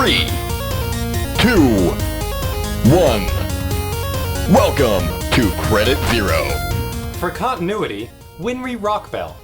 3, 2, 1. Welcome to Credit Zero. For continuity, Winry Rockbell.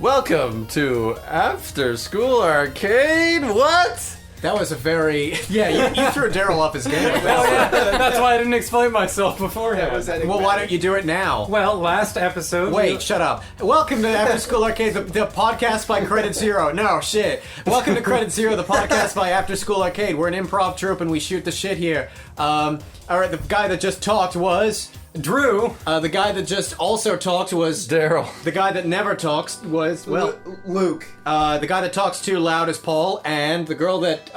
Welcome to After School Arcade. What? That was a very... Yeah, you threw Daryl off his game. Oh yeah, that's why I didn't explain myself beforehand. Well, why don't you do it now? Well, last episode... Wait, shut up. Welcome to After School Arcade, the podcast by Credit Zero. No, shit. Welcome to Credit Zero, the podcast by After School Arcade. We're an improv troupe and we shoot the shit here. Alright, the guy that just talked was... Drew. The guy that just also talked was... Daryl. The guy that never talks was, well... Luke. The guy that talks too loud is Paul, and the girl that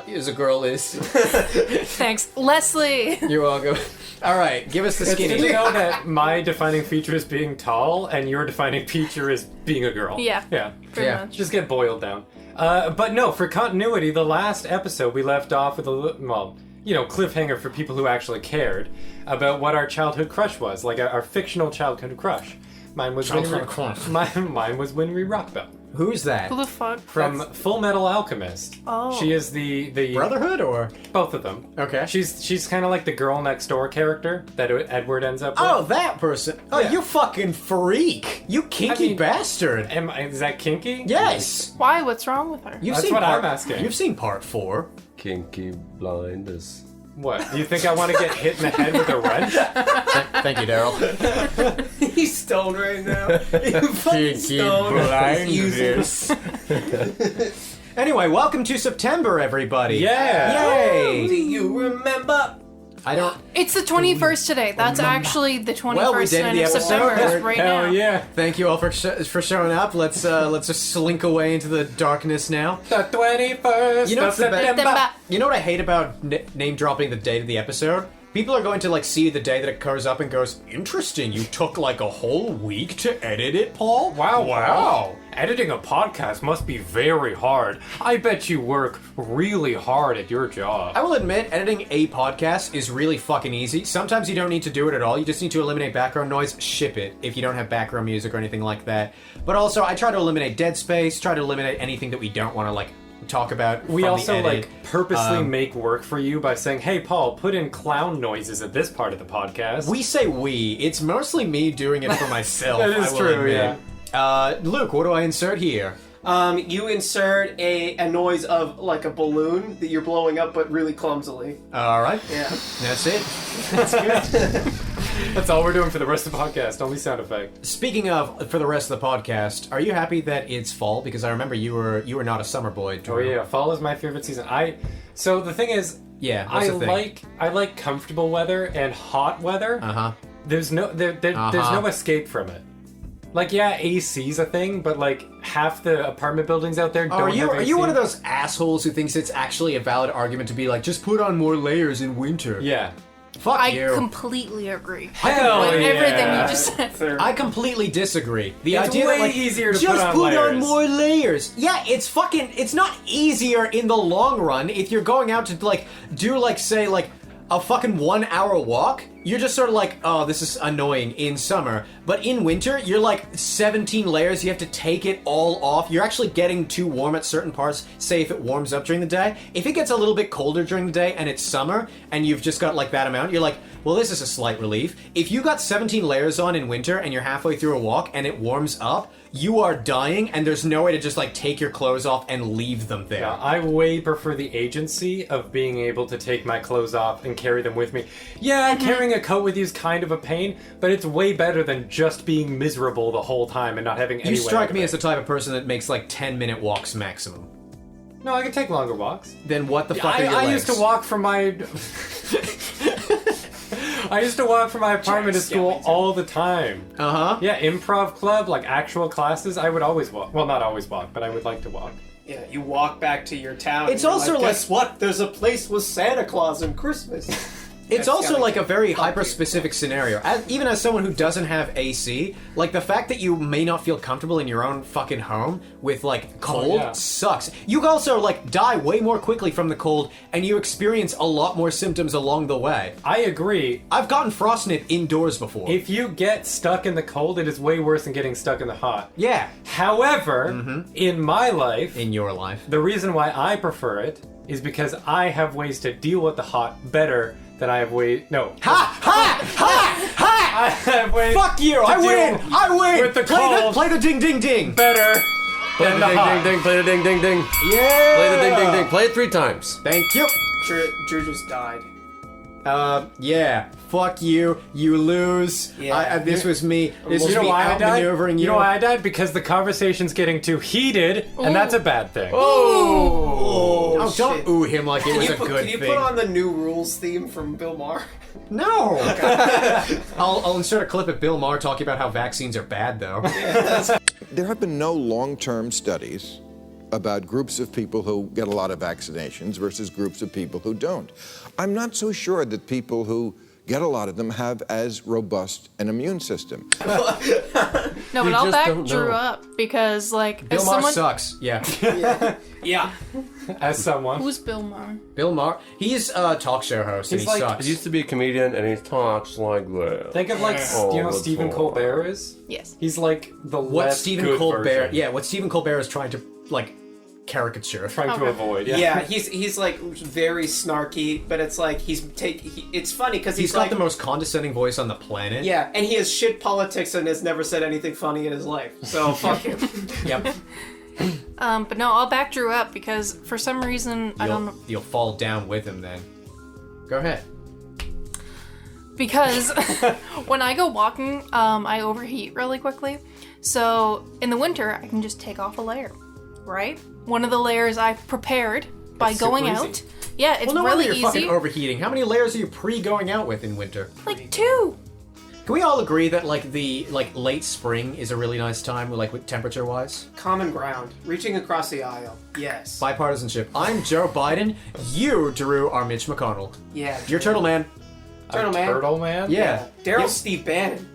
is a girl is... Thanks. Leslie! You're welcome. Alright, give us the skinny. Did you know that my defining feature is being tall, and your defining feature is being a girl? Yeah. Yeah. Pretty Yeah. much. Just get boiled down. But no, for continuity, the last episode we left off with a, well, you know, cliffhanger for people who actually cared about what our childhood crush was, like our fictional childhood crush. Mine was Childhood crush. Mine was Winry Rockbell Who's that? Who the fuck? from Full Metal Alchemist. Oh. She is the Brotherhood, or...? both of them. Okay. She's kind of like the girl next door character that Edward ends up with. Oh, that person. Oh, Yeah. you fucking freak. You kinky bastard. Is that kinky? Yes. Why? What's wrong with her? You've That's seen what part, I'm asking. You've seen part 4. Kinky blind is... What? Do you think I want to get hit in the head with a wrench? Thank you, Daryl. He's stoned right now. You fucking Anyway, welcome to September, everybody. Yeah. Yay. Do you remember? I don't... It's the 21st today. That's actually the 21st Well, we did night the of episode. September. It's right Hell now. yeah. Thank you all for showing up. Let's just slink away into the darkness now. The 21st You know of what's the best- September. You know what I hate about name dropping the date of the episode? People are going to like see the day that it comes up and goes, interesting, you took like a whole week to edit it, Paul? Wow. Editing a podcast must be very hard. I bet you work really hard at your job. I will admit, editing a podcast is really fucking easy. Sometimes you don't need to do it at all. You just need to eliminate background noise, ship it, if you don't have background music or anything like that. But also, I try to eliminate dead space, try to eliminate anything that we don't want to like talk about. We from also the edit. like purposely make work for you by saying, hey Paul, put in clown noises at this part of the podcast. We say we. It's mostly me doing it for myself. That is I will true, admit. Luke, what do I insert here? You insert a noise of like a balloon that you're blowing up, but really clumsily. All right. Yeah. That's it. That's good. That's all we're doing for the rest of the podcast, only sound effect. Speaking of, for the rest of the podcast, are you happy that it's fall? Because I remember you were not a summer boy. Oh Drew. yeah, fall is my favorite season. So the thing is, Yeah, what's I the thing? like comfortable weather and hot weather. Uh-huh. There's no there's no escape from it. Like yeah, AC's a thing, but like half the apartment buildings out there don't Are have AC. you one of those assholes who thinks it's actually a valid argument to be like, just put on more layers in winter? Yeah. Fuck I you. completely agree. Hell With yeah. everything you just said. I completely disagree. The It's idea way that like easier to just put on layers. more layers. Yeah, it's not easier in the long run if you're going out to like do like say like a fucking 1 hour walk. You're just sort of like, oh, this is annoying in summer. But in winter, you're like 17 layers. You have to take it all off. You're actually getting too warm at certain parts, say if it warms up during the day. If it gets a little bit colder during the day and it's summer and you've just got like that amount, you're like, well, this is a slight relief. If you got 17 layers on in winter and you're halfway through a walk and it warms up, you are dying and there's no way to just like take your clothes off and leave them there. Yeah, I way prefer the agency of being able to take my clothes off and carry them with me. Yeah, carrying a coat with you is kind of a pain, but it's way better than just being miserable the whole time and not having any You way out strike of me it. as the type of person that makes like 10-minute walks maximum. No, I can take longer walks. Then what the fuck are your I legs? used to walk from my I used to walk from my apartment to school all the time. Uh-huh. Yeah, improv club, like actual classes, I would always walk. Well, not always walk, but I would like to walk. Yeah, you walk back to your town. It's and you're also like, like- guess what? There's a place with Santa Claus and Christmas. It's That's also gotta like a very fuck you. hyper-specific scenario. Even as someone who doesn't have AC, like the fact that you may not feel comfortable in your own fucking home with like cold yeah. sucks. You also like die way more quickly from the cold and you experience a lot more symptoms along the way. I agree. I've gotten frostnip indoors before. If you get stuck in the cold, it is way worse than getting stuck in the hot. yeah. However, in my life, In your life. the reason why I prefer it is because I have ways to deal with the hot better than I have ways. No. Ha! Ha! Ha! Ha! I have ways. Fuck you! to I deal win! I win! with the play cold. play the ding ding ding! Better Play than the the ding, hot. ding, ding. Play the ding, ding, ding. Yeah! Play the ding, ding, ding. Play it 3 times. Thank you. Drew just died. Yeah. Fuck you. You lose. Yeah. This was me. This You was know me why I died? outmaneuvering you. You know why I died? Because the conversation's getting too heated, and that's a bad thing. Oh, Oh, don't shit. ooh him like it was a Can good you thing. put on the new rules theme from Bill Maher? No. I'll insert a clip of Bill Maher talking about how vaccines are bad, though. There have been no long-term studies about groups of people who get a lot of vaccinations versus groups of people who don't. I'm not so sure that people who get a lot of them have as robust an immune system. No, but You I'll just back don't Drew know. up because, like, Bill as Maher someone sucks. Yeah. Yeah. As someone. who's Bill Maher? Bill Maher, he's a talk show host and He's he like- sucks. He used to be a comedian, and he talks like that. Think of like, Oh, you know, that's Stephen horrible. Colbert is. Yes. He's like the what less Stephen good Colbert, version. yeah, what Stephen Colbert is trying to like caricature. Trying to Okay. avoid. Yeah, he's like very snarky, but it's like it's funny because He's he's got like the most condescending voice on the planet. yeah, and he has shit politics and has never said anything funny in his life. So fuck him. Yep. But no, I'll back Drew up because for some reason I don't know. You'll fall down with him then. Go ahead. Because when I go walking, I overheat really quickly. So in the winter, I can just take off a layer, right? One of the layers I've prepared by It's going super out. easy. Yeah, it's Well, no wonder really you're fucking easy. overheating. How many layers are you pre-going out with in winter? Like 2. Can we all agree that like the late spring is a really nice time, like with temperature-wise? Common ground, reaching across the aisle. Yes. Bipartisanship. I'm Joe Biden. You, Drew, are Mitch McConnell. Yeah. You're Turtle Man. Turtle Man. Turtle Man? Yeah. Daryl's Steve Bannon.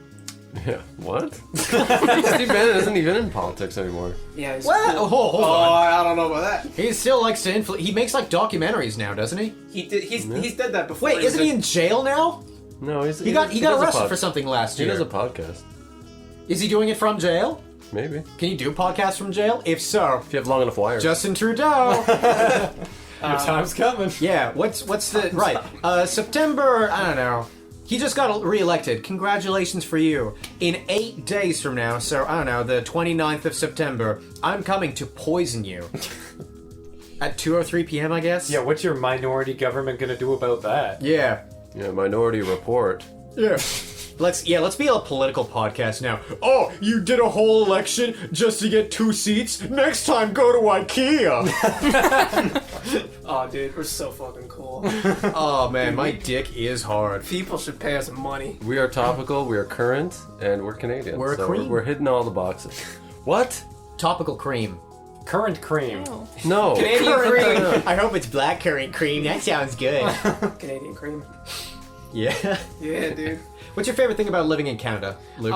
Yeah. What? Steve Bannon isn't even in politics anymore. Yeah. He's What? cool. Oh, hold Oh, on. I don't know about that. He still likes to influence. He makes like documentaries now, doesn't he? He's did that before. Wait, isn't he in jail now? No, He got does arrested a for something last He year. does a podcast. Is he doing it from jail? Maybe. Can you do podcasts from jail? If so, If you have long enough wires. Justin Trudeau. Your time's coming. Yeah, what's the right? September, I don't know. He just got re-elected. Congratulations for you. In 8 days from now, so I don't know, the 29th of September, I'm coming to poison you. At 2:03 p.m., I guess? Yeah, what's your minority government gonna do about that? Yeah. Yeah, Minority Report. Yeah. Let's be a political podcast now. Oh, you did a whole election just to get 2 seats? Next time go to IKEA. Oh, dude, we're so fucking cool. Oh man, my dick is hard. People should pay us money. We are topical, we are current, and we're Canadian. We're a so cream. We're hitting all the boxes. What? Topical cream. Current cream. Oh. No. Canadian cream. I hope it's black currant cream. That sounds good. Canadian cream. Yeah. Yeah, dude. What's your favorite thing about living in Canada, Luke?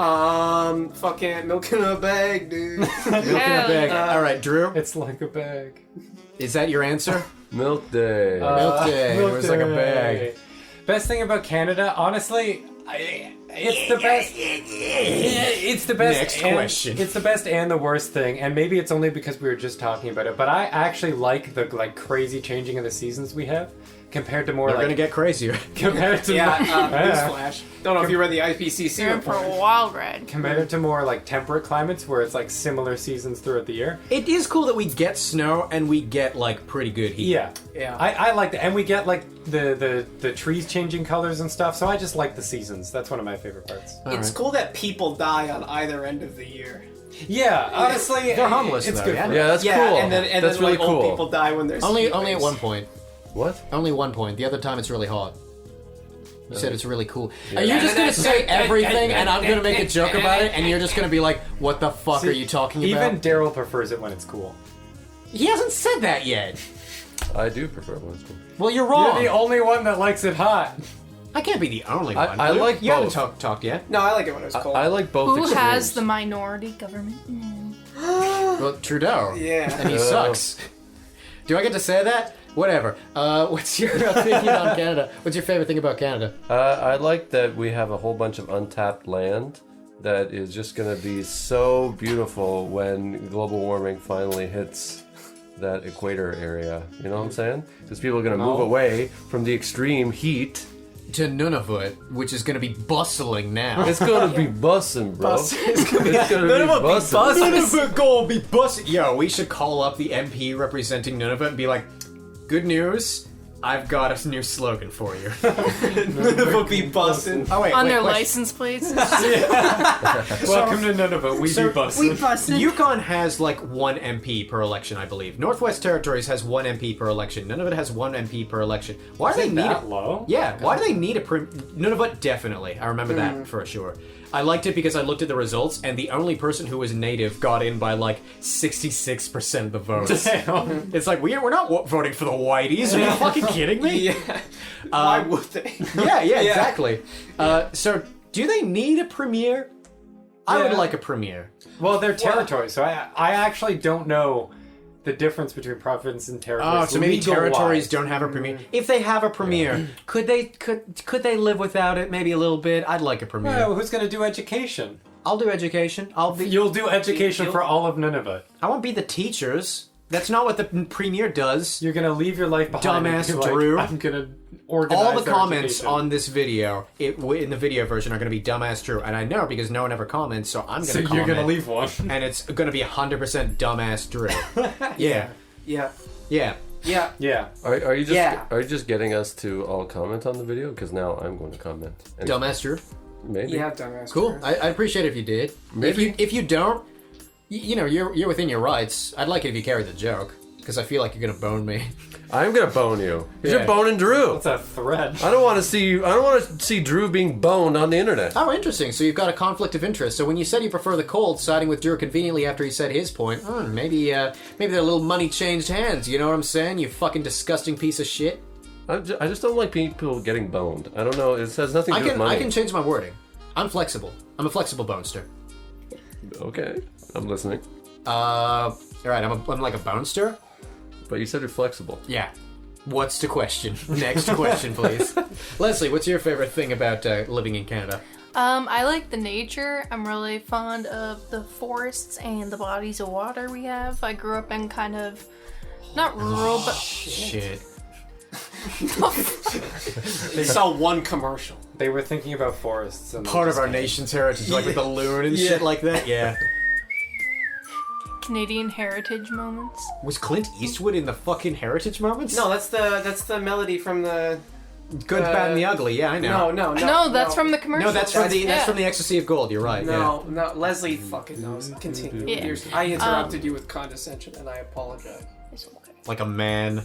Fucking milk in a bag, dude. Milk in a bag. All right, Drew. It's like a bag. Is that your answer? Milk Day. Milk day. It was like a bag. Best thing about Canada, honestly, it's the best. It's the best. Next and- question. It's the best and the worst thing, and maybe it's only because we were just talking about it. But I actually like the crazy changing of the seasons we have compared to more They're like gonna get crazier. compared to Yeah, Yeah. newsflash. Don't know if you read the IPCC You're in for report. a wild ride. compared to more like temperate climates where it's like similar seasons throughout the year. It is cool that we get snow and we get like pretty good heat. Yeah, Yeah. I like that, and we get like the trees changing colors and stuff. So I just like the seasons. That's one of my favorite parts. It's cool that people die on either end of the year. Yeah, honestly, They're harmless, It's though, good. yeah? For Yeah, that's Yeah, cool. and then that's really like cool. old people die when there's Only heat at waves. one point. What? Only one point. The other time it's really hot. You said it's really cool. Are Yeah. you just gonna say everything and I'm gonna make a joke about it and you're just gonna be like, what the fuck are you talking about? Even Daryl prefers it when it's cool. He hasn't said that yet. I do prefer when it's cool. Well, you're wrong. You're the only one that likes it hot. I can't be the only I- one. I Luke, like you haven't both. talked yet. No, I like it when it's cold. I like both Who extremes. has the minority government? Well, Trudeau. Yeah. And he sucks. Do I get to say that? Whatever. What's your opinion on Canada? What's your favorite thing about Canada? I like that we have a whole bunch of untapped land that is just going to be so beautiful when global warming finally hits that equator area. You know what I'm saying? Because people are going to move away from the extreme heat. To Nunavut, which is going to be bustling now. It's going to be bussin', bro. It's gonna be bussin'. Nunavut gonna be busting. Yo, we should call up the MP representing Nunavut and be like, good news, I've got a new slogan for you. Nunavut be bussin'. Oh, wait, On wait, their question. license plates. Welcome to Nunavut. We be busted. We busted. Yukon has like 1 MP per election, I believe. Northwest Territories has 1 MP per election. Nunavut has 1 MP per election. Why do they need that it? low? Yeah, why do they need a Nunavut? Definitely. I remember that for sure. I liked it because I looked at the results, and the only person who was native got in by like 66% of the votes. Damn. It's like, we're not voting for the whiteys. Are you fucking kidding me? Yeah. Why would they? Yeah, exactly. So, do they need a premiere? I would Yeah. like a premiere. Well, they're territories, so I actually don't know the difference between province and territories. Oh, so maybe territories legal-wise. don't have a premiere. If they have a premiere, could they live without it? Maybe a little bit. I'd like a premiere. Well, who's going to do education? I'll do education. You'll do education for all of Nunavut. I won't be the teachers. That's not what the premiere does. You're going to leave your life behind. Dumbass and be like, Drew. I'm going to organize All the their comments education. on this video, in the video version, are going to be dumbass Drew, and I know because no one ever comments, so I'm going to So comment. you're going to leave one. and it's going to be 100% dumbass Drew. Yeah, Yeah. yeah. Yeah. Yeah. Are you just Yeah. are you just getting us to all comment on the video? Because now I'm going to comment. And Dumbass Drew. Maybe. Yeah, dumbass. Cool. I'd appreciate it if you did. Maybe. If you don't, you know, you're within your rights. I'd like it if you carried the joke, because I feel like you're gonna bone me. I'm gonna bone you. 'Cause Yeah. You're boning Drew. What's that thread? I don't want to see you. I don't want to see Drew being boned on the internet. Oh, interesting. So you've got a conflict of interest. So when you said you prefer the cold, siding with Drew conveniently after he said his point, maybe they're little money changed hands. You know what I'm saying? You fucking disgusting piece of shit. I just don't like people getting boned. I don't know. It has nothing to do with money. I can change my wording. I'm flexible. I'm a flexible bonester. Okay, I'm listening. All right. I'm like a bonester. But you said you're flexible. Yeah. What's the question? Next question, please. Leslie, what's your favorite thing about living in Canada? I like the nature. I'm really fond of the forests and the bodies of water we have. I grew up in kind of, not rural, but Shit. They saw one commercial. They were thinking about forests. And Part of our nation's heritage, like with the loon and shit like that. Yeah. Canadian heritage moments. Was Clint Eastwood in the fucking Heritage Moments? No, that's the melody from the. Good, Bad, and the Ugly. Yeah, I know. No, that's from the commercial. No, that's from the Yeah. Ecstasy of Gold. You're right. No, Leslie fucking knows. Continue. Yeah. I interrupted you with condescension, and I apologize. It's okay. Yeah. Like a man,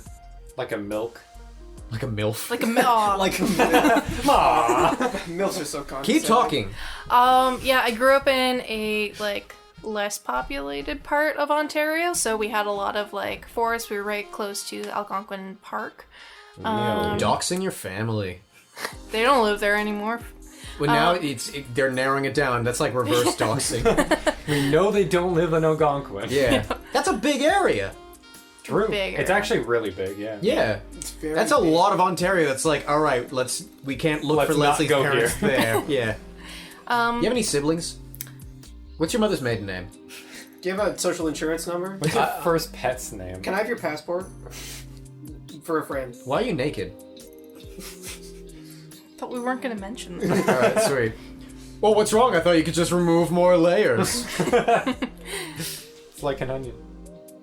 Like a milk. like a milf. Like a aw. Like, milfs are so condescending. Keep talking. Yeah, I grew up in a less populated part of Ontario, so we had a lot of forests. We were right close to Algonquin Park. Doxing your family. They don't live there anymore. Well, now they're narrowing it down. That's like reverse doxing. We know they don't live in Algonquin. Yeah. That's a big area. True. Big It's area. actually really big, yeah. Yeah. It's very That's a big. lot of Ontario. That's like, all right, we can't look Let's for not Leslie's go parents here. there. Yeah. You have any siblings? What's your mother's maiden name? Do you have a social insurance number? What's your first pet's name? Can I have your passport? For a friend. Why are you naked? Thought we weren't gonna mention that. All right, sweet. Well, what's wrong? I thought you could just remove more layers. It's like an onion.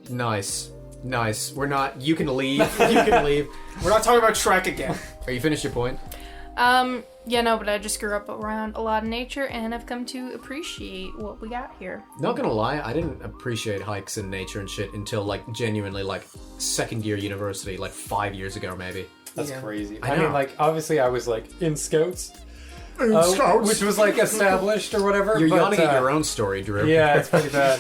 Nice. Nice. We're not... You can leave. You can leave. We're not talking about Shrek again. Are you finished your point? Yeah, no, but I just grew up around a lot of nature and I've come to appreciate what we got here. Not gonna lie, I didn't appreciate hikes and nature and shit until, genuinely, second year university, 5 years ago, maybe. That's Yeah. crazy. I I know. mean, obviously I was, in Scouts. Scouts? Which was, established or whatever. You're but, yawning at your own story, Drew. Yeah, it's pretty bad.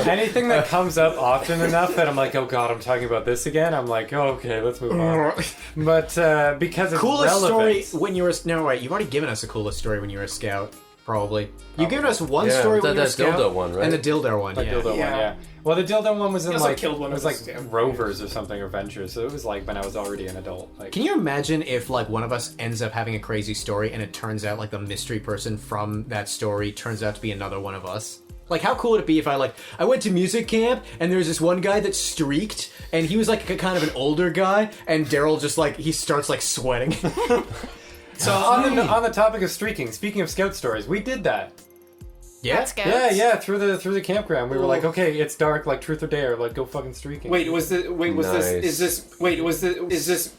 Anything that comes up often enough that I'm like, oh god, I'm talking about this again, I'm like, oh, okay, let's move on. But because it's Coolest relevant, story when you were... No, wait, you've already given us a coolest story when you were a scout, probably. You've given us one Yeah, story when you were a that scout. dildo one, right? And the dildo one, the yeah. dildo one, Yeah. yeah. Well, the dildo one was in also killed one it was of us, yeah. Rovers or something, or Ventures. So it was when I was already an adult. Can you imagine if, one of us ends up having a crazy story and it turns out, the mystery person from that story turns out to be another one of us? Like, how cool would it be if I went to music camp and there was this one guy that streaked and he was like a kind of an older guy and Daryl just like, he starts like sweating. So on the topic of streaking, speaking of scout stories, we did that. Yeah? That's good. Yeah, through the campground. We were like, okay, it's dark, like truth or dare, like go fucking streaking. Nice.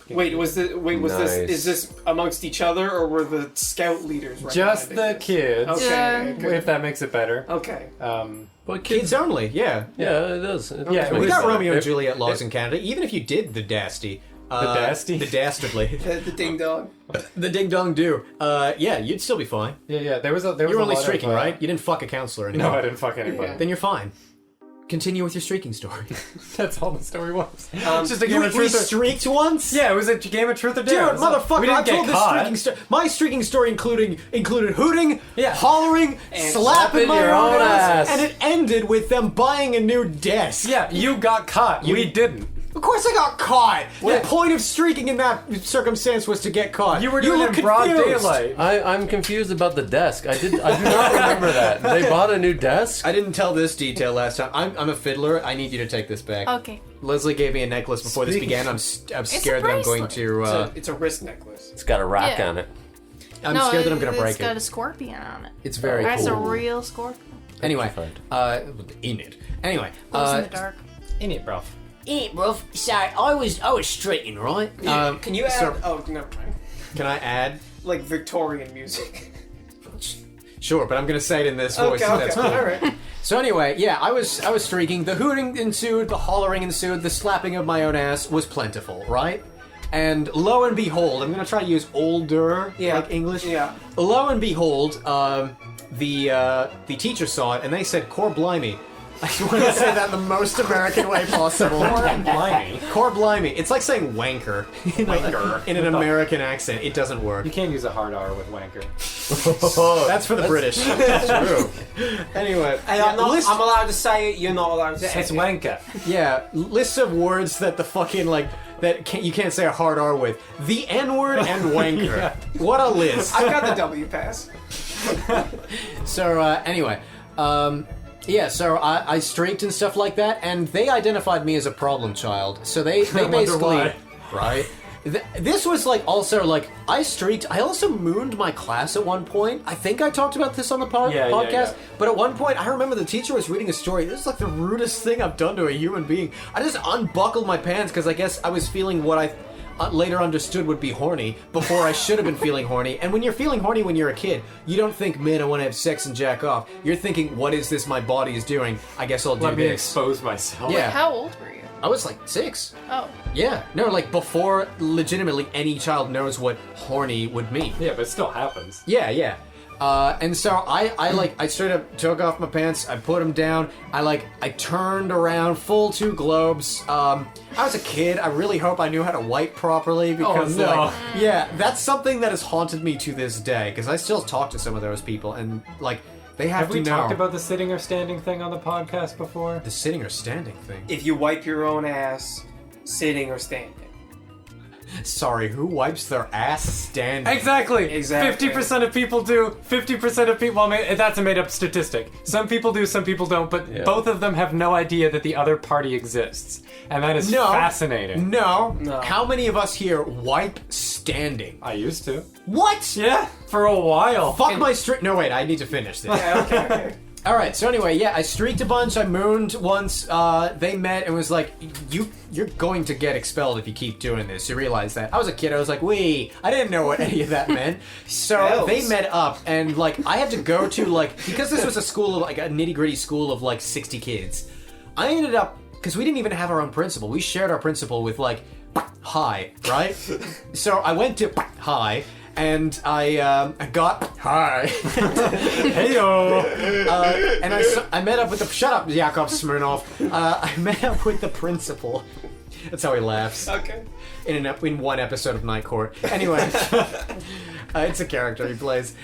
Is this amongst each other, or were the scout leaders Just the recommending this? kids. Okay. Yeah. If that makes it better. Okay. But Kids only, yeah. Yeah, it does. Yeah, We It got was- Romeo and Juliet laws in Canada. Even if you did the dasty. dasty? The dastardly. The ding dong. The ding dong do. Yeah, you'd still be fine. Yeah. There was You were a only lot streaking, of, right? You didn't fuck a counselor anymore. No, I didn't fuck anybody. Then you're fine. Continue with your streaking story. That's all the story was. It's just a game of We truth or... streaked once? Yeah, it was a game of truth or Dude, dare. motherfucker, we I didn't get told this caught. streaking story. My streaking story included hooting, Yeah. hollering, And slapping slapping my your own own ass, ass. and it ended with them buying a new desk. Yeah, you got caught. We didn't. Of course I got caught. Yeah. The point of streaking in that circumstance was to get caught. You were doing look it in broad confused. daylight. I'm confused about the desk. I do not remember that. They bought a new desk? I didn't tell this detail last time. I'm a fiddler. I need you to take this back. Okay. Leslie gave me a necklace before this began. I'm scared that I'm going bracelet. to. It's a wrist necklace. It's got a rack Yeah. on it. I'm scared that I'm going to break It's got a it. scorpion on it. It's very That's cool. a real scorpion. Anyway, Petrified. in it. Anyway, Glows in the dark. In it, bro. it, bruv. So I was streaking, right? Can you add? so- oh, never mind. Can I add? Like Victorian music. Sure, but I'm going to say it in this voice. Okay. so that's cool. All right. So anyway, yeah, I was streaking. The hooting ensued, the hollering ensued, the slapping of my own ass was plentiful, right? And lo and behold, I'm gonna try to use older like English. Yeah. Lo and behold, the teacher saw it and they said, "Core blimey." I want to say that in the most American way possible. Blimey. Core blimey. It's like saying wanker. In an American accent. It doesn't work. You can't use a hard R with wanker. That's for the British. That's true. Anyway, And yeah, I'm allowed to say it. You're not allowed to say It's it. wanker. yeah, lists of words that the fucking you can't say a hard R with. The N-word and wanker. What a list. I've got the W pass. So anyway, yeah, so I streaked and stuff like that, and they identified me as a problem child. So they basically why. right. This was also I streaked. I also mooned my class at one point. I think I talked about this on the podcast. yeah. But at one point, I remember the teacher was reading a story. This is like the rudest thing I've done to a human being. I just unbuckled my pants because I guess I was feeling what I later understood would be horny before I should have been feeling horny. And when you're feeling horny when you're a kid, you don't think, man, I want to have sex and jack off. You're thinking, what is this my body is doing? I guess I'll do Let me this. expose myself. Yeah. How old were you? I was like 6. Oh. Yeah. No, before legitimately any child knows what horny would mean. Yeah, but it still happens. Yeah. And so I straight up took off my pants. I put them down. I turned around full 2 globes. I was a kid. I really hope I knew how to wipe properly because, no. yeah, that's something that has haunted me to this day. Because I still talk to some of those people, and they have, Have to we know talked about the sitting or standing thing on the podcast before? the sitting or standing thing. If you wipe your own ass, sitting or standing. Sorry, who wipes their ass standing? Exactly. 50% of people do. 50% of people. Well, that's a made-up statistic. Some people do, some people don't. But both of them have no idea that the other party exists, and that is fascinating. No. How many of us here wipe standing? I used to. What? Yeah, for a while. Fuck my streak. No, wait, I need to finish this. Yeah, okay. All right, so anyway, yeah, I streaked a bunch. I mooned once. They met and was like, "You're going to get expelled if you keep doing this." You realize that? I was a kid. I was like, "Wee!" I didn't know what any of that meant. So Hells. they met up, and I had to go to because this was a school of a nitty gritty school of 60 kids. I ended up because we didn't even have our own principal. We shared our principal with High, right? So I went to High. And I got high. Heyo. And I met up with the... Shut up, Yakov Smirnov. I met up with the principal. That's how he laughs. Okay. In one episode of Night Court. Anyway. It's a character he plays.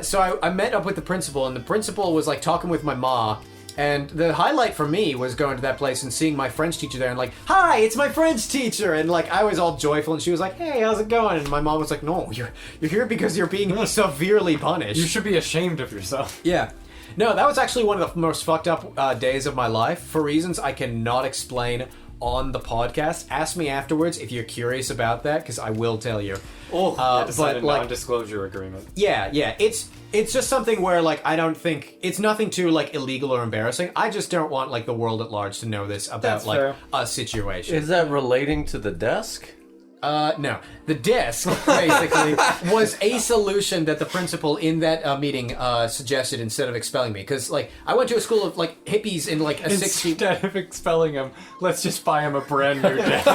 So I met up with the principal, and the principal was talking with my ma. And the highlight for me was going to that place and seeing my French teacher there and "Hi, it's my French teacher!" And I was all joyful and she was like, "Hey, how's it going?" And my mom was like, "No, you're here because you're being severely punished." You should be ashamed of yourself. Yeah. No, that was actually one of the most fucked up days of my life for reasons I cannot explain on the podcast. Ask me afterwards if you're curious about that, because I will tell you. But like, non-disclosure agreement. yeah, it's just something where like I don't think it's nothing too like illegal or embarrassing. I just don't want like the world at large to know this about That's like fair. a situation. Is that relating to the desk? No. The disc, basically, was a solution that the principal in that meeting suggested instead of expelling me. Because, like, I went to a school of, like, hippies in, like, a 60... Instead of expelling him, let's just buy him a brand new desk.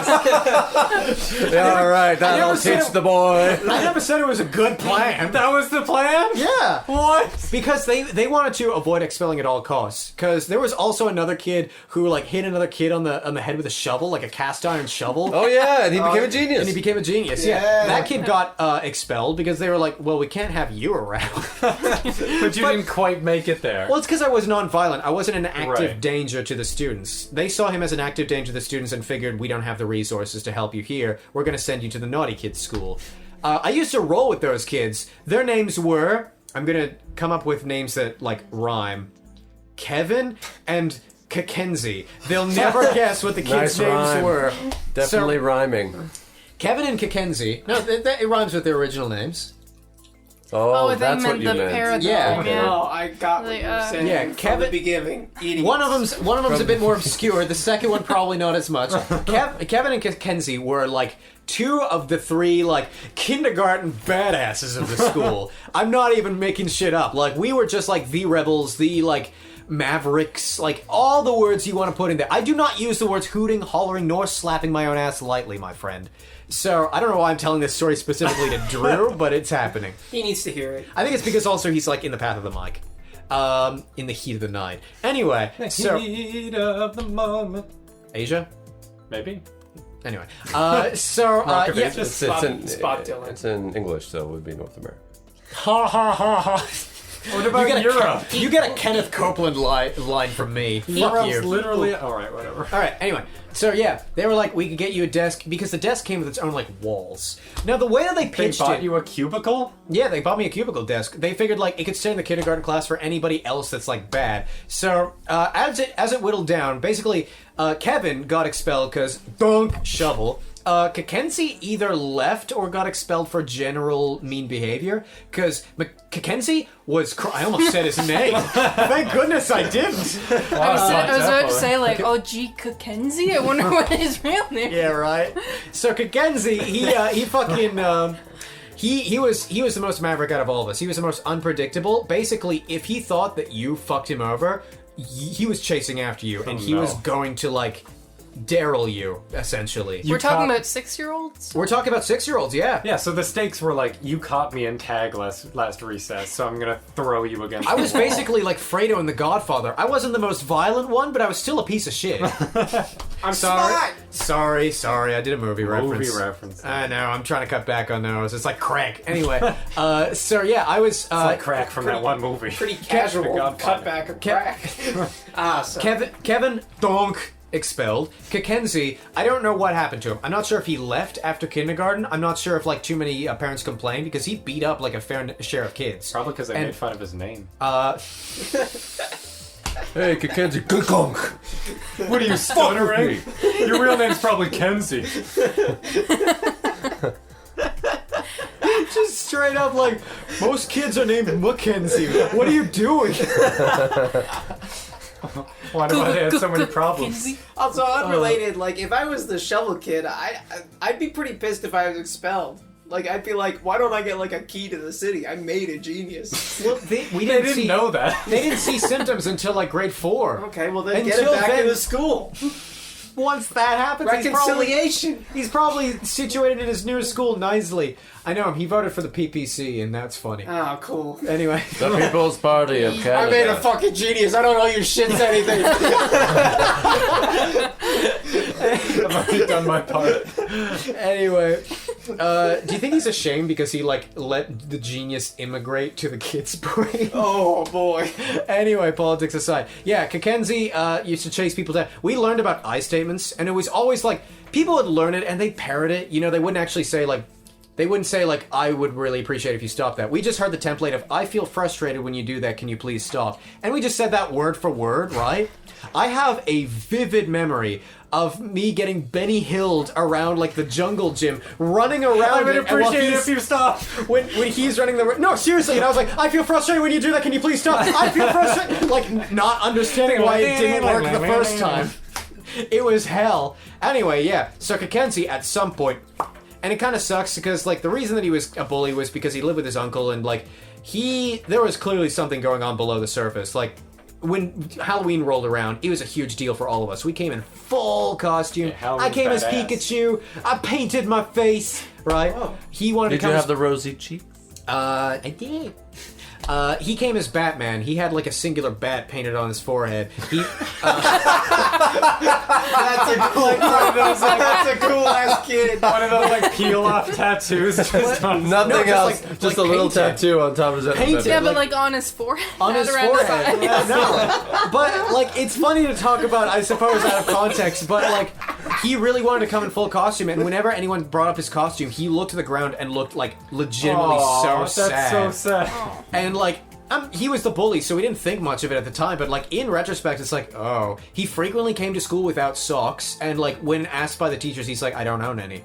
Yeah, all right, that'll never said teach it- the boy. I never said it was a good plan. That was the plan? Yeah. What? Because they wanted to avoid expelling at all costs. Because there was also another kid who, like, hit another kid on the head with a shovel, like a cast iron shovel. Oh yeah, and he became a genius. And he became a genius. Yeah. That kid got expelled because they were like, well, we can't have you around. But you didn't quite make it there. Well, it's because I was nonviolent. I wasn't an active Right. danger to the students. They saw him as an active danger to the students and figured, we don't have the resources to help you here. We're going to send you to the naughty kids school. I used to roll with those kids. Their names were... I'm going to come up with names that, like, rhyme. Kevin and Kakenzie. They'll never guess what the kids' Nice names rhyme. were. Definitely So, rhyming. Kevin and Kakenzie. No, it rhymes with their original names. Oh, they that's meant what you the meant. pair of Yeah. them, yeah. Oh, I got what Like, you were saying. Yeah, from Kevin- the beginning. Idiots. One of them's a bit more obscure. The second one probably not as much. Kevin and Kenzie were like two of the three like kindergarten badasses of the school. I'm not even making shit up. Like we were just like the rebels, the like mavericks, like all the words you want to put in there. I do not use the words hooting, hollering, nor slapping my own ass lightly, my friend. So I don't know why I'm telling this story specifically to Drew, but it's happening. He needs to hear it. I think it's because also he's like in the path of the mic. In the heat of the night. Anyway, so Heat of the moment. Asia? Maybe. Anyway, so Rock of yeah. Ages. It's in Spot Dylan. It's in English, so it would be North America. Ha ha ha ha. What about You get, Europe? you get a Kenneth Copeland line from me. Fuck Europe's you. literally... Alright, whatever. All right. Anyway, so yeah, they were like, we could get you a desk because the desk came with its own like walls. Now the way that they They pitched bought it, you a cubicle? yeah, they bought me a cubicle desk. They figured like it could stay in the kindergarten class for anybody else that's like bad. So as it whittled down, basically Kevin got expelled because dunk shovel. Kakenzie either left or got expelled for general mean behavior because Kakenzie was. I almost said his name. Thank goodness I didn't. I was about to say, like, oh, gee, Kakenzie? I wonder what his real name is. Yeah, right. So Kakenzie, he fucking. He was the most maverick out of all of us. He was the most unpredictable. Basically, if he thought that you fucked him over, he was chasing after you, and he no. was going to like Daryl you essentially. We're talking caught- about 6-year-olds? We're talking about 6-year-olds, yeah. Yeah, so the stakes were like, you caught me in tag last recess, so I'm gonna throw you against I the was wall. basically like Fredo in The Godfather. I wasn't the most violent one, but I was still a piece of shit. I'm Sorry. smart. Sorry. I did a movie reference. Movie reference. I know. I'm trying to cut back on those. It's like crack. Anyway, so yeah, I was. It's like crack from that one movie. Pretty casual Godfather. cutback of crack. So Kevin Donk expelled. Kakenzie, I don't know what happened to him. I'm not sure if he left after kindergarten. I'm not sure if like too many parents complained because he beat up like a fair share of kids. Probably because they And- made fun of his name. Hey, Kakenzie, gunk. What are you stuttering? Your real name's probably Kenzie. Just straight up like most kids are named Mackenzie. What are you doing? Why do I have so many problems? Kakenzie? Also, unrelated, like, if I was the shovel kid, I'd be pretty pissed if I was expelled. Like, I'd be like, why don't I get, like, a key to the city? I made a genius. Well, we They didn't didn't see, know that. They didn't see symptoms until like grade 4. Okay, well, then get Until it back then- into school. Once that happens, Reconciliation. he's probably situated in his new school nicely. I know him. He voted for the PPC, and that's funny. Oh, cool. Anyway, The People's Party of Canada. I made a fucking genius. I don't know your shit's anything. I've already done my part. anyway, do you think he's ashamed because he like let the genius immigrate to the kids' brain? Oh, boy. Anyway, politics aside, yeah, Kakenzie used to chase people down. We learned about I statements, and it was always like people would learn it and they'd parrot it. You know, they wouldn't actually say like They wouldn't say, like, I would really appreciate if you stopped that. We just heard the template of, I feel frustrated when you do that, can you please stop? And we just said that word for word, right? I have a vivid memory of me getting Benny Hilled around, like, the jungle gym, running around. I would it, and while appreciate it he's- if you stopped. when he's running the... No, seriously, and I was like, I feel frustrated when you do that, can you please stop? I feel frustrated. Like, not understanding why it didn't work the first time. It was hell. Anyway, yeah, so Kakensi, at some point... And it kind of sucks because, like, the reason that he was a bully was because he lived with his uncle and, like, there was clearly something going on below the surface. Like, when Halloween rolled around, it was a huge deal for all of us. We came in full costume. Yeah, I came as badass. Pikachu. I painted my face, right? He wanted Did to you come have the rosy cheeks? I did. He came as Batman. He had like a singular bat painted on his forehead. That's a cool ass kid. One of those like peel off tattoos. Just on Nothing just else. like- just like a little painted. tattoo on top of his Painted. Yeah, like- but like on his forehead. On his not around the forehead. sides. No, but like it's funny to talk about, I suppose, out of context. But like he really wanted to come in full costume, and whenever anyone brought up his costume, he looked to the ground and looked like legitimately Aw, so that's sad. so sad. And like he was the bully, so we didn't think much of it at the time. But like in retrospect, it's like, oh, he frequently came to school without socks, and like when asked by the teachers, he's like, I don't own any.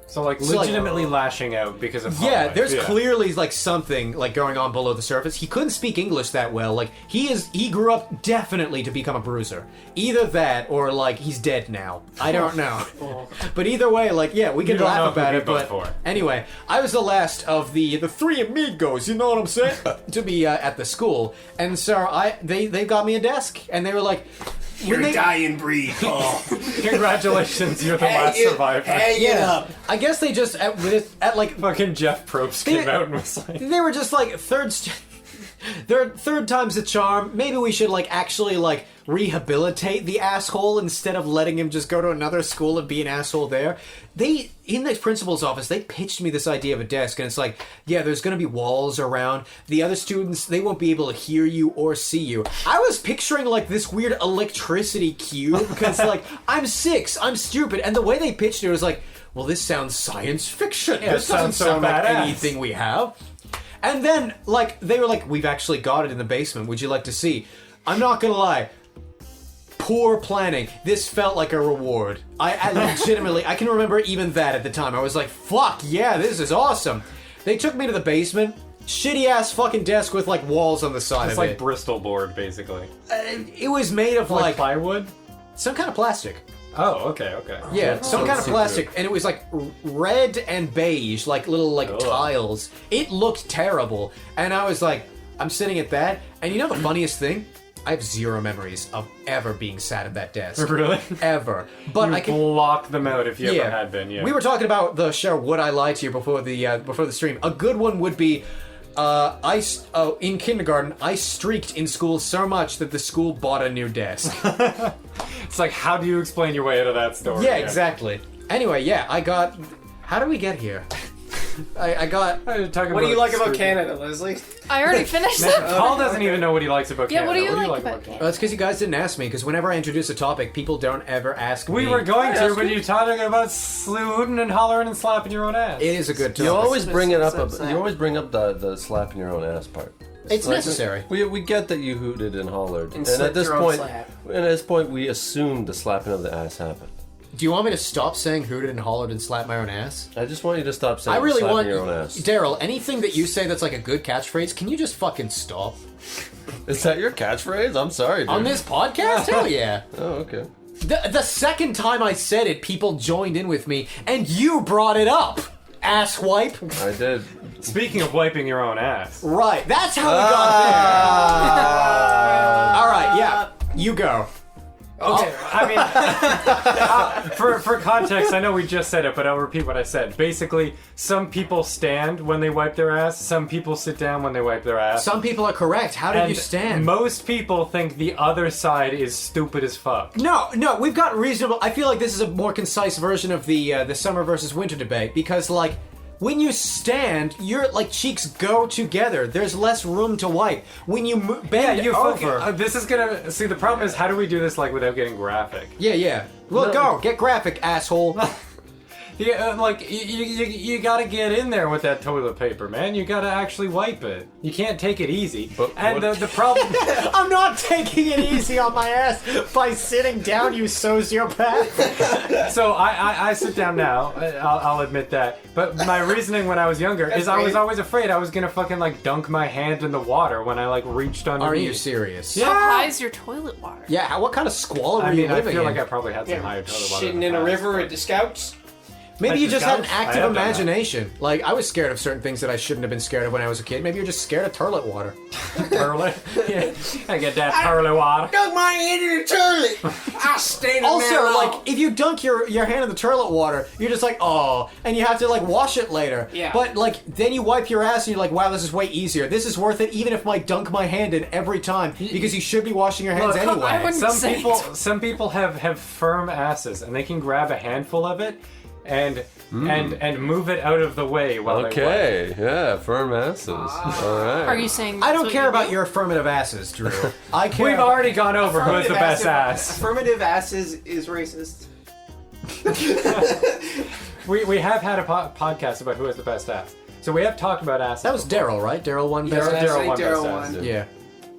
So like So, like- legitimately lashing out because of Yeah, Halloween. there's clearly like something like going on below the surface. He couldn't speak English that well. Like he grew up definitely to become a bruiser. Either that or like he's dead now. I don't know. But either way, like yeah, we can don't know laugh who about he it. vote But for. anyway, I was the last of the three amigos. You know what I'm saying? To be at the school, and so they got me a desk, and they were like. You're when a they- dying breed, Paul. Congratulations, you're the last survivor. Hang it up. I guess they just at like Fucking Jeff Probst came out and was like, they were just like third time's the charm. Maybe we should like actually like rehabilitate the asshole instead of letting him just go to another school and be an asshole there. They in the principal's office, they pitched me this idea of a desk, and it's like, yeah, there's gonna be walls around. The other students, they won't be able to hear you or see you. I was picturing like this weird electricity cube because like I'm 6, I'm stupid, and the way they pitched it was like, well, this sounds science fiction. Yeah, this it doesn't sounds so sound like badass. anything we have. And then, like, they were like, we've actually got it in the basement. Would you like to see? I'm not gonna lie. Poor planning. This felt like a reward. I legitimately, I can remember even that at the time. I was like, fuck yeah, this is awesome. They took me to the basement. Shitty ass fucking desk with like walls on the side it's of like it. Bristol board, basically. It was made of Like like plywood? some kind of plastic. Oh, okay. Yeah, some kind of super plastic, and it was like red and beige, like little like tiles. It looked terrible, and I was like, I'm sitting at that, and you know the funniest thing? I have zero memories of ever being sat at that desk. Really? Ever. But You I can. block them out if you ever had been, yeah. We were talking about the show Would I Lie to You before the stream. A good one would be in kindergarten, I streaked in school so much that the school bought a new desk. It's like, how do you explain your way out of that story? Yeah, exactly. Anyway, yeah, I got. How did we get here? I got. What do you like about Canada, Leslie? I already finished that. Paul doesn't even know what he likes about Yeah, Canada. what do you like about Well, that's because you guys didn't ask me. Because whenever I introduce a topic, people don't ever ask me. We were going to, but you're talking about hooting and hollering and slapping your own ass. It is a good topic. You always bring it up. Snap. You always bring up the slapping your own ass part. It's necessary. We get that you hooted and hollered, and slipped at this your own point, slap. we assumed the slapping of the ass happened. Do you want me to stop saying hooted and hollered and slap my own ass? I just want you to stop saying I really slapping want your own ass. Daryl. Anything that you say that's like a good catchphrase, can you just fucking stop? Is that your catchphrase? I'm sorry, dude. On this podcast? Hell yeah. Oh, okay. The second time I said it, people joined in with me, and you brought it up, asswipe. I did. Speaking of wiping your own ass. Right, that's how we got there. All right, yeah, you go. Okay, I mean, for context, I know we just said it, but I'll repeat what I said. Basically, some people stand when they wipe their ass, some people sit down when they wipe their ass. Some people are correct. How did and you stand? most people think the other side is stupid as fuck. No, we've got reasonable. I feel like this is a more concise version of the summer versus winter debate because, like, when you stand, your like cheeks go together. There's less room to wipe. When you bend over, this is gonna see. The problem is, how do we do this like without getting graphic? yeah. Well, No. go get graphic, asshole. Yeah, like you gotta get in there with that toilet paper, man. You gotta actually wipe it. You can't take it easy. But and what- the problem, I'm not taking it easy on my ass by sitting down, you sociopath. so I sit down now. I'll admit that. But my reasoning when I was younger is I was always afraid I was gonna fucking like dunk my hand in the water when I like reached underneath. Are you serious? Yeah. How high is your toilet water? Yeah, what kind of squalor I were you mean, I living feel in? like I probably had some higher toilet water. Shitting in a river at the Scouts. Maybe At you the just had an Scouts? I active have done that. imagination. Like, I was scared of certain things that I shouldn't have been scared of when I was a kid. Maybe you're just scared of toilet water. Toilet. Yeah. I get that toilet water. Dunk my hand in the toilet. I stayed in there Also, long. like, if you dunk your hand in the toilet water, you're just like, oh, and you have to, like, wash it later. Yeah. But, like, then you wipe your ass and you're like, wow, this is way easier. This is worth it even if I dunk my hand in every time, because you should be washing your hands Look, anyway. I wouldn't say Some people have firm asses and they can grab a handful of it and move it out of the way while they wipe. Okay, yeah, firm asses. All right. Are you saying I that's don't what care you about do? your affirmative asses, Drew. I care. We've already gone over who has the best ass. Affirmative asses is racist. We have had a podcast about who has the best ass. So we have talked about asses. That was Daryl, right? Daryl won best Daryl- ass? Daryl I won think Daryl best ass. won. Yeah.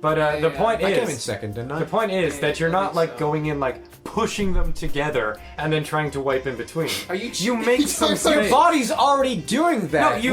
But the point I came in is, second, didn't I? the point is that you're I not think like so. going in like pushing them together and then trying to wipe in between. Are you- You make some Your space. body's already doing that. No,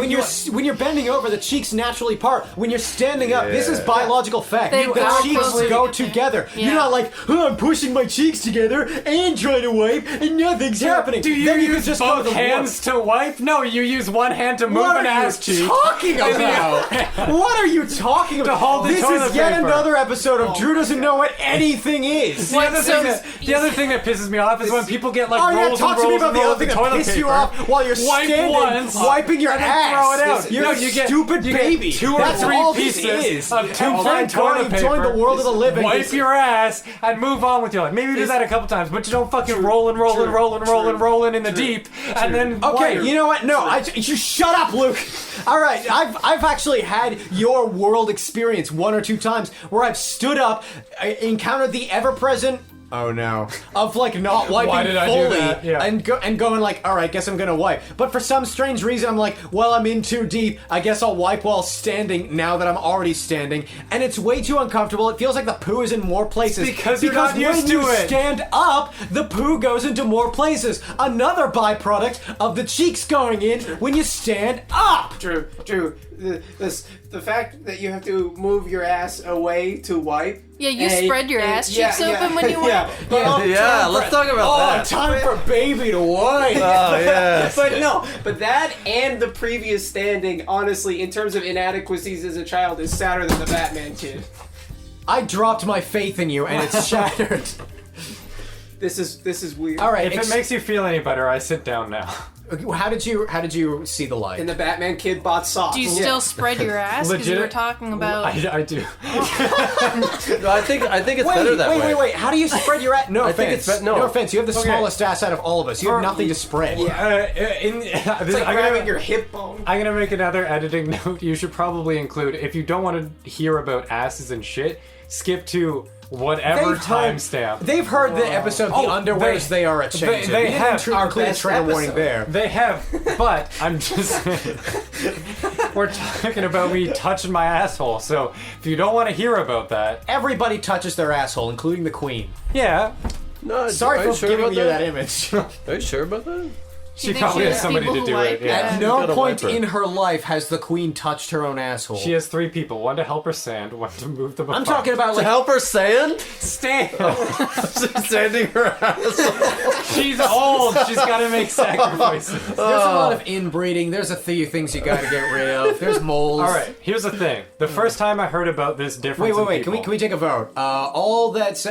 when you're bending over, the cheeks naturally part. When you're standing up, this is Yeah. biological fact. They The cheeks actively- go together. Yeah. You're not like, oh, I'm pushing my cheeks together and trying to wipe, and nothing's happening. Do you then you can use just go both to hands to wipe? No, you use one hand to move What an are ass you cheek. talking about? What are you talking about? hold the This toilet is yet paper. another episode of Drew doesn't know what anything is. The other, so- the other thing that pisses me off is when people get like Oh yeah, rolls talk and to me rolls about and the rolls other thing of that toilet pisses you paper. off while you're Wipe standing, once, wiping your and then ass. throw it out. You're No, a you get- stupid you get baby. 2 or That's 3 all this pieces is. of Oh my two-ply God, toilet you paper. joined the world of the living. Wipe your ass and move on with your life. Maybe you do that a couple times, but you don't fucking roll in in the deep and then Okay, wipe. you know what? No, you shut up, Luke. All right, I've actually had your world experience 1 or 2 times where I've stood up, encountered the ever-present. Oh no! Of like not wiping Why did I do fully that? Yeah. and going like, all right, guess I'm gonna wipe. But for some strange reason, I'm like, well, I'm in too deep. I guess I'll wipe while standing. Now that I'm already standing, and it's way too uncomfortable. It feels like the poo is in more places Because you're not used when to you it. stand up, the poo goes into more places. Another byproduct of the cheeks going in when you stand up. Drew, the fact that you have to move your ass away to wipe. Yeah, you spread your ass cheeks open when you wipe. Yeah, let's talk about that. Time for baby to wipe. Oh, yes. But that and the previous standing, honestly, in terms of inadequacies as a child, is sadder than the Batman kid. I dropped my faith in you and it's shattered. This is weird. All right, If it makes you feel any better, I sit down now. how did you see the light? And the Batman kid bought socks. Do you still spread your ass? Because you Legit- were talking about. I do. No, I think it's better that way. Wait. How do you spread your ass? No I think offense. it's no. No offense. You have the Okay. smallest ass out of all of us. You have nothing to spread. It's like I'm grabbing gonna, your hip bone. I'm gonna make another editing note. You should probably include, if you don't want to hear about asses and shit, skip to whatever timestamp. They've heard the episode, the underwears they are a change. they have our our best trigger warning episode. there. They have, but I'm just saying, we're talking about me touching my asshole. So if you don't want to hear about that, Everybody touches their asshole, including the queen. yeah, No, Sorry are you for sure giving about you that image. Are you sure about that? she think probably she has has somebody people to who do wipe it. Yeah. that? At no gotta point wipe her. in her life has the queen touched her own asshole. She has 3 people: one to help her sand, one to move them. I'm apart. talking about To like help her sand? Stand. She's sanding her ass. She's old. She's got to make sacrifices. there's a lot of inbreeding. There's a few things you got to get rid of. There's moles. All right. Here's the thing. The first time I heard about this difference. Wait. in Can people, we take a vote? All that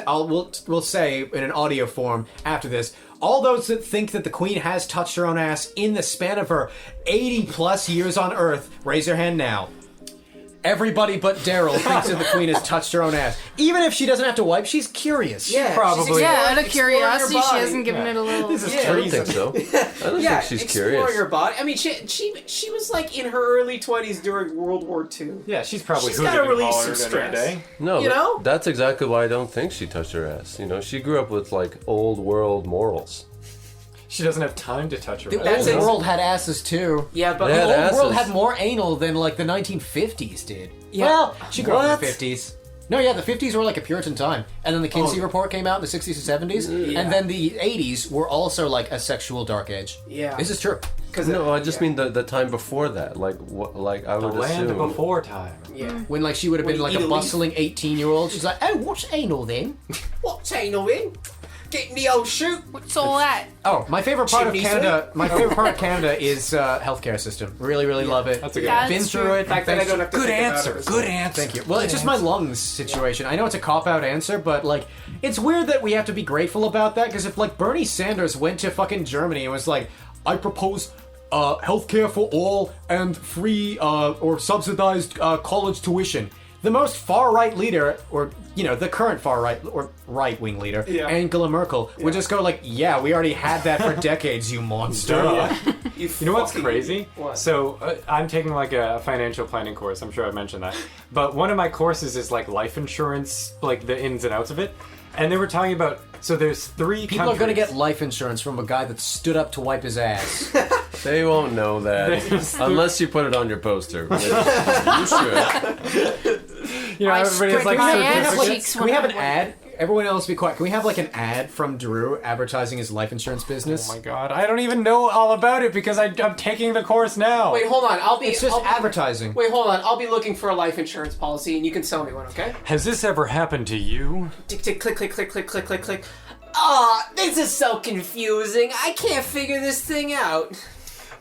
we'll say in an audio form after this. All those that think that the queen has touched her own ass in the span of her 80 plus years on Earth, raise your hand now. Everybody but Daryl thinks that the queen has touched her own ass. Even if she doesn't have to wipe, she's curious. Yeah, probably- Yeah, out of exploring your curiosity, she body. hasn't given it a little. This is I don't treason. think so. I don't Yeah, think she's exploring curious. her body. I mean, she was like in her early 20s during World War II. Yeah, she's probably She's hooted gotta and release hollered some every stress. day. No, You know? that's exactly why I don't think she touched her ass. You know, she grew up with like old world morals. She doesn't have time to touch her. The ass. old world had asses too. Yeah, but Yeah, The old world asses. had more anal than like the 1950s did. Yeah. Well, she grew up in What? the 50s. No, yeah, the 50s were like a Puritan time. And then the Kinsey Oh. Report came out in the 60s and 70s. Yeah. And then the 80s were also like a sexual dark age. Yeah. This is true. No, I just mean the time before that. Like I The would land assume. before time. yeah. When like she would have When been you like eat a a leaf. bustling 18-year-old. She's like, oh, what's anal then? What's anal in? Getting the old shoot. What's all that? Oh, my favorite part of Chimney Canada. My favorite part of Canada is healthcare system. Really, really love it. That's a good Yeah, one. Been that's through true. it. The fact that I don't have to Good think about answer. it as Good well. answer. Thank you. Well, it's just my lungs situation. I know it's a cop-out answer, but like, it's weird that we have to be grateful about that. Because if like Bernie Sanders went to fucking Germany and was like, I propose healthcare for all and free or subsidized college tuition. The most far-right leader, or, you know, the current far-right or right-wing leader, Yeah. Angela Merkel, would just go like, yeah, we already had that for decades, you monster. You know what's fucking- crazy? What? So I'm taking like a financial planning course. I'm sure I mentioned that. But one of my courses is like life insurance, like the ins and outs of it. And they were talking about, so there's three People countries. are going to get life insurance from a guy that stood up to wipe his ass. They won't know that unless you put it on your poster. Which you should. You know, I everybody has spread like my certificates. ass cheeks Can we when have I an went- ad? Everyone else be quiet. Can we have like an ad from Drew advertising his life insurance business? Oh my god, I don't even know all about it because I'm taking the course now. Wait, hold on. I'll be. It's just I'll be- advertising. Wait, hold on. I'll be looking for a life insurance policy, and you can sell me one, okay? Has this ever happened to you? Tick, tick, click, click, click, click, click, click, click. Ah, this is so confusing. I can't figure this thing out.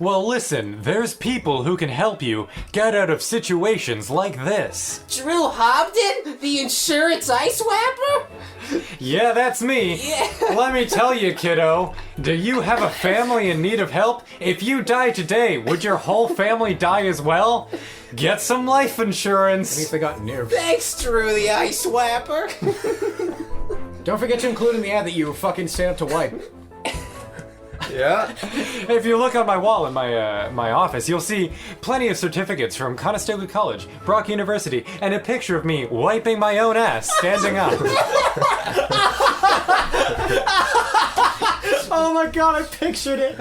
Well, listen, there's people who can help you get out of situations like this. Drew Hobden, the insurance ice whapper? Yeah, that's me. Yeah. Let me tell you, kiddo. Do you have a family in need of help? If you die today, would your whole family die as well? Get some life I think insurance. they got nerves. Thanks, Drew, the ice whapper. Don't forget to include in the ad that you fucking stand up to wipe. Yeah. If you look on my wall in my office, you'll see plenty of certificates from Conestoga College, Brock University, and a picture of me wiping my own ass standing up. Oh my god, I pictured it.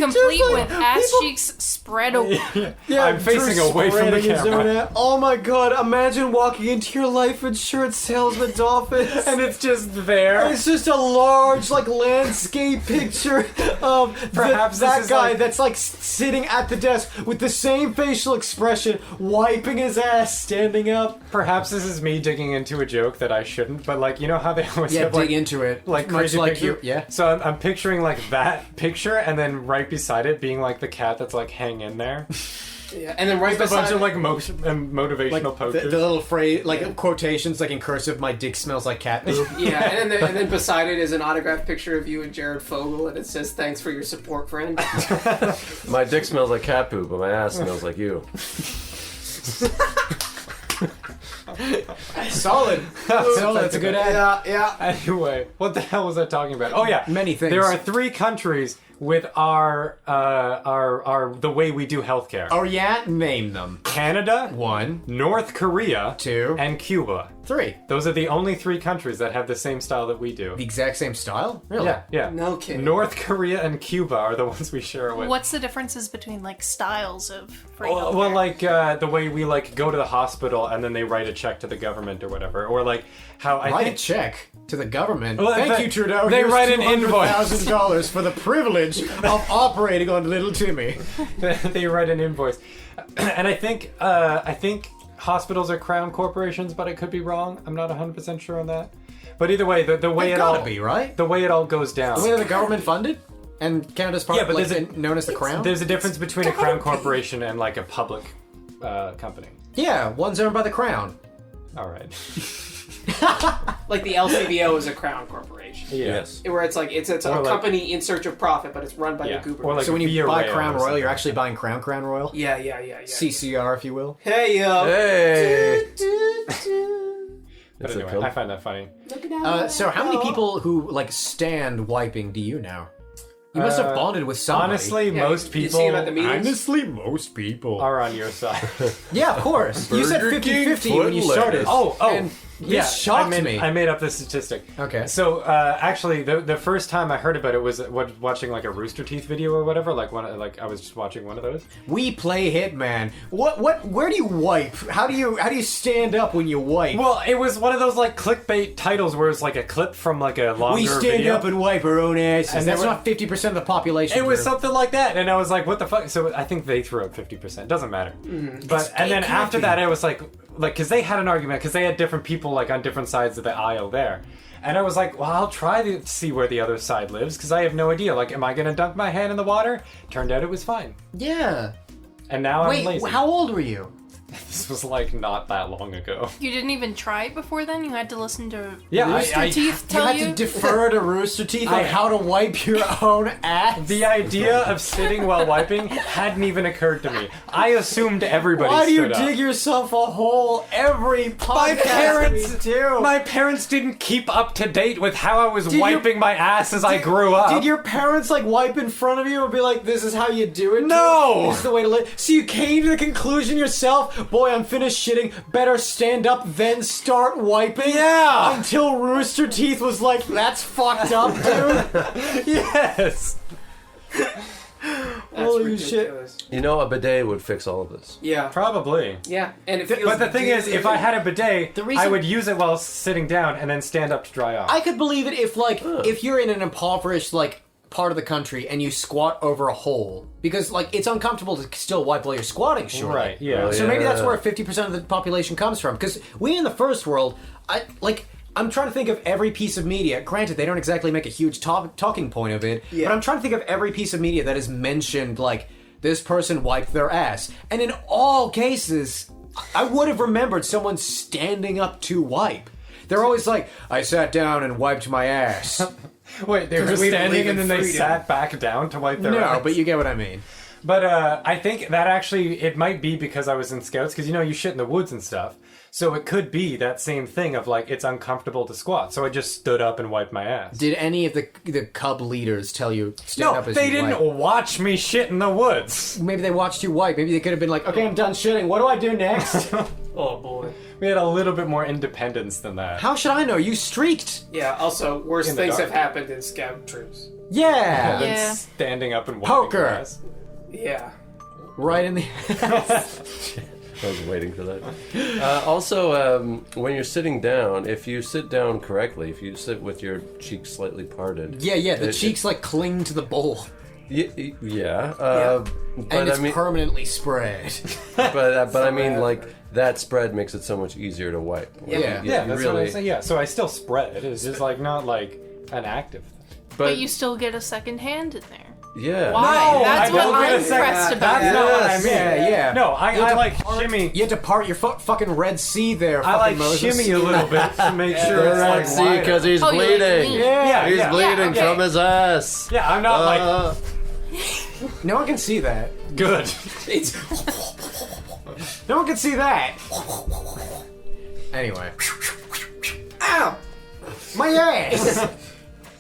Complete with ass cheeks spread open. I'm facing Drew away from the spreading his own camera. ad. Oh my god, imagine walking into your life insurance salesman's office. And it's just there. It's just a large, like, landscape picture of Perhaps that this is guy like- that's, like, sitting at the desk with the same facial expression, wiping his ass, standing up. Perhaps this is me digging into a joke that I shouldn't, but like, you know how they always Yeah, have dig like, into it. like Much crazy like picture? you. Yeah. So I'm picturing like that picture, and then right beside it being like the cat that's like hang in there. Yeah, and then right A bunch beside of like motivational Like, the posters. little phrase, like, quotations, like, in cursive, my dick smells like cat poop. yeah, and then beside it is an autographed picture of you and Jared Fogle, and it says, "Thanks for your support, friend." My dick smells like cat poop, but my ass smells like you. Solid. Solid, that's a good ad. yeah. Anyway, what the hell was I talking about? Oh yeah, Many things. There are 3 countries with our the way we do healthcare. Oh, yeah? Name them. Canada, 1, North Korea, 2, and Cuba. 3. Those are the only 3 countries that have the same style that we do. The exact same style? Really? Yeah. No kidding. North Korea and Cuba are the ones we share with. What's the differences between like styles of free Well, healthcare? like the way we like go to the hospital and then they write a check to the government or whatever, or like how I Write a think check to the government. Well, Thank they- you, Trudeau. they Here's write an invoice. $200,000 for the privilege of operating on little Timmy. they write an invoice, and I think hospitals are crown corporations, but I could be wrong. I'm not 100% sure on that. But either way, the way They it gotta all be, right? the way it all goes down. The way that the government funded? And Canada's part Yeah, but like, there's a- known as the Crown? There's a difference between a crown corporation and like a public company. Yeah, one's owned by the Crown. All right. Like the LCBO is a crown corporation. Yes. Where it's like it's a Or like- company in search of profit, but it's run by Yeah. the goober. Or like So when you Via buy Rail Crown or Royal, you're something. actually buying Crown Royal? yeah. CCR, if you will. Hey Hey. But It's a anyway, pill. I find that funny. So how many people who, like, stand wiping do you know? You must have bonded with somebody. Honestly, Yeah, most you people see him at the meetings? Honestly, most people. are on your side. Yeah, of course. You said Burger King 50-50 when you foot started. lettuce. Oh, And This shocked me. I made up this statistic. Okay. So actually, the first time I heard about it was watching like a Rooster Teeth video or whatever. Like I was just watching one of those. We play Hitman. Where do you wipe? How do you stand up when you wipe? Well, it was one of those like clickbait titles where it's like a clip from like a longer we stand video. up and wipe our own asses. And That's there were- not 50% of the population. It was Drew. something like that, and I was like, "What the fuck?" So I think they threw out 50%. Doesn't matter. But and then after that, I was like, because they had an argument because they had different people like on different sides of the aisle there, and I was like, "Well, I'll try to see where the other side lives because I have no idea. Like, am I gonna dunk my hand in the water?" Turned out it was fine, Yeah. and now I'm Wait, lazy. how old were you? This was like not that long ago. You didn't even try it before then? You had to listen to Yeah, Rooster Teeth You tell had you? to defer to Rooster Teeth on I- how to wipe your own ass. The idea of sitting while wiping hadn't even occurred to me. I assumed everybody Why do you stood up. dig yourself a hole every podcast My parents we do? My parents didn't keep up to date with how I was Did your- wiping my ass as I grew up. Did your parents like wipe in front of you and be like, "This is how you do it"? No! This is the way to live. So you came to the conclusion yourself, "Boy, I'm finished shitting. Better stand up, then start wiping." Yeah. Until Rooster Teeth was like, "That's fucked up, dude." Yes. That's Holy shit. ridiculous. You know, a bidet would fix all of this. Yeah. Probably. Yeah. And it feels But the thing is, if I had a bidet, The reason- I would use it while sitting down and then stand up to dry off. I could believe it if you're in an impoverished part of the country and you squat over a hole because it's uncomfortable to still wipe while you're squatting. Surely. Right, yeah. So maybe that's Yeah. where 50% of the population comes from. Because we in the first world, I'm trying to think of every piece of media. Granted, they don't exactly make a huge talking point of it, Yeah. but I'm trying to think of every piece of media that has mentioned this person wiped their ass, and in all cases, I would have remembered someone standing up to wipe. They're always like, "I sat down and wiped my ass." Wait, they were we standing believe and in then they freedom. sat back down to wipe their No, ass? but you get what I mean. But I think that actually, it might be because I was in Scouts, because you shit in the woods and stuff. So it could be that same thing of it's uncomfortable to squat. So I just stood up and wiped my ass. Did any of the cub leaders tell you stand No, up as they you didn't wipe? watch me shit in the woods. Maybe they watched you wipe. Maybe they could have been like, "Okay, I'm done shitting. What do I do next?" Oh boy. We had a little bit more independence than that. How should I know? You streaked. Yeah. Also, worse In the things dark. have happened in scout troops. Yeah. Than Yeah. standing up and wiping Poker. your ass. Yeah. Right in the. I was waiting for that. Also, when you're sitting down, if you sit down correctly, if you sit with your cheeks slightly parted. Yeah. The it- cheeks cling to the bowl, Yeah. But and it's I mean, permanently spread. but I mean, that spread makes it so much easier to wipe. Yeah. Yeah. Yeah, you that's what I say. Yeah, so I still spread. It's just not an active thing. But you still get a second hand in there. Yeah. Why? No, That's I what don't get a I'm second- impressed about. That's not what I Yes. mean. Yeah. No, I You like depart- shimmy. You had to part your fucking Red Sea there. I like fucking Moses. shimmy a little bit to make sure it's like See, wider. because he's Oh, you like bleeding. me. Yeah, He's yeah. bleeding Yeah, okay. from his ass. Yeah, I'm not Uh, No one can see that. good. It's No one can see that. Anyway, ow. my ass.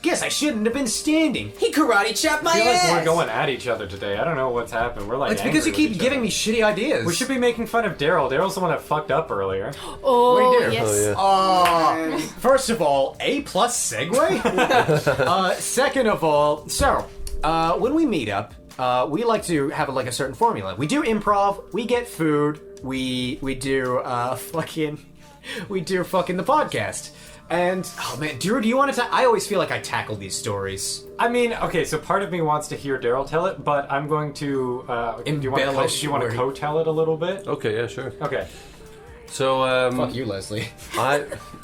Guess I shouldn't have been standing. He karate chopped my I feel like ass. we're going at each other today. I don't know what's happened. We're It's because you angry with keep each giving other. me shitty ideas. We should be making fun of Daryl. Daryl's the one that fucked up earlier. Oh, What do you do? yes. Oh, yeah. First of all, A+ segue. Second of all, so when we meet up, we like to have a certain formula. We do improv. We get food. We do fucking the podcast. And oh man, Drew, do you want to? I always feel like I tackle these stories. I mean, okay, so part of me wants to hear Daryl tell it, but I'm going to. Do you want Embellish to where- co-tell it a little bit? Okay, yeah, sure. Okay. So, Fuck you, Leslie.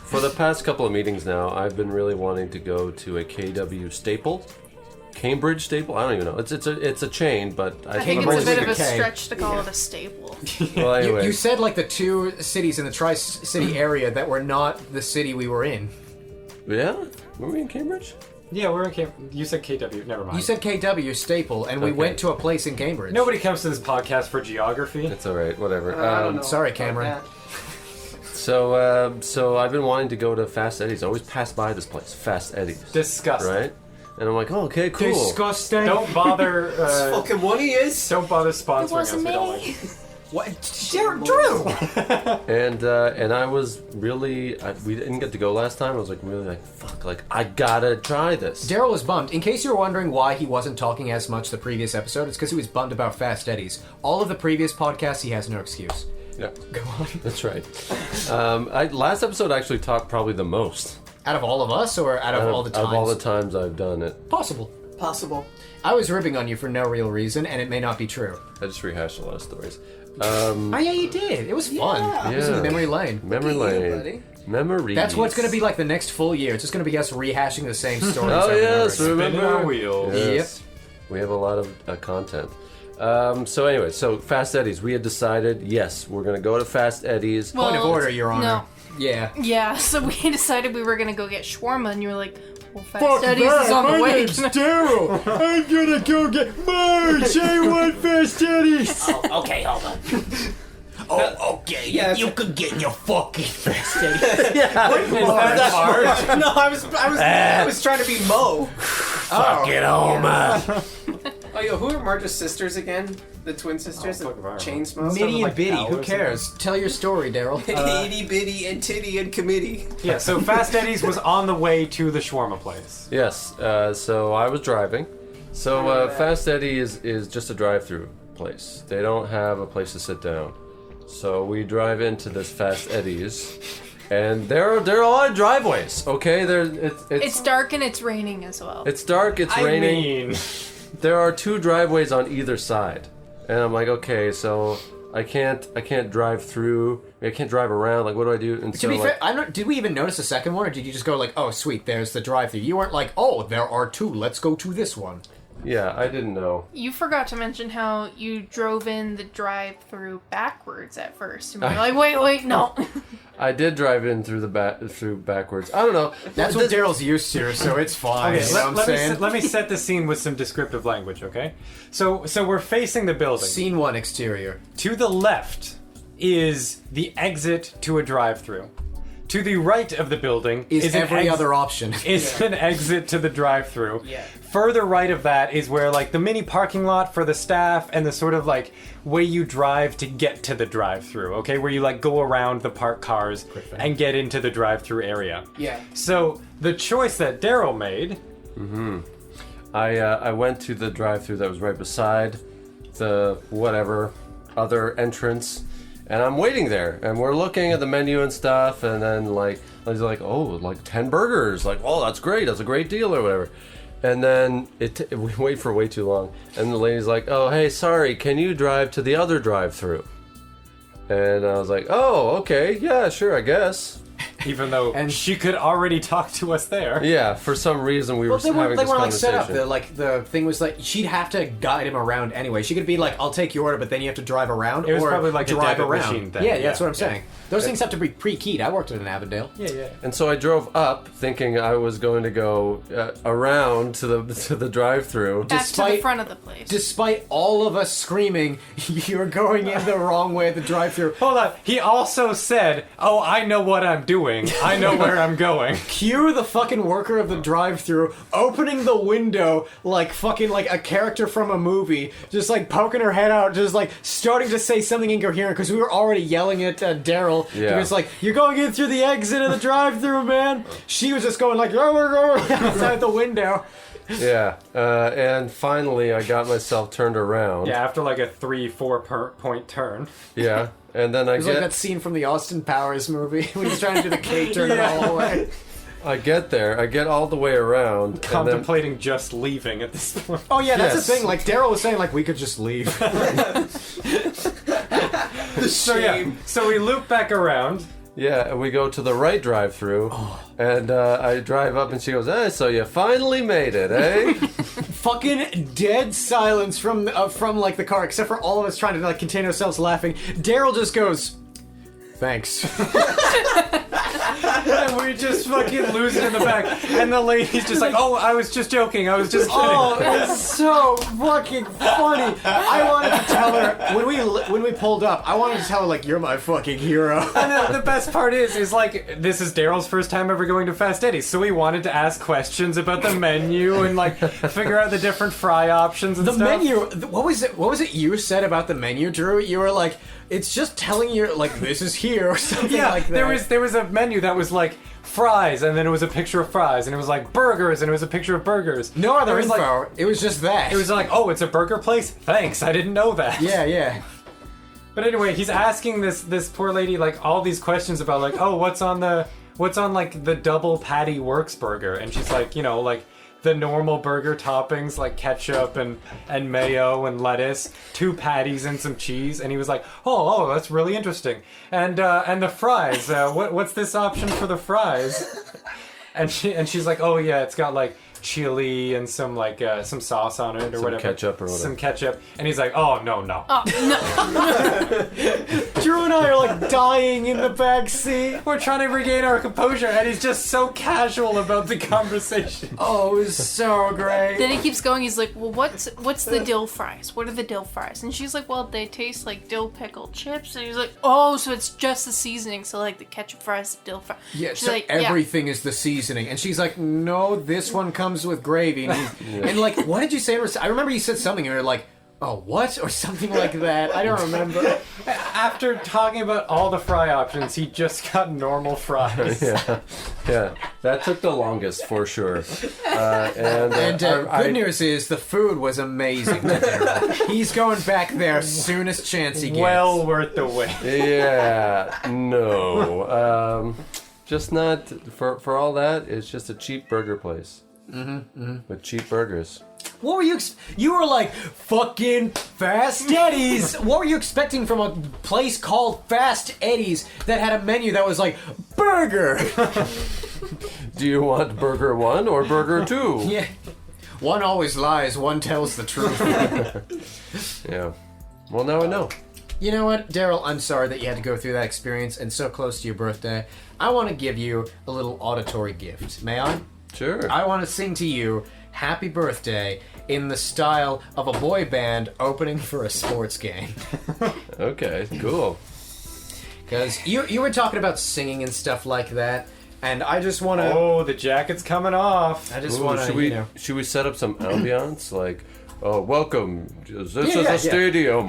for the past couple of meetings now, I've been really wanting to go to a KW staple. Cambridge staple? I don't even know. It's a chain, but I think it's a Almost bit like of a a K. stretch to call it a staple. Well, anyway. You said the two cities in the Tri-City area that were not the city we were in. Yeah? Were we in Cambridge? Yeah, we're in Cam. You said KW. Never mind. You said KW staple, and we Okay. went to a place in Cambridge. Nobody comes to this podcast for geography. It's alright, whatever. I don't know sorry, about Cameron. that. So I've been wanting to go to Fast Eddie's. I always pass by this place, Fast Eddie's. Disgusting. Right? And I'm like, oh, okay, cool. Disgusting. Don't bother. Fucking one he is. Don't bother It sponsoring us. wasn't We don't me. like. What? Drew! And I was really, we didn't get to go last time. I was like really like, fuck, like I gotta try this. Daryl was bummed. In case you were wondering why he wasn't talking as much the previous episode, it's because he was bummed about Fast Eddie's. All of the previous podcasts, he has no excuse. Yeah, Go on. that's right. Last episode I actually talked probably the most. Out of all of us, or out of all the times? Of all the times I've done it. Possible. Possible. I was ripping on you for no real reason, and it may not be true. I just rehashed a lot of stories. Oh yeah, you did. It was fun. Yeah. It was in memory lane. Memory Look at you, lane. buddy. Memories. That's what's going to be like the next full year. It's just going to be us rehashing the same stories. Oh over and yes, over again. remember Spinning our wheels. Yes. We have a lot of content. So anyway, so Fast Eddie's. We had decided, yes, we're gonna go to Fast Eddie's. Point of order, Your Honor. No. Yeah. Yeah, so we decided we were gonna go get shawarma, and you were like, well, Fast Eddie's is on the way. Daryl. I'm gonna go get Marge. I want Fast Eddie's. Oh, okay, hold on. Oh, okay. Yeah, you could get your fucking Fast Eddie's. No, I was trying to be Mo. Fuck Get home. Oh, yo, who are Marge's sisters again? The twin sisters? fuck if I remember. Chain smoke? Mitty and like Biddy. Al Who or cares? Tell your story, Daryl. Itty bitty and titty and committee. Yeah, so Fast Eddie's was on the way to the shawarma place. Yes. So I was driving. So Fast Eddie is just a drive-through place. They don't have a place to sit down. So we drive into this Fast Eddie's, and there are a lot of driveways. Okay, It's dark and it's raining as well. it's dark. It's I raining. mean, There are 2 driveways on either side, and I'm like, okay, so I can't drive through. I can't drive around. Like, what do I do? And To be fair, I don't. Did we even notice the second one, or did you just go like, "Oh, sweet, there's the drive-through"? You weren't like, "Oh, there are 2. Let's go to this one." yeah, I didn't know. You forgot to mention how you drove in the drive-through backwards at first. And we were like, wait, no. I did drive in through through backwards. I don't know. That's what Daryl's used to, so it's fine. okay, you know what I'm saying? let me set the scene with some descriptive language, okay? So we're facing the building. Scene 1 exterior. To the left is the exit to a drive-through. To the right of the building Is an every other option. is an exit to the drive-through. Yeah. Further right of that is where like the mini parking lot for the staff and the sort of like way you drive to get to the drive-through, okay? Where you like go around the parked cars and get into the drive-through area. Yeah. So the choice that Daryl made, I went to the drive-through that was right beside the whatever other entrance, and I'm waiting there, and we're looking at the menu and stuff, and then like he's like, oh, like 10 burgers, like, oh, that's great, that's a great deal or whatever. And then we wait for way too long, and the lady's like, oh, hey, sorry, can you drive to the other drive-through? And I was like, oh, okay, yeah, sure, I guess. even though And- she could already talk to us there. Yeah, for some reason we were They having weren't this like set conversation. up. The thing was like she'd have to guide him around anyway. She could be like, "I'll take your order," but then you have to drive around. It was or probably like a drive debit around. machine thing. Yeah, Yeah, that's what I'm yeah. saying. Those things have to be pre-keyed. I worked at an Avondale. Yeah. And so I drove up, thinking I was going to go around to the drive-through. Back to the Despite- front of the place. Despite all of us screaming, "You're going in the wrong way at the drive-through." Hold on. He also said, "Oh, I know what I'm doing. I know where I'm going." Cue the fucking worker of the drive-through opening the window like fucking like a character from a movie, just like poking her head out, just like starting to say something incoherent because we were already yelling at Daryl. Yeah. Because like, "You're going in through the exit of the drive-through, man." She was just going like, "Oh, we're going outside the window." Yeah, and finally I got myself turned around. Yeah, after like a 3-4 point turn. Yeah, and then I It was like that scene from the Austin Powers movie when he's trying to do the K turn the whole way. I get there, I get all the way around, and then, Contemplating just leaving at this point. Oh yeah, that's Yes. the thing. Like Daryl was saying, like we could just leave. So we loop back around. yeah, and we go to the right drive-through, and I drive up, and she goes, "Hey, so you finally made it, eh?" Fucking dead silence from like the car, except for all of us trying to like contain ourselves laughing. Daryl just goes, "Thanks." And we just fucking lose it in the back. And the lady's just like, "Oh, I was just joking. I was just kidding." Oh, it's so fucking funny. I wanted to tell her when we pulled up. I wanted to tell her like, "You're my fucking hero." And the best part is like, this is Daryl's first time ever going to Fast Eddie's, so we wanted to ask questions about the menu and like figure out the different fry options and The stuff. menu. What was it? What was it you said about the menu, Drew? You were like, It's just telling you, like, this is here or something Yeah, like that. there was a menu that was like fries, and then it was a picture of fries, and it was like burgers, and it was a picture of burgers. No other It was info. like- it was just that. It was like, oh, it's a burger place? Thanks, I didn't know that. Yeah. But anyway, he's asking this poor lady like all these questions about like, oh, what's on like the double patty works burger? And she's like, you know, like the normal burger toppings like ketchup and mayo and lettuce, 2 patties and some cheese. And he was like, oh, that's really interesting. And the fries, what's this option for the fries? And she's like, oh yeah, it's got like chili and some like some sauce on it or whatever. Ketchup or whatever. Some ketchup. And he's like, oh no. Oh, no. Drew and I are like dying in the back seat. We're trying to regain our composure, and he's just so casual about the conversation. Oh, it was so great. Then he keeps going. He's like, well, what's the dill fries? What are the dill fries? And she's like, well, they taste like dill pickle chips. And he's like, oh, so it's just the seasoning. So like the ketchup fries, the dill fries. Yeah, She's so like, everything is the seasoning. And she's like, no, this one comes with gravy. And like, what did you say? I remember you said something and you were like, oh, what? Or something like that. I don't remember. After talking about all the fry options, he just got normal fries. Yeah, that took the longest for sure. And good news is the food was amazing. He's going back there soonest chance he gets. Well worth the wait. Yeah, no. Just not for all that. It's just a cheap burger place. With cheap burgers. What were you? You were like fucking Fast Eddie's. What were you expecting from a place called Fast Eddie's that had a menu that was like burger? Do you want burger 1 or burger 2? Yeah. One always lies. One tells the truth. Yeah. Well, now I know. You know what, Daryl? I'm sorry that you had to go through that experience and so close to your birthday. I want to give you a little auditory gift. May I? Sure. I want to sing to you Happy Birthday in the style of a boy band opening for a sports game. Okay, cool. Because you were talking about singing and stuff like that, and I just want to... Oh, the jacket's coming off. I just Ooh, want to, should we set up some ambiance? Like, welcome. This is Yeah, a stadium.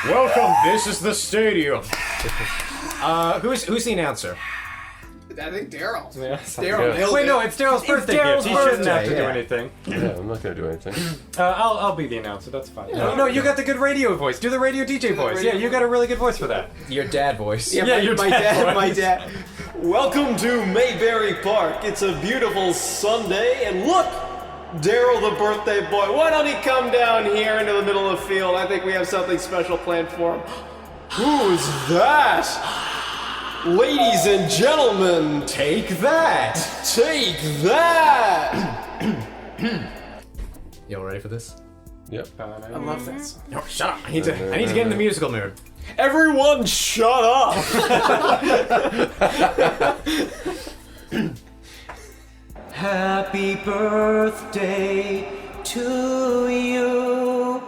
Welcome, this is the stadium. Who's the announcer? I think Daryl. Yeah. Daryl Yeah. nailed Wait, it. no, it's Daryl's birthday Daryl's gift. He shouldn't have to birthday, do yeah. anything. Yeah, I'm not gonna do anything. I'll be the announcer. That's fine. No, you got the good radio voice. Do the radio DJ voice. radio Yeah, you got a really good voice for that. Your dad voice. Yeah, Yeah, my, your my dad dad. My voice. dad. Welcome to Mayberry Park. It's a beautiful Sunday, and look, Daryl the birthday boy. Why don't he come down here into the middle of the field? I think we have something special planned for him. Who's that? Ladies and gentlemen, Take that! take that! Y'all ready for this? Yep. I love that song. No, shut up. I need to get in the musical mood. Everyone shut up! Happy birthday to you.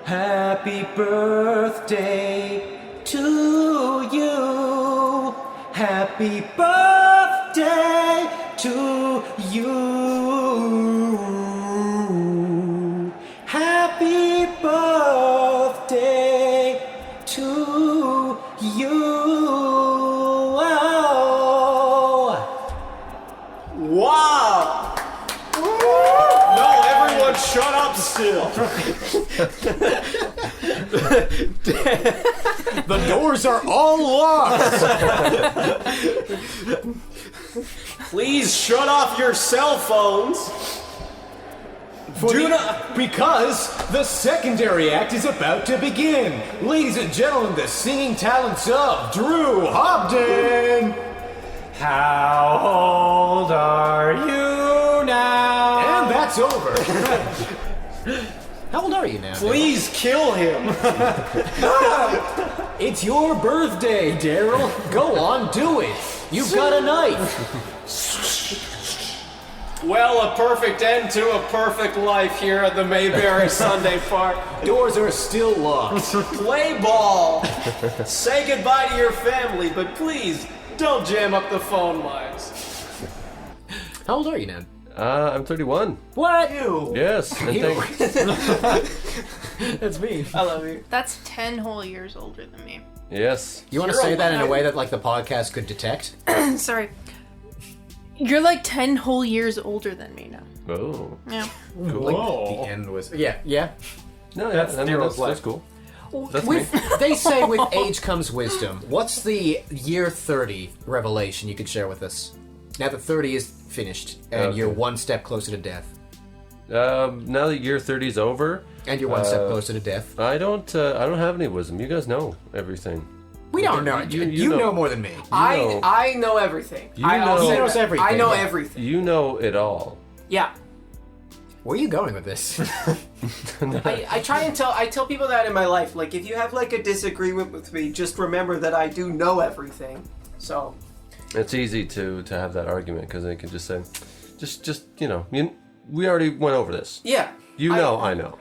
Happy birthday to you. Happy birthday to you. Happy birthday to you. Wow! No, everyone shut up still. The doors are all locked. Please shut off your cell phones. Because the secondary act is about to begin. Ladies and gentlemen, the singing talents of Drew Hobden. How old are you now? And that's over. How old are you now? Please kill him. It's your birthday, Daryl. Go on, do it. You've got a knife. Well, a perfect end to a perfect life here at the Mayberry Sunday Park. Doors are still locked. Play ball. Say goodbye to your family, but please don't jam up the phone lines. How old are you now? I'm 31. What? Yes. And That's me. I love you. That's 10 whole years older than me. Yes. You want to say that in a way that like the podcast could detect? Sorry. You're like 10 whole years older than me now. Oh. Yeah. Like the end was. Yeah. No, That's I mean, Daryl's that's life. cool. That's With, they say with age comes wisdom. What's the year 30 revelation you could share with us? Now that 30 is finished and Okay. you're one step closer to death. Now that year 30 is over, And you're one step closer to death. I don't have any wisdom. You guys know everything. We don't know. You know more than me. know. I know everything. You I know- also- He knows everything. I know Yeah. everything. You know it all. Yeah. Where are you going with this? I try and I tell people that in my life. Like, if you have like a disagreement with me, just remember that I do know everything. So. It's easy to have that argument because they can just say, just we already went over this. Yeah. I know.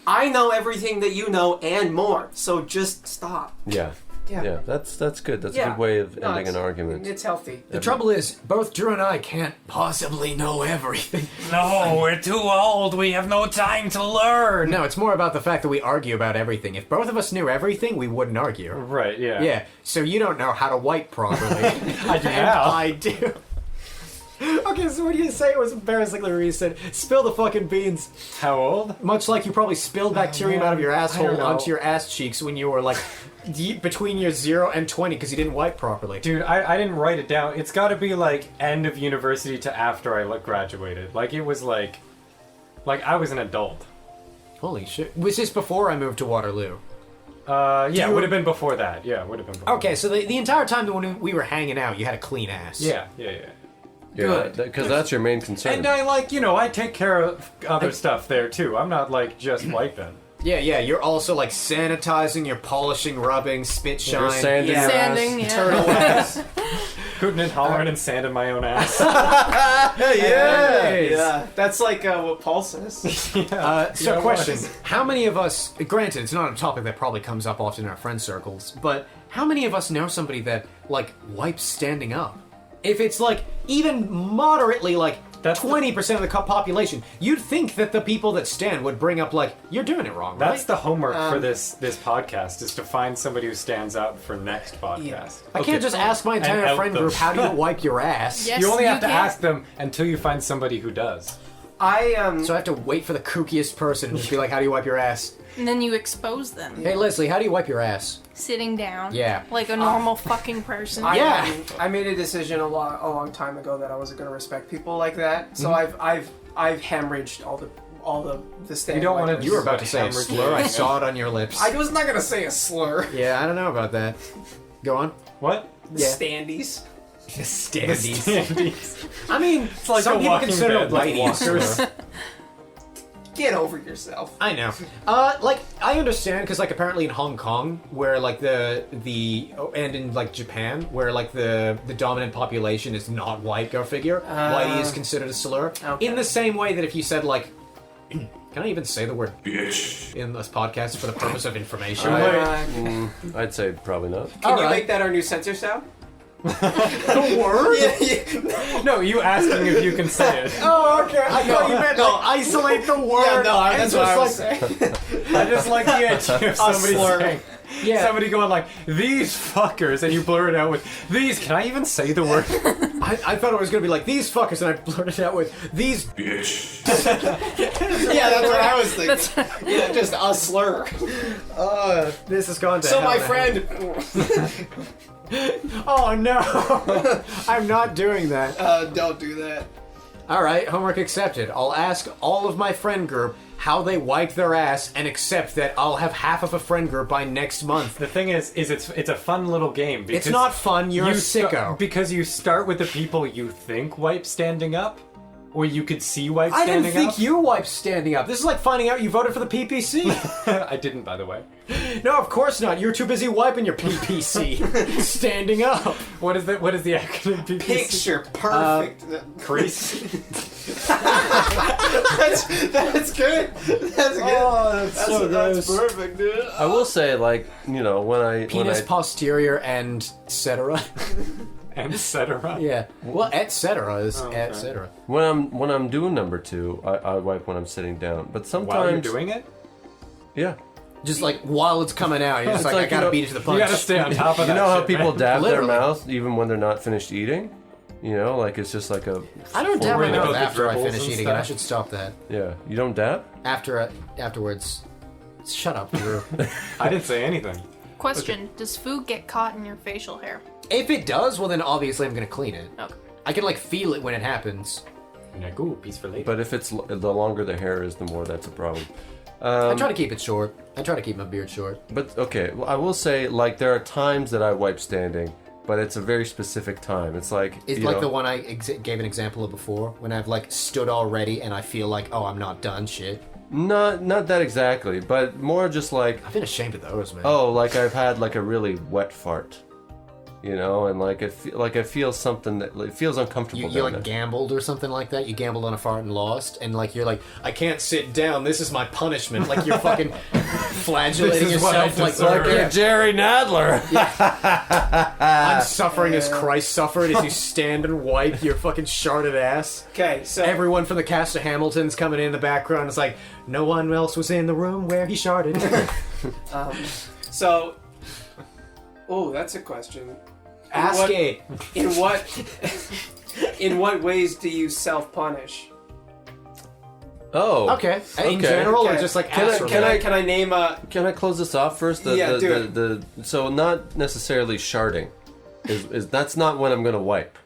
I know everything that you know and more. So just stop. Yeah. Yeah. That's good. That's a Yeah. good way of No, ending an it's- argument. It's healthy. The trouble is, both Drew and I can't possibly know everything. No, we're too old. We have no time to learn. No, it's more about the fact that we argue about everything. If both of us knew everything, we wouldn't argue. Right, yeah. Yeah, so you don't know how to wipe properly. I do and now. I do. Okay, so what do you say it was embarrassingly recent? Spill the fucking beans. How old? Much like you probably spilled bacterium man. out of your I asshole don't know. onto your ass cheeks when you were like between your 0 and 20 because you didn't wipe properly. Dude, I didn't write it down. It's got to be like end of university to after I graduated. Like it was like I was an adult. Holy shit. Was this before I moved to Waterloo? Yeah, you- it would have been before that. Yeah, it would have been before. Okay, so the entire time that when we were hanging out, you had a clean ass. Yeah. Yeah, Good. because that's your main concern. And I I take care of other stuff there too. I'm not like just wiping. Yeah, you're also like sanitizing, you're polishing, rubbing, spit shine. You're sanding your Sanding, ass. yeah. Turtle ass. Hooting and hollering and sanding my own ass. Yes. Yeah. That's like what Paul says. So Yeah, question, what? how many of us, granted it's not a topic that probably comes up often in our friend circles, but how many of us know somebody that like wipes standing up? If it's like even moderately like That's the- 20% of the population, you'd think that the people that stand would bring up like, you're doing it wrong, That's right? the homework for this podcast is to find somebody who stands up for next podcast. I can't just ask my entire out friend them. group, how do you wipe your ass? Yes, You only have to can. ask them until you find somebody who does. So I have to wait for the kookiest person and just be like, how do you wipe your ass? And then you expose them. Hey Leslie, how do you wipe your ass? Sitting down. Yeah. Like a normal fucking person. Yeah. I made a decision a long time ago that I wasn't going to respect people like that. So I've hemorrhaged all the stand. You don't wanna wipers. You were about to say a Hemorrhage. slur, I saw it on your lips. I was not going to say a slur. Yeah, I don't know about that. Go on. What? The standees. Standies. Standees. I mean, like some a people Walking consider Dead, it like ladies. Get over yourself. I know. Like I understand because like apparently in Hong Kong, where like the and in like Japan, where like the dominant population is not white, go figure. Whitey is considered a slur. Okay. In the same way that if you said like, can I even say the word bitch in this podcast for the purpose of information? I'd say probably not. Can you Alright. make that our new censor sound? The word? No, you asking if you can say it. Oh, okay. I thought you meant like isolate the word. Yeah, no, and that's so what I it's was like, saying. I just like the idea of somebody slur. saying, Yeah. somebody going like, these fuckers, and you blur it out with, these, can I even say the word? I thought it was gonna be like these fuckers, and I blurted it out with these. Yeah, that's what I was thinking. Yeah, just a slur. This has gone to So hell my now. friend, Oh no! I'm not doing that. don't do that. Alright, homework accepted. I'll ask all of my friend group how they wipe their ass and accept that I'll have half of a friend group by next month. The thing is it's a fun little game. Because It's not fun, you're a sicko. Because you start with the people you think wipe standing up, or you could see wipe I standing didn't think up. you wiped standing up. This is like finding out you voted for the PPC. I didn't, by the way. No, of course not. You're too busy wiping your PPC. Standing up. What is the acronym? PPC? Picture perfect. Crease. That's good. That's good. Oh, That's perfect, dude. I will say, like, when I Penis posterior and cetera. Etc. Yeah. Well, et cetera is et cetera. when I'm doing number two, I wipe when I'm sitting down. But sometimes While you're doing it? Yeah. Just like while it's coming out, you're just like, I gotta beat it to the punch. You gotta stay on top of that. You know how shit, people right? dab Literally. their mouth even when they're not finished eating? You know, like it's just like a... I don't dab my Worrying mouth about the after I dribbles finish and eating, and I stuff. should stop that. Yeah. You don't dab? Afterwards. Shut up, Drew. I didn't say anything. Question: does food get caught in your facial hair? If it does, well then obviously I'm gonna clean it. Okay. I can like feel it when it happens. You're like, ooh, piece for later. But if it's the longer the hair is, the more that's a problem. I try to keep it short. I try to keep my beard short. But okay, well, I will say, like, there are times that I wipe standing, but it's a very specific time. It's like It's you like know, the one I gave an example of before, when I've like stood already and I feel like, oh, I'm not done shit. not that exactly, but more just like, I've been ashamed of those, man. oh, like I've had like a really wet fart, you know, and like it feels something that it feels uncomfortable. You down like there. gambled or something like that? You gambled on a fart and lost, and like you're like, I can't sit down. This is my punishment. Like you're fucking flagellating This is what I yourself. Like, deserve. Like Jerry Nadler. I'm suffering as Christ suffered as you stand and wipe your fucking sharded ass. Okay, so Everyone from the cast of Hamilton's coming in the background. It's like no one else was in the room where he sharded. so. Oh, that's a question. Ask what- it. In what ways do you self-punish? Oh, Okay. In Okay. general, or Okay. just like Can I- ass can I- Can I name a? Can I close this off first? Yeah, do it. So not necessarily sharding, is that's not when I'm gonna wipe.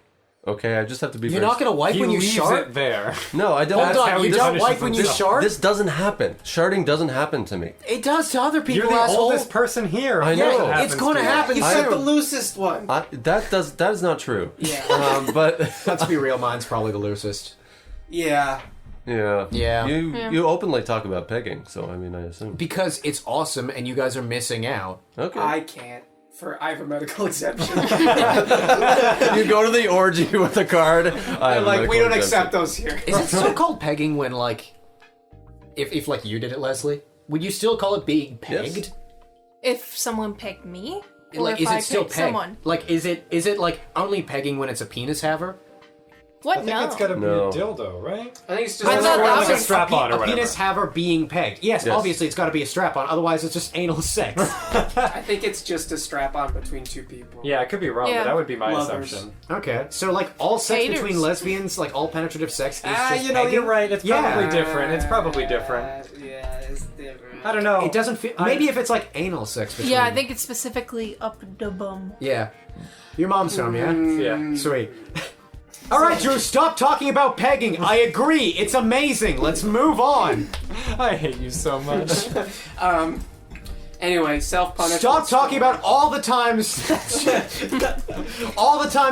Okay, I just have to be. You're very not gonna wipe He when you leaves shart. it there. No, I don't. Hold how on, he you don't punishes wipe when you himself. shart. This doesn't happen. Sharding doesn't happen to me. It does to other people. You're the asshole. oldest person here. I Of know. course it Yeah, happens it's gonna to you. happen You soon. said the loosest one. That is not true. Yeah. But Let's be real. Mine's probably the loosest. Yeah. yeah, Yeah. You openly talk about pegging, so I mean, I assume. Because it's awesome, and you guys are missing out. Okay. I can't. I have a medical exemption. You go to the orgy with a card. I'm like, we don't accept those here. Is it still called pegging when like, if like you did it, Leslie? Would you still call it being pegged? Yes. If someone pegged me, or Like, if is I it still pegged pegged? someone. Like, is it like only pegging when it's a penis haver? What? I think No. it's gotta be No. a dildo, right? I think it's just I thought that like a was strap on or A whatever. penis haver being pegged. Yes, Yes. obviously it's got to be a strap on. Otherwise, it's just anal sex. I think it's just a strap on between two people. Yeah, I could be wrong, Yeah. but that would be my Lovers. assumption. Okay, so like all sex Haters. between lesbians, like all penetrative sex, is just You know, pegging? you're right. It's Yeah. probably different. It's probably different. Yeah, it's different. I don't know. It doesn't feel. Maybe if it's like anal sex between. Yeah, I think it's specifically up the bum. Yeah. Your mom's home, yeah? Yeah. Sweet. All right, Drew, stop talking about pegging. I agree. It's amazing. Let's move on. I hate you so much. Anyway, self-punishment. Stop talking about all the times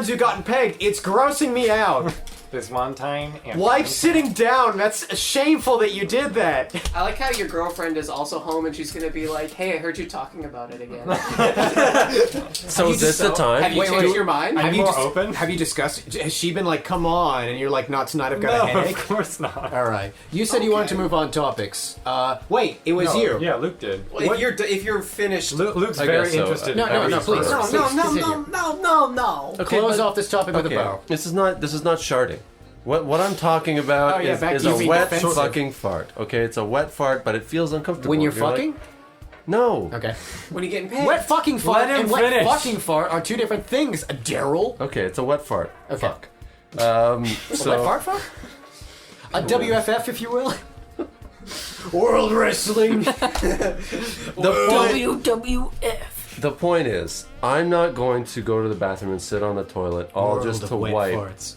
you've gotten pegged. It's grossing me out. This one time. And Wife sitting down. That's shameful that you did that. I like how your girlfriend is also home and she's gonna be like, "Hey, I heard you talking about it again." So is this the time? Have you Wait, changed wait. your mind? Are you more open? Have you discussed? Has she been like, "Come on," and you're like, "Not tonight. I've got No, a headache." of course not. All right. You said you wanted to move on topics. Wait, it was No, you. Yeah, Luke did. Well, if you're finished. Luke's I very guess so. interested. in No, how no, he's please. gross. No. Okay, Close but- off this topic with a Okay, bow. this is not sharding. What I'm talking about Oh, yeah, back is to you a being wet defensive. fucking fart. Okay, it's a wet fart, but it feels uncomfortable. When you're like- fucking? no. Okay. When are you getting paid? Wet fucking fart Let him and wet finish. fucking fart are two different things, Daryl. Okay, it's a wet fart. Okay. Fuck. So Wet fart fuck? A WFF, if you will. World Wrestling. WWF. the point is, I'm not going to go to the bathroom and sit on the toilet all World just of to wet wipe farts.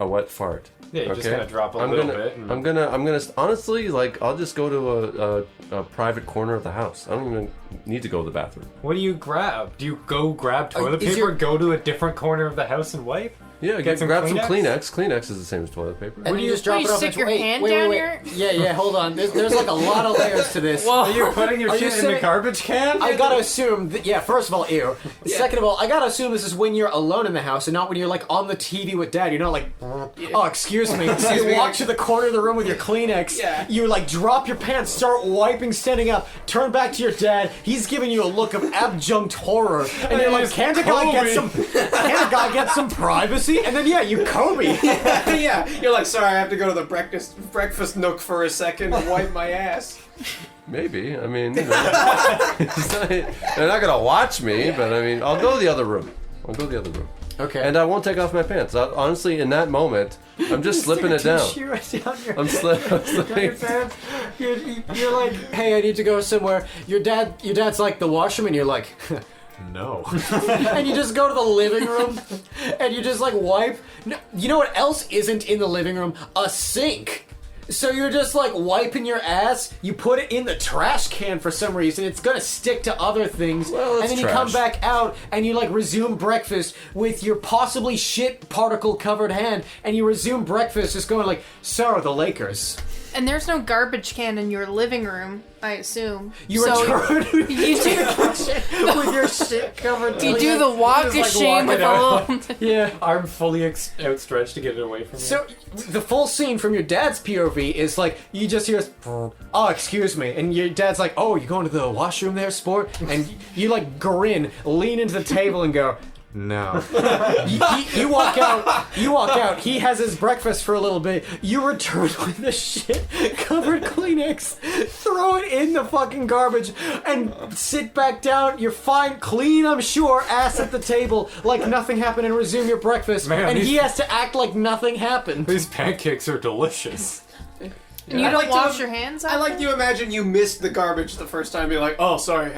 a wet fart. Yeah, you're just Okay? gonna drop a I'm little gonna, bit. And... I'm gonna honestly, like, I'll just go to a private corner of the house. I don't even need to go to the bathroom. What do you grab? Do you go grab toilet is paper, your- go to a different corner of the house and wipe? Yeah, Get some grab Kleenex? some Kleenex. Kleenex is the same as toilet paper. And you just drop you it off. stick and- your wait, hand wait, down wait, your- wait. Yeah, hold on. There's like a lot of layers to this. Are you putting your Are you shit in the saying- garbage can? I gotta assume that, yeah, first of all, ew. Second of all, I gotta assume this is when you're alone in the house and not when you're like on the TV with dad. You're not like, oh, excuse me. You walk to the corner of the room with your Kleenex. Yeah. You like drop your pants, start wiping, standing up, turn back to your dad. He's giving you a look of abjunct horror. And you're like, can't a guy get some privacy See, and then you Kobe. Yeah, you're like, sorry, I have to go to the breakfast nook for a second and wipe my ass. Maybe. I mean, they're not gonna watch me, but I mean, I'll go to the other room. Okay. And I won't take off my pants. Honestly, in that moment, I'm just slipping it down. I'm slipping. You're like, hey, I need to go somewhere. Your dad's like, the washroom, and you're like, no. And you just go to the living room, and you just like wipe. No, you know what else isn't in the living room? A sink. So you're just like wiping your ass, you put it in the trash can for some reason, it's gonna stick to other things, well, and then you come back out and you like resume breakfast with your possibly shit particle covered hand, and you resume breakfast just going like, so are the Lakers. And there's no garbage can in your living room, I assume. You return to the kitchen with your shit covered. You do the walk of shame with a little... Yeah. Arm fully outstretched to get it away from you. So, the full scene from your dad's POV is like, you just hear, oh, excuse me. And your dad's like, oh, you going to the washroom there, sport? And you like grin, lean into the table and go, no. You walk out, he has his breakfast for a little bit, you return with the shit covered Kleenex, throw it in the fucking garbage, and sit back down, you're fine, clean, I'm sure, ass at the table, like nothing happened, and resume your breakfast, and he has to act like nothing happened. These pancakes are delicious. And you don't wash your hands I like to imagine you missed the garbage the first time and be like, oh, sorry.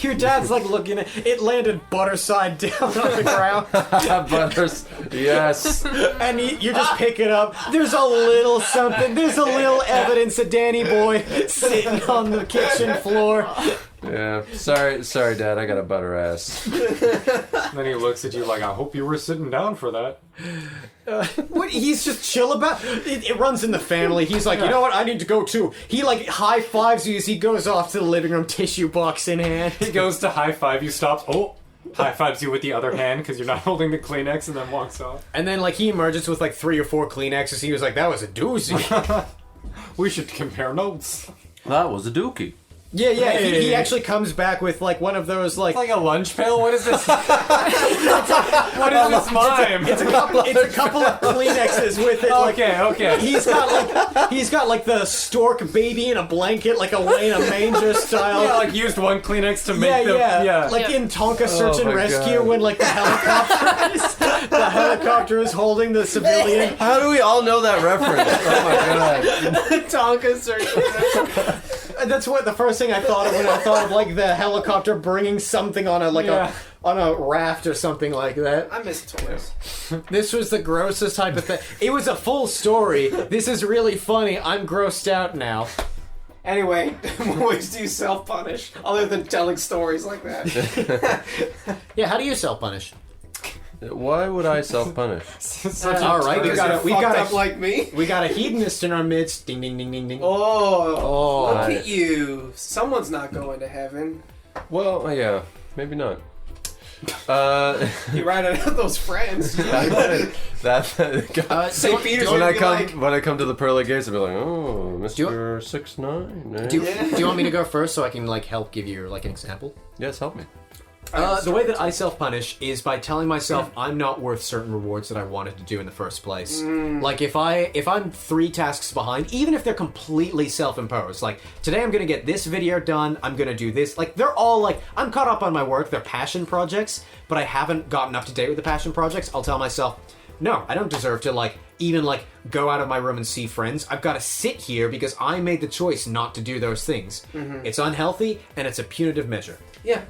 Your dad's like looking at it, landed butter side down on the ground. Butters, yes. And you just pick it up. There's a little something. There's a little evidence of Danny Boy sitting on the kitchen floor. Yeah. Sorry, Dad. I got a butter ass. Then he looks at you like, I hope you were sitting down for that. What? He's just chill about it. It runs in the family. He's like, you know what? I need to go too. He like high fives you as he goes off to the living room, tissue box in hand. He goes to high five you, stops. Oh, high fives you with the other hand because you're not holding the Kleenex, and then walks off. And then like he emerges with like 3 or 4 Kleenexes. He was like, that was a doozy. We should compare notes. That was a dookie. Yeah. He actually comes back with like one of those like. It's like a lunch pail. What is this? What is this mime? It's a couple of Kleenexes with it. Okay. He's got like the stork baby in a blanket, like away in a manger style. Yeah, like used one Kleenex to make them. Like in Tonka Search and my Rescue God. when like the helicopter is holding the civilian. How do we all know that reference? Oh my God. Tonka Search and Rescue. That's what the first thing I thought of when I thought of like the helicopter bringing something on a raft or something like that. I miss toys. This was the grossest type of thing. It was a full story. This is really funny. I'm grossed out now. Anyway, what ways do you self-punish other than telling stories like that? Yeah, how do you self-punish? Why would I self-punish? All right, we got up like me. We got a hedonist in our midst. Ding, ding, ding, ding, ding. Oh, look Nice. at you. Someone's not going to heaven. Well, yeah, maybe not. You ran out of those friends. St. Peter's when gonna I be come like, when I come to the pearly gates, I'll be like, oh, Mr. 6'9". Do you want me to go first so I can like help give you like an example? Yes, help me. The way that I self-punish is by telling myself I'm not worth certain rewards that I wanted to do in the first place. Like if I'm 3 tasks behind, even if they're completely self-imposed, like today I'm gonna get this video done, I'm gonna do this, like they're all like, I'm caught up on my work, they're passion projects, but I haven't gotten up to date with the passion projects, I'll tell myself, no, I don't deserve to like, even like go out of my room and see friends. I've got to sit here because I made the choice not to do those things. It's unhealthy and it's a punitive measure. yeah.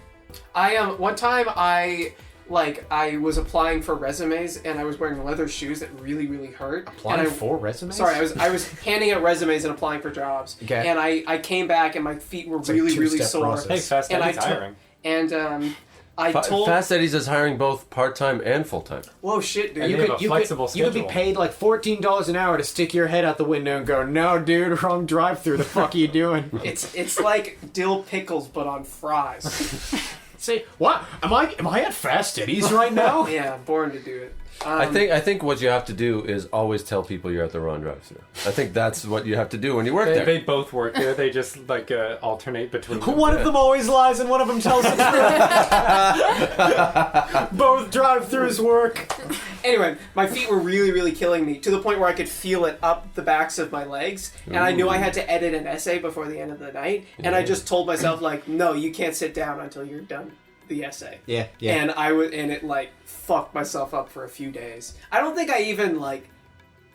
One time I was applying for resumes and I was wearing leather shoes that really, really hurt. Applying for resumes? Sorry, I was handing out resumes and applying for jobs. Okay. And I came back and my feet were It's a really, really two-step sore. process. Hey, Fast And Eddie's I took- hiring. And I told Fast Eddie's is hiring both part-time and full-time. whoa shit, dude. And they have a flexible You could be schedule. paid like $14 an hour to stick your head out the window and go, no, dude, wrong drive-through. The fuck are you doing? It's like dill pickles but on fries. Say, what? Am I at Fast Eddie's right now? Yeah, I'm born to do it. I think what you have to do is always tell people you're at the wrong drive-through. I think that's what you have to do when you work there. They both work there. They just like alternate between them. One of them always lies and one of them tells the truth. Both drive-throughs work. Anyway, my feet were really, really killing me to the point where I could feel it up the backs of my legs, and I knew I had to edit an essay before the end of the night, and I just told myself, like, no, you can't sit down until you're done the essay. Yeah. And and it, like, fucked myself up for a few days. I don't think I even, like,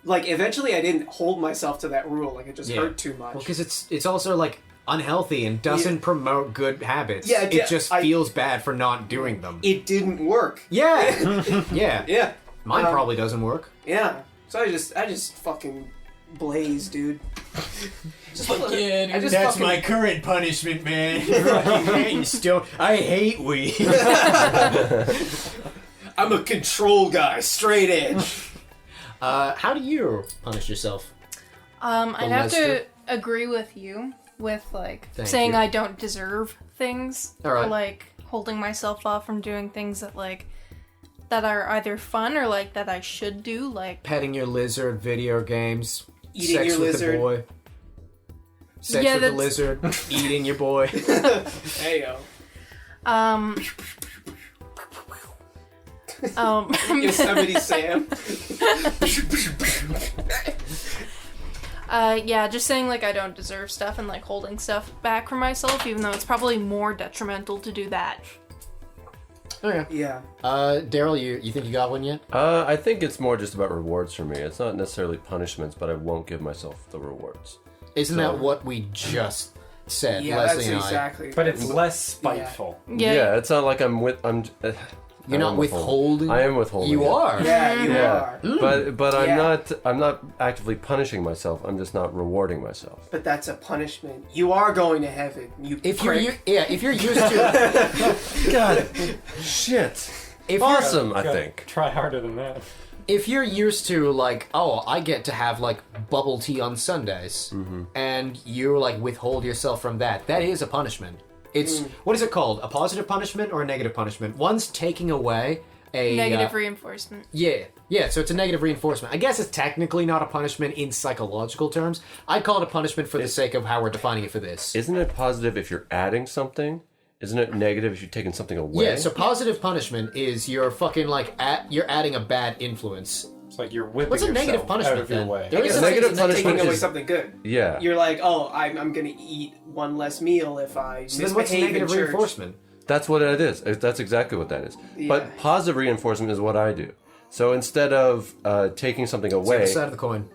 eventually I didn't hold myself to that rule, like, it just hurt too much. Well, because it's also, like, unhealthy and doesn't promote good habits. Yeah, it just feels bad for not doing them. It didn't work. Yeah. Yeah. Yeah. Mine probably doesn't work. Yeah. So I just fucking blaze, dude. That's my current punishment, man. I hate weed. I'm a control guy, straight edge. How do you punish yourself? I'd have to Lester? agree with you with like Thank saying you. I don't deserve things, All right. or like holding myself off from doing things that like that are either fun or like that I should do, like Petting your lizard, video games, Eating sex your with lizard. the boy. Sex Yeah, with the that's- lizard, eating your boy. Heyo. Yosemite Sam. Yeah, just saying like I don't deserve stuff and like holding stuff back from myself, even though it's probably more detrimental to do that. Okay. Yeah. Daryl, you think you got one yet? I think it's more just about rewards for me. It's not necessarily punishments, but I won't give myself the rewards. Isn't that what we just said, Yeah, Leslie that's and I? exactly. But it's less spiteful. Yeah. It's not like You're not withholding? I am withholding. You it. are. Yeah, you are. But Yeah. I'm not actively punishing myself. I'm just not rewarding myself. But that's a punishment. You are going to heaven. You If prick. if you're used to God, shit. if Awesome, I Gotta think. Try harder than that. if you're used to like, oh, I get to have like bubble tea on Sundays, and you like withhold yourself from that, that is a punishment. It's what is it called? A positive punishment or a negative punishment? One's taking away a Negative reinforcement. Yeah. So it's a negative reinforcement. I guess it's technically not a punishment in psychological terms. I'd call it a punishment for the sake of how we're defining it for this. Isn't it positive if you're adding something? Isn't it negative if you're taking something away? Yeah. So positive punishment is you're fucking like you're adding a bad influence. It's like you're whipping What's a negative yourself punishment out of your then? way. There I is guess a negative it's punishment taking away is- something good. Yeah. You're like, oh, I'm going to eat one less meal if I So then what's misbehave in negative church. reinforcement? That's what it is. That's exactly what that is. Yeah. But positive reinforcement is what I do. So instead of taking something It's the away, other side of the coin.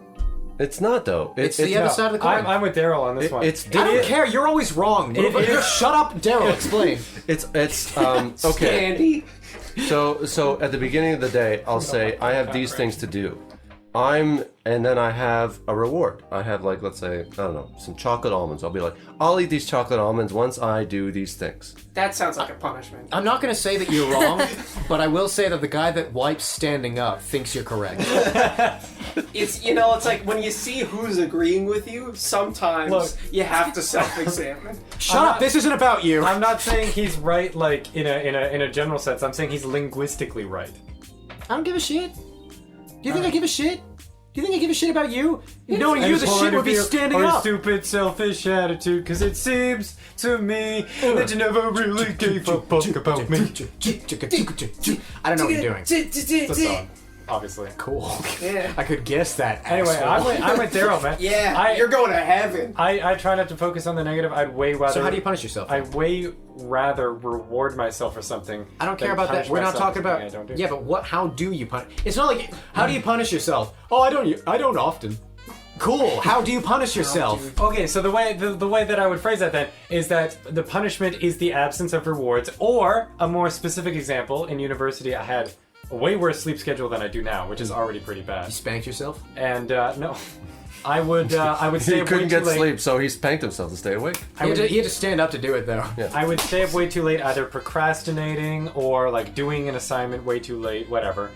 it's not though. It's the other side of the coin. I'm with Daryl on this one. It's I don't care. You're always wrong. Just shut up, Daryl. Explain. it's okay. Andy. So at the beginning of the day, I'll say I have these things to do. And then I have a reward. I have like, let's say, I don't know, some chocolate almonds. I'll be like, I'll eat these chocolate almonds once I do these things. That sounds like a punishment. I'm not going to say that you're wrong, but I will say that the guy that wipes standing up thinks you're correct. It's, you know, it's like when you see who's agreeing with you, sometimes Look. you have to self-examine. Shut up. This isn't about you. I'm not saying he's right, like in a general sense. I'm saying he's linguistically right. I don't give a shit. Do you think I give a shit? Do you think I give a shit about you? Knowing I you, just the shit wanted would be to feel standing our up. stupid, selfish attitude, because it seems to me that you never really gave a fuck about me. I don't know what you're doing. It's a song, obviously. Cool. Yeah. I could guess that. Anyway, asshole. I'm with Daryl, man. Yeah, you're going to heaven. I try not to focus on the negative. I'd way rather. So how do you punish yourself? I'd way rather reward myself for something. I don't care than about that. punish We're not myself talking for about. something I don't do. Yeah, but what? How do you punish? It's not like how do you punish yourself? Oh, I don't often. Cool. How do you punish yourself? Okay, so the way that I would phrase that then is that the punishment is the absence of rewards, or a more specific example. In university, I had a way worse sleep schedule than I do now, which is already pretty You bad. spanked yourself? And no, I would stay He up way couldn't too get late. sleep, so he spanked himself to stay awake. He had to stand up to do it though. Yeah. I would stay up way too late, either procrastinating or like doing an assignment way too late, whatever.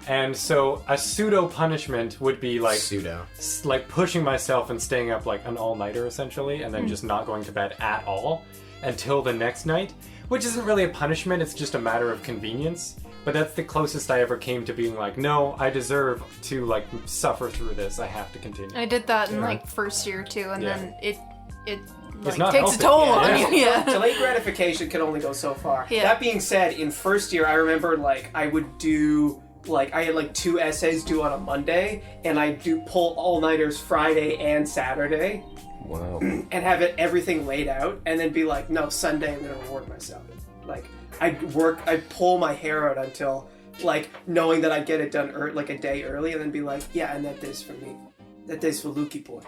And so a pseudo punishment would be like Pseudo. like pushing myself and staying up like an all-nighter essentially, and then just not going to bed at all until the next night, which isn't really a punishment, it's just a matter of convenience. But that's the closest I ever came to being like, no, I deserve to like suffer through this. I have to continue. I did that in like first year too, and Yeah. then it like not takes healthy. a toll Yeah. on you. Yeah. Delayed gratification can only go so far. Yeah. That being said, in first year, I remember like I would do like I had like 2 essays due on a Monday, and I do pull all-nighters Friday and Saturday, Wow. and have everything laid out, and then be like, no, Sunday I'm gonna reward myself. Like I pull my hair out until like knowing that I get it done like a day early, and then be like, yeah, and that day's for me. That day's for Lukey boy.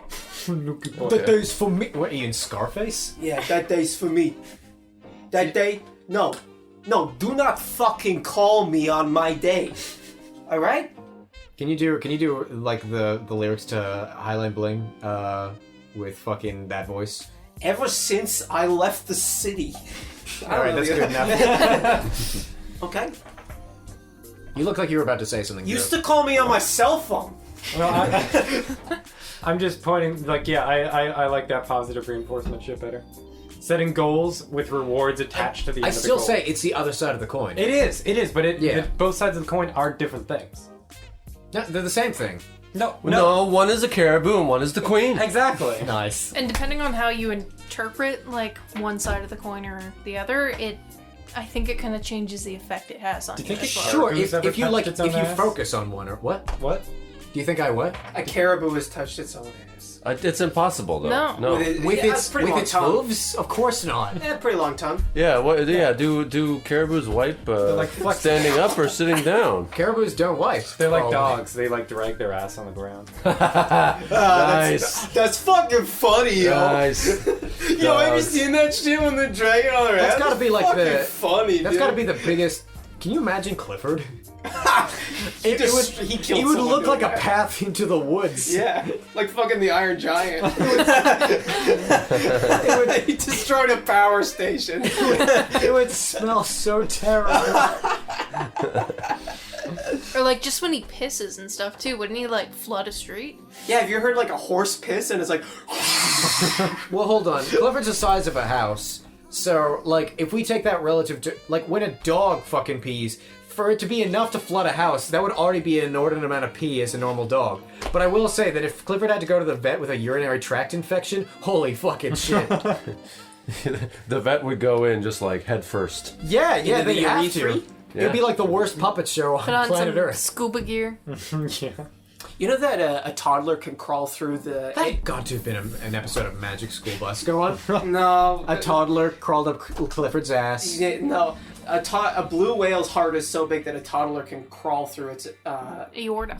That day's for me. What, are you in Scarface? Yeah, that day's for me. That day, no, do not fucking call me on my day. All right? Can you do like the lyrics to Highline Bling with fucking that voice? Ever since I left the city. All right, that's good enough. Okay. You look like you were about to say something. Used to call me on my cell phone. Well, I'm just pointing, like, yeah, I like that positive reinforcement shit better. Setting goals with rewards attached to the end I of the still goal. say it's the other side of the coin. It is, but Yeah. both sides of the coin are different things. No, they're the same thing. No, one is a caribou and one is the queen. Exactly. Nice. And depending on how you interpret like one side of the coin or the other, I think it kind of changes the effect it has on you. think as it well. Sure, Caribou's ever if you touched like, its if own you ass? focus on one or what? What? Do you think I what? A caribou has touched its own ass. It's impossible though. No. With Yeah, its pretty long tongue. hooves? Of course not. Yeah, pretty long tongue. Yeah. What? Yeah. Do caribous wipe like flexible. standing up or sitting down? Caribous don't wipe. They're like Probably. dogs. They like drag their ass on the ground. Nice. That's fucking funny, yo. Nice. Yo, have you Dogs. seen that shit when they're dragging on their ass? That's gotta be like fucking the- funny. That's got to be the biggest. Can you imagine Clifford? He killed He would someone look like doing a that. path into the woods. Yeah, like fucking the Iron Giant. He destroyed a power station. It would smell so terrible. Or like just when he pisses and stuff too, wouldn't he like flood a street? Yeah, have you heard like a horse piss and it's like, Well, hold on. Clifford's the size of a house. So, like, if we take that relative to, like, when a dog fucking pees, for it to be enough to flood a house, that would already be an inordinate amount of pee as a normal dog. But I will say that if Clifford had to go to the vet with a urinary tract infection, holy fucking shit. The vet would go in just like head first. Yeah, Into they the have to. urethra? It'd be like the worst puppet show Put on on planet some Earth. scuba gear. Yeah. you know that a toddler can crawl through the. That got to have been an episode of Magic School Bus. Go on. No, A toddler crawled up Clifford's ass. Yeah, no, a blue whale's heart is so big that a toddler can crawl through its Aorta.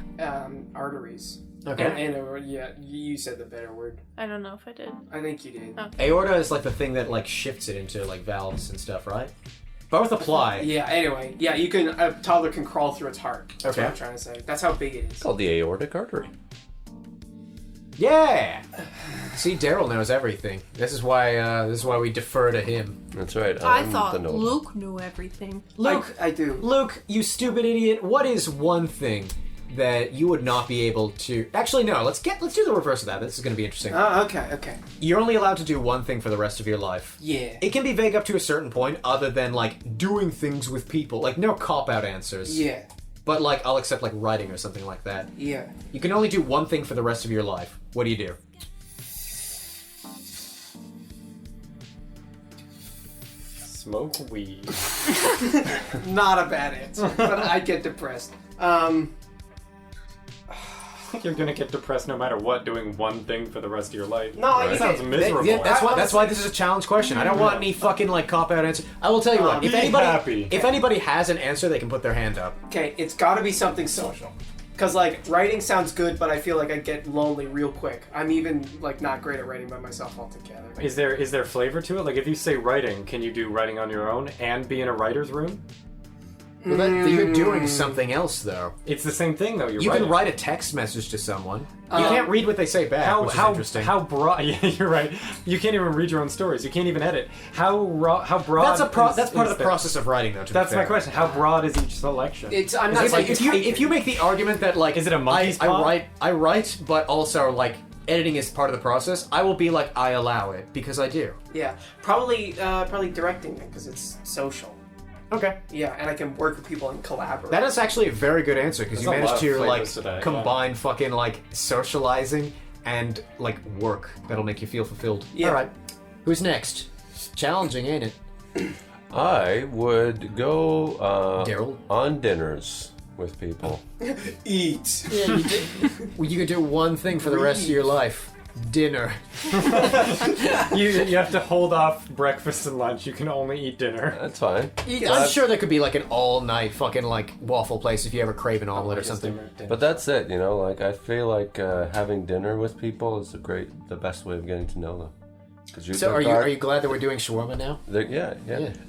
arteries. Okay. Yeah, you said the better word. I don't know if I did. I think you did. Oh. Aorta is like the thing that like shifts it into like valves and stuff, right? Both apply. Yeah. Anyway, yeah, a toddler can crawl through its heart. That's Okay. what I'm trying to say. That's how big it is. It's called the aortic artery. Yeah. See, Daryl knows everything. This is why we defer to him. That's right. I I'm thought the know- Luke knew everything. Luke, I do. Luke, you stupid idiot. What is one thing that you would not be able to? Actually, no. Let's do the reverse of that. This is going to be interesting. Okay. You're only allowed to do one thing for the rest of your life. Yeah. It can be vague up to a certain point, other than like doing things with people. Like no cop out answers. Yeah. But like I'll accept like writing or something like that. Yeah. You can only do one thing for the rest of your life. What do you do? Smoke weed. Not a bad answer, but I get depressed. You're gonna get depressed no matter what doing one thing for the rest of your life. No, that you sounds get- miserable. Yeah, that's why this is a challenge question. I don't want any fucking like cop out answer. I will tell you what. If Be happy. anybody has an answer, they can put their hand up. Okay, it's got to be something social. Cause like writing sounds good, but I feel like I get lonely real quick. I'm even like not great at writing by myself altogether. Is there flavor to it? Like if you say writing, can you do writing on your own and be in a writer's room? Well, you're doing something else though. It's the same thing though. You can write a text message to someone. You can't read what they say back, which is interesting. How broad? Yeah, you're right. You can't even read your own stories. You can't even edit. How broad? that's part of the process of writing, though. To That's be my fair. question. How broad is each selection? I'm not If, like if you make the argument that like Is it a monkey's I paw? write, but also like editing is part of the process, I will be like I allow it because I do. Yeah, probably directing because it's social. Okay. Yeah, and I can work with people and collaborate. That is actually a very good answer because you There's a lot managed of to like flavors to that, combine fucking like socializing and like work that'll make you feel fulfilled. Yeah. All right. Who's next? Challenging, ain't it? I would go Daryl? on dinners. with people. Eat. Yeah, you could do one thing for the rest of your life. Dinner. You have to hold off breakfast and lunch. You can only eat dinner. That's fine. I'm sure there could be like an all-night fucking like waffle place if you ever crave an omelet or something. But that's it, you know. Like I feel like having dinner with people is the best way of getting to know them. So are you glad that we're doing shawarma now? Yeah.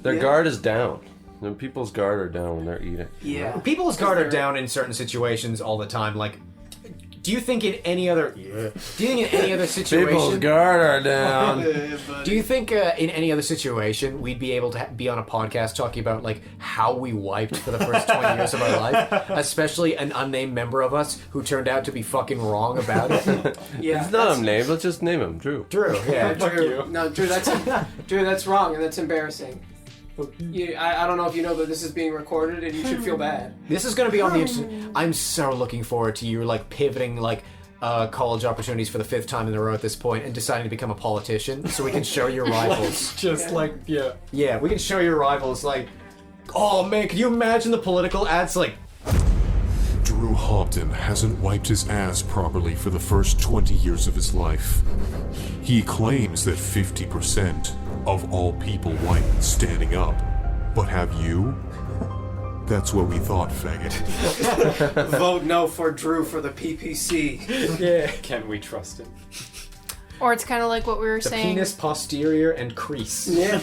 Their guard is down. When people's guard are down when they're eating. Yeah. People's guard are down in certain situations all the time. Like, do you think in any other situation? People's guard are down. Do you think in any other situation we'd be able to be on a podcast talking about like how we wiped for the first 20 years of our life, especially an unnamed member of us who turned out to be fucking wrong about it? Yeah. It's not unnamed. Let's just name him Drew. Drew, yeah. Drew, no, Drew, that's wrong, and that's embarrassing. I don't know if you know, but this is being recorded, and you should feel bad. This is going to be on the internet. I'm so looking forward to you like pivoting like college opportunities for the 5th time in a row at this point and deciding to become a politician so we can show your rivals. Yeah, we can show your rivals like, oh man, can you imagine the political ads like, Drew Hopton hasn't wiped his ass properly for the first 20 years of his life. He claims that 50% of all people wipe standing up. But have you? That's what we thought, faggot. Vote no for Drew for the PPC. yeah, Can we trust him? Or it's kind of like what we were the saying. penis posterior and crease. Yeah.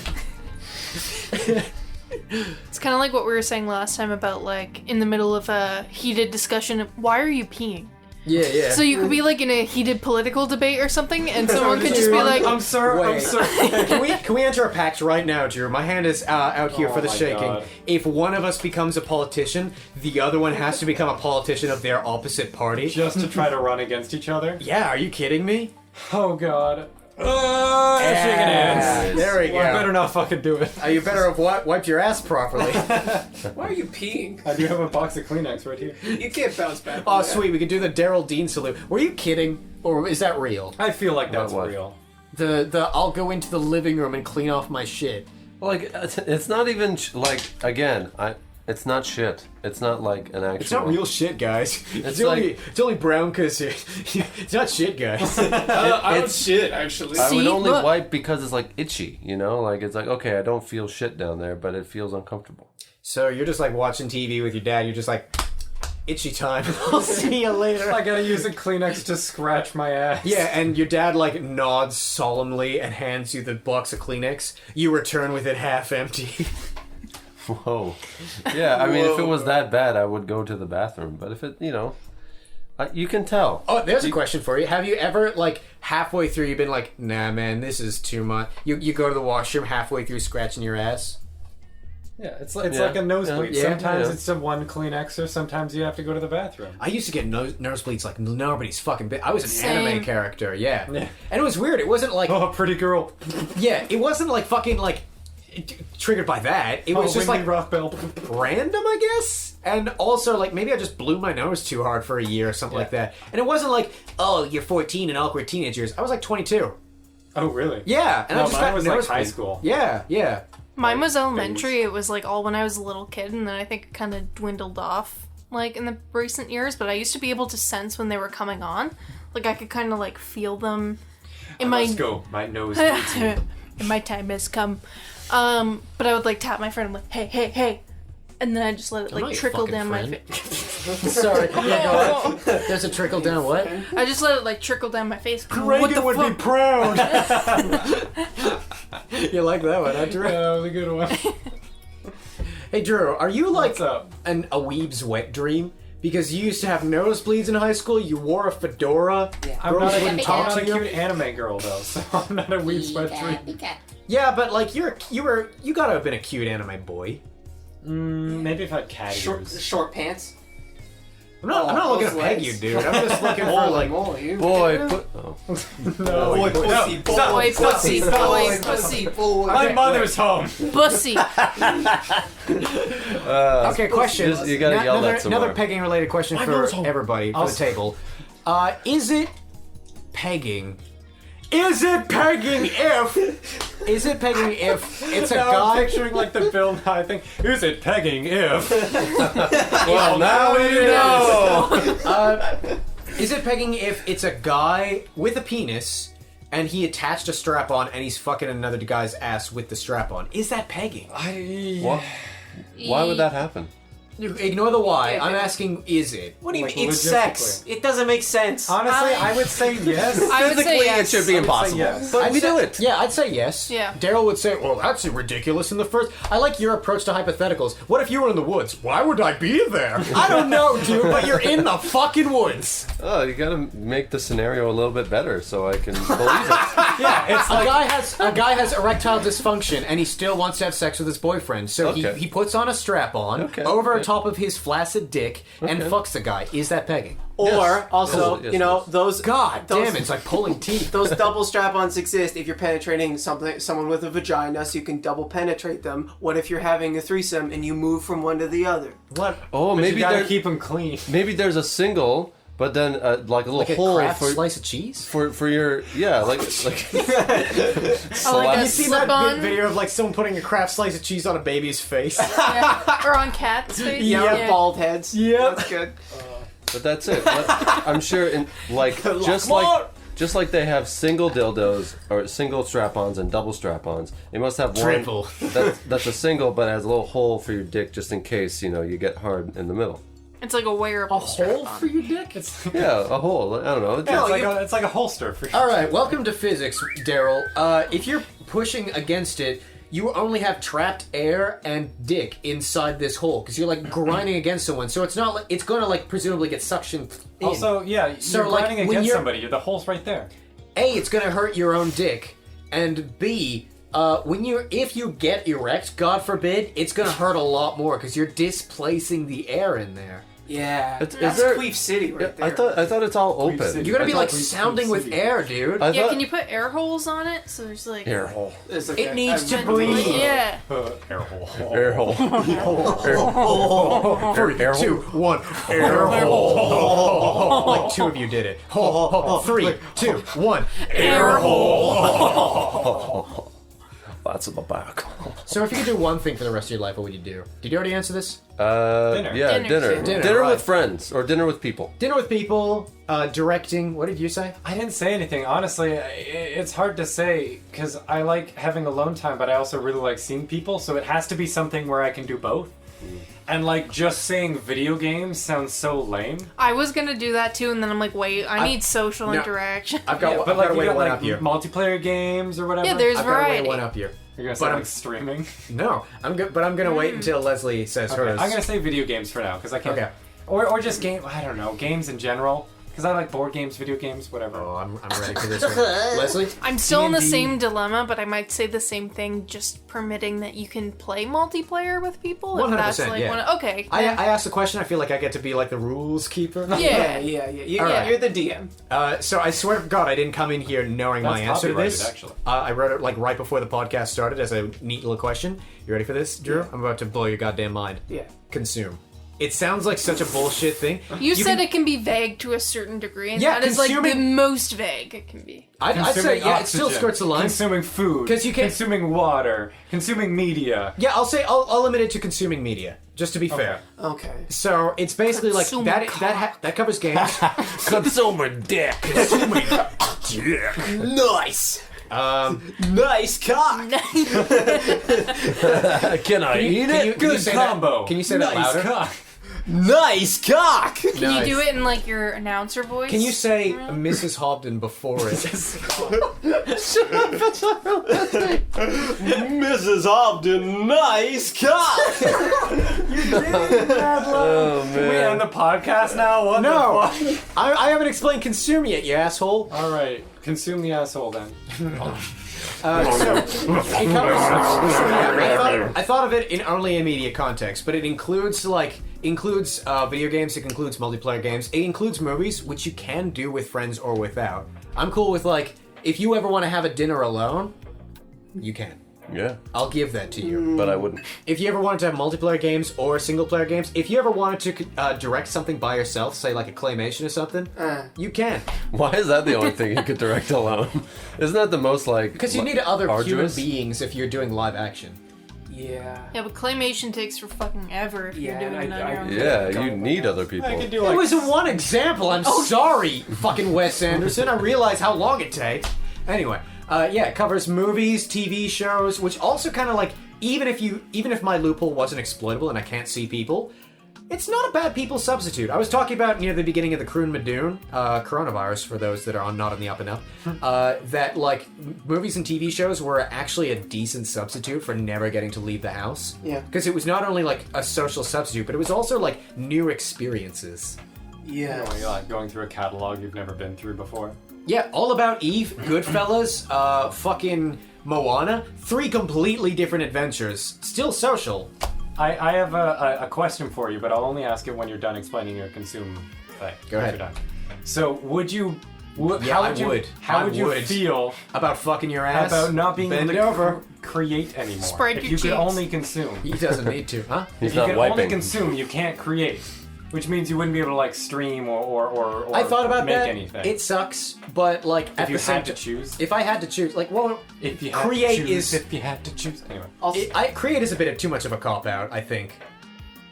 It's kind of like what we were saying last time about like in the middle of a heated discussion of why are you peeing? Yeah. So you could be like in a heated political debate or something, and someone could just be like, I'm sorry. Wait. Can we enter a pact right now, Drew? My hand is out here for the my shaking. God. If one of us becomes a politician, the other one has to become a politician of their opposite party. Just to try to run against each other? Yeah, are you kidding me? Oh god. Shaking hands. There we go. Well, I better not fucking do it. You better have wiped your ass properly. Why are you peeing? I do have a box of Kleenex right here. You can't bounce back. Oh, from that. sweet. We could do the Daryl Dean salute. Were you kidding? Or is that real? I feel like that's what? real. The I'll go into the living room and clean off my shit. Like it's not even like again. It's not shit. It's not like an actual. It's not real shit, guys. It's It's only brown because it's not shit, guys. I don't shit, actually. I would See, only look. wipe because it's like itchy, you know? Like it's like, okay, I don't feel shit down there, but it feels uncomfortable. So you're just like watching TV with your dad. You're just like, itchy time. I'll see you later. I gotta use a Kleenex to scratch my ass. Yeah, and your dad like nods solemnly and hands you the box of Kleenex. You return with it half empty. Whoa. Yeah, I mean, if it was that bad, I would go to the bathroom. But if it, you know, you can tell. Oh, there's a question for you. Have you ever, like, halfway through, you've been like, nah, man, this is too much. You go to the washroom halfway through scratching your ass? Yeah, it's like Yeah. a nosebleed. Yeah. Sometimes Yeah. it's some one Kleenex, or sometimes you have to go to the bathroom. I used to get nosebleeds like nobody's fucking bit. I was an Same. anime character, yeah. Yeah. And it was weird. It wasn't like, Oh, pretty girl. yeah, it wasn't like fucking, like, triggered by that. It was just like rock bell. random, I guess. And also, like, maybe I just blew my nose too hard for a year or something like that. And it wasn't like, oh, you're 14 and awkward teenage years. I was like 22. Oh, really? Yeah, and I No, just mine got was like nosebleed. high school. Yeah. Mine was elementary. It was like all when I was a little kid, and then I think it kind of dwindled off like in the recent years. But I used to be able to sense when they were coming on. Like I could kind of like feel them in my. Let's go. My nose needs me. And my time has come. But I would like tap my friend. I'm like, hey, and then I just let it I'm not like your trickle fucking down my friend. face. Sorry. Yeah, go on. There's a trickle down what? I just let it like trickle down my face. What Reagan the would fuck? be proud. You like that one, huh, Drew? That was a good one. Hey, Drew, are you like What's up? a weeb's wet dream? Because you used to have nosebleeds in high school, you wore a fedora, I'm girls not a, wouldn't I'm talk not to a you. cute anime girl though, so I'm not a weed sweat dream. Yeah, but like you gotta have been a cute anime boy. Maybe if I had cat ears. Short pants. I'm not looking to those peg legs. you, dude. I'm just looking for Holy like. moly. Boy, put. Oh. No, Boy, pussy, boy, Pussy, boy. my mother's home. pussy. Okay, question. You gotta yell that some another more. pegging related question for everybody for the table. Is it pegging Is it pegging if? Is it pegging if it's a Now I'm guy? picturing like the Bill Nye thing. Is it pegging if? Well, now we know. Is it pegging if it's a guy with a penis and he attached a strap on and he's fucking another guy's ass with the strap on? Is that pegging? What? Why would that happen? Ignore the why. I'm asking, is it? What do you Like, mean? It's sex. It doesn't make sense. Honestly, I would say yes. I would say Physically, yes. it should be impossible. yes. But we do it. Yeah, I'd say yes. Yeah. Daryl would say, well, that's ridiculous in the first. I like your approach to hypotheticals. What if you were in the woods? Why would I be there? I don't know, dude, but you're in the fucking woods. Oh, you gotta make the scenario a little bit better so I can believe it. Yeah, it's A guy has erectile dysfunction and he still wants to have sex with his boyfriend. So Okay. he puts on a strap on over top of his flaccid dick and fucks the guy. Is that pegging? Or also, Yes, you know, yes. those God those, damn it, it's like pulling teeth. Those double strap-ons exist if you're penetrating someone with a vagina, so you can double penetrate them. What if you're having a threesome and you move from one to the other? What? Oh, But maybe you gotta there, keep them clean. maybe there's a single, but then like a little Like a hole Kraft for slice of cheese? for your like Oh, like a You seen that slip-on? video of like someone putting a Kraft slice of cheese on a baby's face? Yeah. Or on cat's face. Yeah, bald heads. Yep. That's good. But that's it. But I'm sure in like just like they have single dildos or single strap-ons and double strap-ons, they must have one Triple. that's a single but has a little hole for your dick just in case, you know, you get hard in the middle. It's like a wearable Hole strap-on. for your dick? Yeah, a hole. I don't know. It's like a holster for sure. All right, welcome to physics, Daryl. If you're pushing against it, you only have trapped air and dick inside this hole because you're like grinding against someone. So it's not like it's gonna like presumably get suctioned in. Also, yeah, So, you're like, grinding when against you're- somebody. The hole's right there. A, it's gonna hurt your own dick, and B, if you get erect, God forbid, it's gonna hurt a lot more because you're displacing the air in there. Yeah, Is that's there- Queef City right there. I thought it's all open. City. You're gonna be I like thought we- sounding with we- air, dude. I Yeah, thought can you put air holes on it? So there's like... air hole. It's like It needs to a- breathe. Yeah. Air hole. Air hole. Three, air hole. 2, 1, air hole. Like two of you did it. 3, 2, 1, air hole. That's in the back. So if you could do one thing for the rest of your life, what would you do? Did you already answer this? Dinner. Yeah, Dinner. dinner right. with friends or dinner with people. Dinner with people, directing. What did you say? I didn't say anything. Honestly, it's hard to say because I like having alone time, but I also really like seeing people. So it has to be something where I can do both. And like just saying video games sounds so lame. I was gonna do that too, and then I'm like, wait, I need social no. interaction. I've got, Yeah, I've but got like a you way to got one like up you. multiplayer games or whatever. Yeah, there's I've got a way variety. to one up you. You're gonna but say I'm- like streaming. No, I'm gonna wait until Leslie says Okay, hers. I'm gonna say video games for now because I can't. Okay. Or just game. I don't know, games in general. Because I like board games, video games, whatever. Oh, I'm ready for this one. Leslie? I'm still in the D&D. same dilemma, but I might say the same thing, just permitting that you can play multiplayer with people. 100%, If that's like yeah. okay. I then- asked the question. I feel like I get to be like the rules keeper. Yeah. yeah. You're the DM. So I swear to God, I didn't come in here knowing my That's answer to this. copyrighted, actually. I wrote it like right before the podcast started as a neat little question. You ready for this, Drew? I'm about to blow your goddamn mind. Yeah. Consume. It sounds like such a bullshit thing. You said it can be vague to a certain degree, and Yeah, that is like the consuming- most vague it can be. I'd say Consuming yeah, it still oxygen, skirts the line. Consuming food. 'Cause you can't- Consuming water. Consuming media. Yeah, I'll limit it to consuming media, just to be fair. Okay. So it's basically like Consumer that covers games. Consumer dick. Nice. Nice cock. Can I eat Can you, it? can you say that- combo. Can you say that Nice louder? cock. Nice cock. Can you do it in like your announcer voice? Can you say Mrs. Hobden before it? Mrs. Hobden, nice cock. Oh We man. end the podcast now? What No, the fuck? I haven't explained consume yet, you asshole. Alright, consume the asshole then. It covers. I thought of it in only immediate context, but it includes video games. It includes multiplayer games. It includes movies, which you can do with friends or without. I'm cool with like if you ever want to have a dinner alone, you can. Yeah, I'll give that to you. but I wouldn't. If you ever wanted to have multiplayer games or single-player games, if you ever wanted to direct something by yourself, say like a claymation or something, you can. Why is that the only thing you could direct alone? Isn't that the most like? Because you need other arduous? human beings if you're doing live action. Yeah. Yeah, but claymation takes for fucking ever if Yeah, you're doing it on your own. Yeah, you need other people. I could do It like was one example. I'm sorry, fucking Wes Anderson. I realize how long it takes. Anyway, yeah, it covers movies, TV shows, which also kind of like even if my loophole wasn't exploitable and I can't see people, it's not a bad people substitute. I was talking about near the beginning of the Croon Madoon, coronavirus for those that are not on the up and up, that like movies and TV shows were actually a decent substitute for never getting to leave the house. Yeah. Because it was not only like a social substitute, but it was also like new experiences. Yeah. oh, yeah, going through a catalog you've never been through before. Yeah, All About Eve, Goodfellas, fucking Moana. 3 completely different adventures. Still social. I have a question for you, but I'll only ask it when you're done explaining your consume thing. Go If ahead. you're done. So, would you? Yeah, how I would you? would. How I would you would. feel About fucking your ass. about not being Bend able to over. create anymore? Spread if your you could cheeks. only consume. He doesn't need to, huh? He's If you not can only wiping. consume, you can't create. Which means you wouldn't be able to like stream or I thought about make that. anything. It sucks, but like at you the same had to ti- choose? If I had to choose, like, well, if you had create to choose, is if you had to choose anyway. create is a bit of too much of a cop out. I think.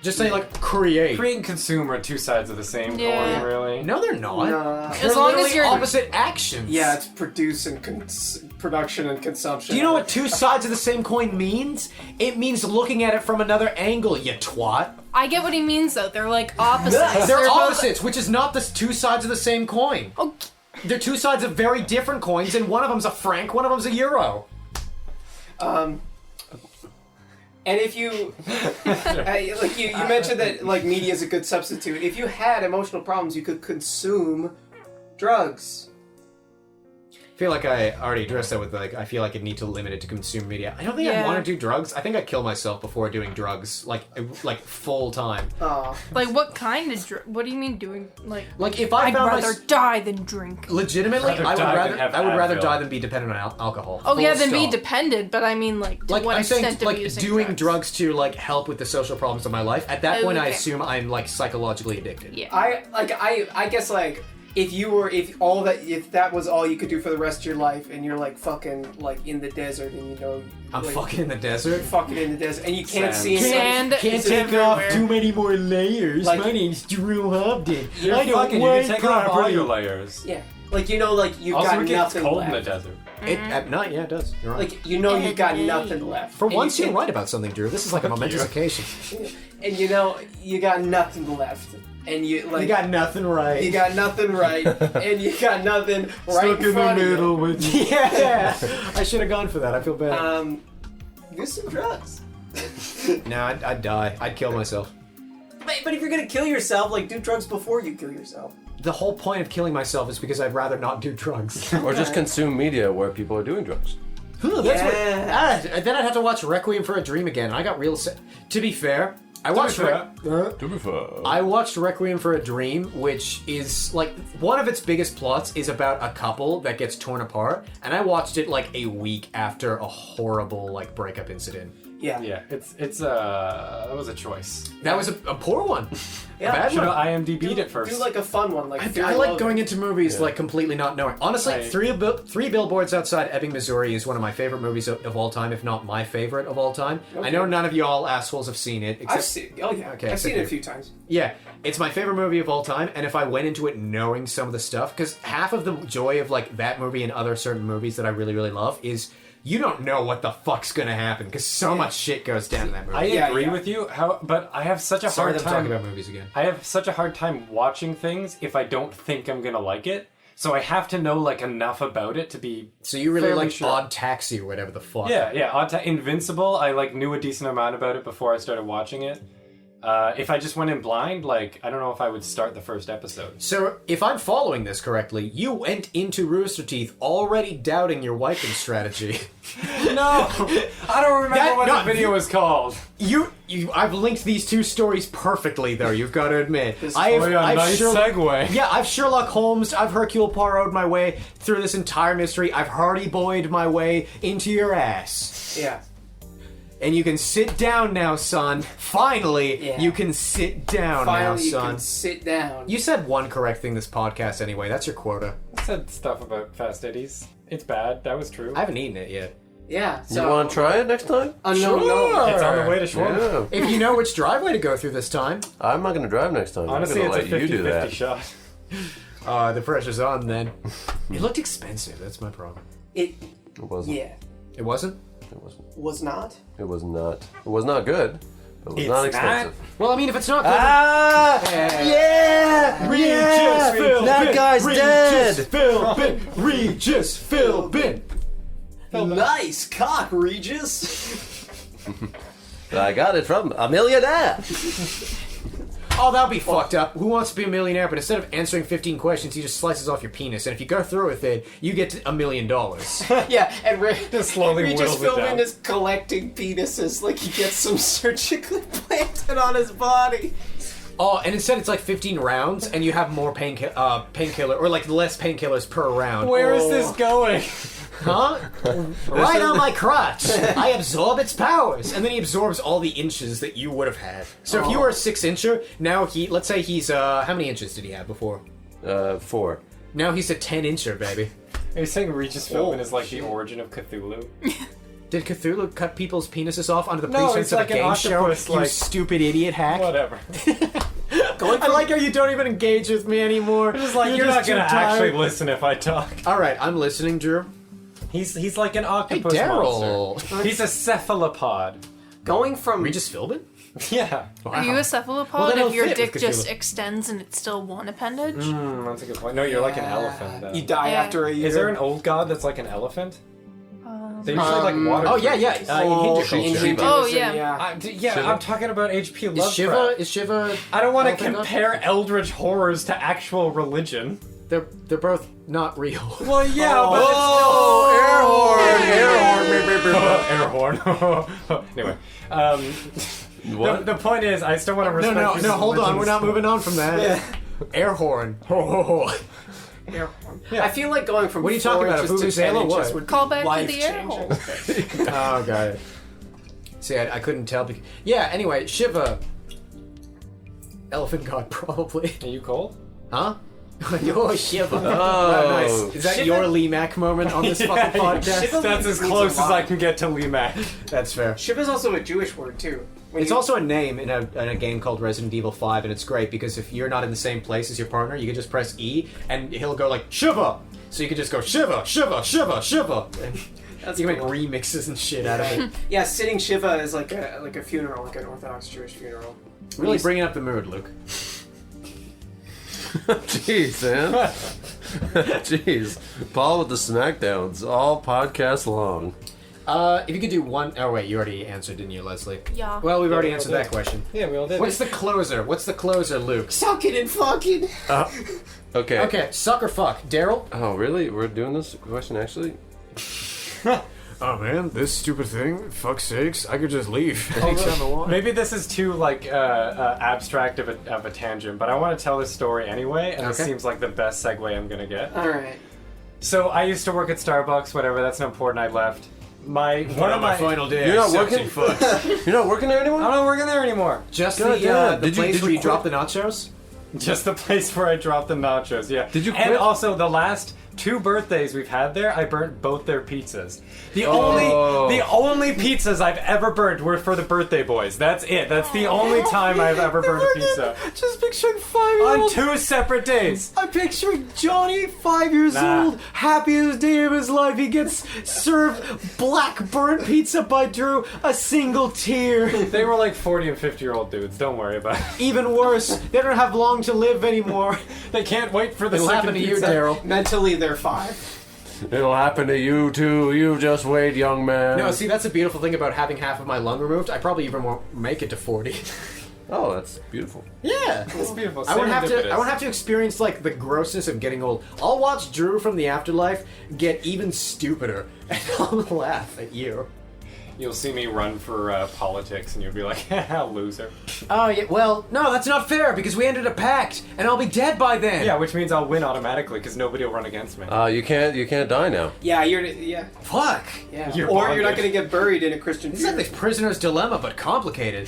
Just say like create. Create and consume are two sides of the same Yeah. coin, really. No, they're not. They're As long as literally you're- opposite actions. Yeah, it's production and consumption. Do you know what two sides of the same coin means? It means looking at it from another angle, you twat. I get what he means though. They're like opposites. They're both- opposites, which is not the two sides of the same coin. Oh, They're two sides of very different coins, and one of them's a franc, one of them's a euro. And if you, like you mentioned that like media is a good substitute. If you had emotional problems, you could consume drugs. I feel like I already addressed that with like I feel like I need to limit it to consume media. I don't think I Yeah. want to do drugs. I think I'd kill myself before doing drugs, like full time. like what kind of what do you mean doing like? Like if I I'd found rather myself die than drink. legitimately, Rather I would die than rather have I would rather Advil. die than be dependent on alcohol. Oh yeah, Full then be stop. dependent. But I mean like to Like what I'm saying, extent like of using doing drugs to like help with the social problems of my life. At that Oh, point, I okay. assume I'm like psychologically addicted. Yeah. I guess like if that was all you could do for the rest of your life, and you're like fucking like in the desert, and you know I'm like, fucking in the desert. fucking in the desert, and you can't Sand. see anybody. Sand Can't is take off everywhere. too many more layers. Like- My name's Drew Hobden. You're I don't fucking, you wine can take off all properly. your layers. Yeah, like you know, like you've Also, got it gets nothing cold left. in the desert. It, at night, yeah, it does. You're right. Like you know, you've got Every day. nothing left. For And once, you you're can't- right about something, Drew. This is like a momentous you. occasion. And you know, you got nothing left, and you like You got nothing right. you got nothing right, and you got nothing right Stuck in the front of you. middle with you. Yeah, I should have gone for that. I feel bad. Do some drugs. Nah, I'd die. I'd kill myself. But if you're gonna kill yourself, like do drugs before you kill yourself. The whole point of killing myself is because I'd rather not do drugs. Or just consume media where people are doing drugs. That's Yeah. then I'd have to watch Requiem for a Dream again, and I got real sad. To be fair, I watched I watched Requiem for a Dream, which is like one of its biggest plots is about a couple that gets torn apart, and I watched it like a week after a horrible like breakup incident. Yeah. Yeah, that was a choice. That was a poor one. Yeah. A bad Should one. have IMDb'd it first. Do like a fun one, like Fear I and like Loathing. going into movies like completely not knowing. Honestly, I- Three Billboards Outside Ebbing, Missouri is one of my favorite movies of all time, if not my favorite of all time. I know none of y'all assholes have seen it. Except, I've seen. Oh yeah. Okay, I've seen it a except few times. Yeah, it's my favorite movie of all time, and if I went into it knowing some of the stuff, because half of the joy of like that movie and other certain movies that I really, really love is you don't know what the fuck's gonna happen, because so much shit goes down in that movie. I Yeah, agree yeah. with you. But I have such a Sorry hard that I'm talking time. about movies again. I have such a hard time watching things if I don't think I'm gonna like it. So I have to know like enough about it to be. So you really fairly like sure. Odd Taxi or whatever the fuck. Yeah. Invincible. I like knew a decent amount about it before I started watching it. If I just went in blind, like, I don't know if I would start the first episode. So, if I'm following this correctly, you went into Rooster Teeth already doubting your wiping strategy. No! I don't remember what the video was called. I've linked these two stories perfectly, though, you've got to admit. Nice segue. Yeah, I've Sherlock Holmes, I've Hercule Poirot'd my way through this entire mystery, I've Hardy Boy'd my way into your ass. Yeah. And you can sit down now, son. Finally, Yeah. you can sit down Finally, now, son. you can sit down. You said one correct thing this podcast anyway. That's your quota. I said stuff about Fast Eddie's. It's bad. That was true. I haven't eaten it yet. Yeah. You So, want to try it next time? No. It's on the way to Schwarm. Yeah. If you know which driveway to go through this time, I'm not going to drive next time. Honestly, I'm it's going a to let you do 50-50 that. shot. the pressure's on then. It looked expensive. That's my problem. It. It wasn't. Yeah. It wasn't? It wasn't. Was not. It was not. It was not good. But it was It's not expensive. Well, I mean, if it's not good... Yeah! That guy's dead! Philbin! Regis Philbin! Nice cock, Regis. I got it from a millionaire. Oh, that'd be fucked up. Who wants to be a millionaire? But instead of answering 15 questions, he just slices off your penis. And if you go through with it, you get $1 million. Yeah, and Just slowly Regis whittles it down. Philbin is collecting penises like he gets some surgically planted on his body. Oh, and instead it's like 15 rounds, and you have more painkiller, or like less painkillers per round. Where is this going? Huh? Right on my crotch. I absorb its powers. And then he absorbs all the inches that you would have had. So if you were a 6-incher, now let's say he's, how many inches did he have before? 4. Now he's a 10-incher, baby. Are you saying Regis Philbin is like the origin of Cthulhu? Did Cthulhu cut people's penises off under the No, pretense it's of like a an game octopus, show? You like- stupid idiot hack. Whatever. I like how you don't even engage with me anymore. It's like, you're not just gonna too tired. actually listen if I talk. Alright, I'm listening, Drew. He's like an Hey, octopus Daryl. monster. He's a cephalopod. Going from Regis Philbin? Yeah. Are you a cephalopod Well, then if it'll your fit with dick just Cthulhu. extends and it's still one appendage? That's a good point. No, you're like an elephant. Then. you die Yeah. after a year. Is there an old god that's like an elephant? They usually like water. Oh, yeah, creatures. yeah. In Hindu culture. Hinduism, Oh, yeah. Yeah, I'm talking about H.P. Is Lovecraft. Shiva... I don't want to elephant god? compare eldritch horrors to actual religion. They're both not real. Well, yeah, air horn. Anyway, What? the point is, I still want to respect. No, people's hold on. We're religions. not moving on from that. Air horn. Ho, ho, ho. I feel like going from What are you talking 4 about, a inches to Vuvuzela 10 or inches what? would be Call back to the air life-changing. hole. Oh, got it. See, I couldn't tell. Yeah, anyway, Shiva. Elephant god, probably. Are you cold? Huh? You're Shiva. Oh. Nice. Is that your Lee Mack moment on this fucking podcast? Shiva That's as means close a as lot. I can get to Lee Mack. That's fair. Shiva's also a Jewish word too. It's also a name in a game called Resident Evil 5, and it's great because if you're not in the same place as your partner, you can just press E, and he'll go like, Shiva! So you can just go, Shiva, Shiva, Shiva, Shiva! And That's you can make cool. remixes and shit out of it. Yeah, sitting Shiva is like a funeral, like an Orthodox Jewish funeral. Really bringing up the mood, Luke. Jeez, man. Jeez. Paul with the smackdowns all podcast long. If you could do one... Oh, wait, you already answered, didn't you, Leslie? Yeah. Well, we've already we all answered did. that question. Yeah, we all did. What's the closer? What's the closer, Luke? Suck it and fucking. Okay. Okay, suck or fuck. Daryl? Oh, really? We're doing this question actually? Oh, man, this stupid thing, fuck's sakes, I could just leave anytime I want. Maybe this is too like abstract of a tangent, but I want to tell this story anyway, and it Okay. seems like the best segue I'm gonna get. All right. So I used to work at Starbucks, whatever. That's not important. I left. One of my final day, You're not working? You're not working there anymore? I'm not working there anymore. Just God damn. the Did you- place did where you you drop the quit? nachos? Just the place where I dropped the nachos. Yeah. Did you And quit? also, the last 2 birthdays we've had there, I burnt both their pizzas. The Oh. only pizzas I've ever burnt were for the birthday boys. That's it. That's the only time I've ever burned a pizza. Just picturing On 5-year-old. 2 separate days. I'm picturing Johnny, 5 years Nah. old, happiest day of his life. He gets served black burnt pizza by Drew, a single tear. They were like 40 and 50-year-old dudes. Don't worry about it. Even worse, they don't have long to live anymore. They can't wait for the It'll happen second to you, pizza. Daryl. Mentally, they're 5. It'll happen to you too. You just wait, young man. No, see, that's the beautiful thing about having half of my lung removed. I probably even won't make it to 40. Oh, that's beautiful. Yeah. It's beautiful. I won't Serendipitous. have to experience like the grossness of getting old. I'll watch Drew from the afterlife get even stupider, and I'll laugh at you. You'll see me run for politics, and you'll be like, "Haha, loser." Oh yeah. Well, no, that's not fair because we ended a pact, and I'll be dead by then. Yeah, which means I'll win automatically because nobody will run against me. You can't die now. Yeah, yeah. Fuck. Yeah. You're or you're not bonded. going to get buried in a Christian It's like funeral. the prisoner's dilemma, but complicated.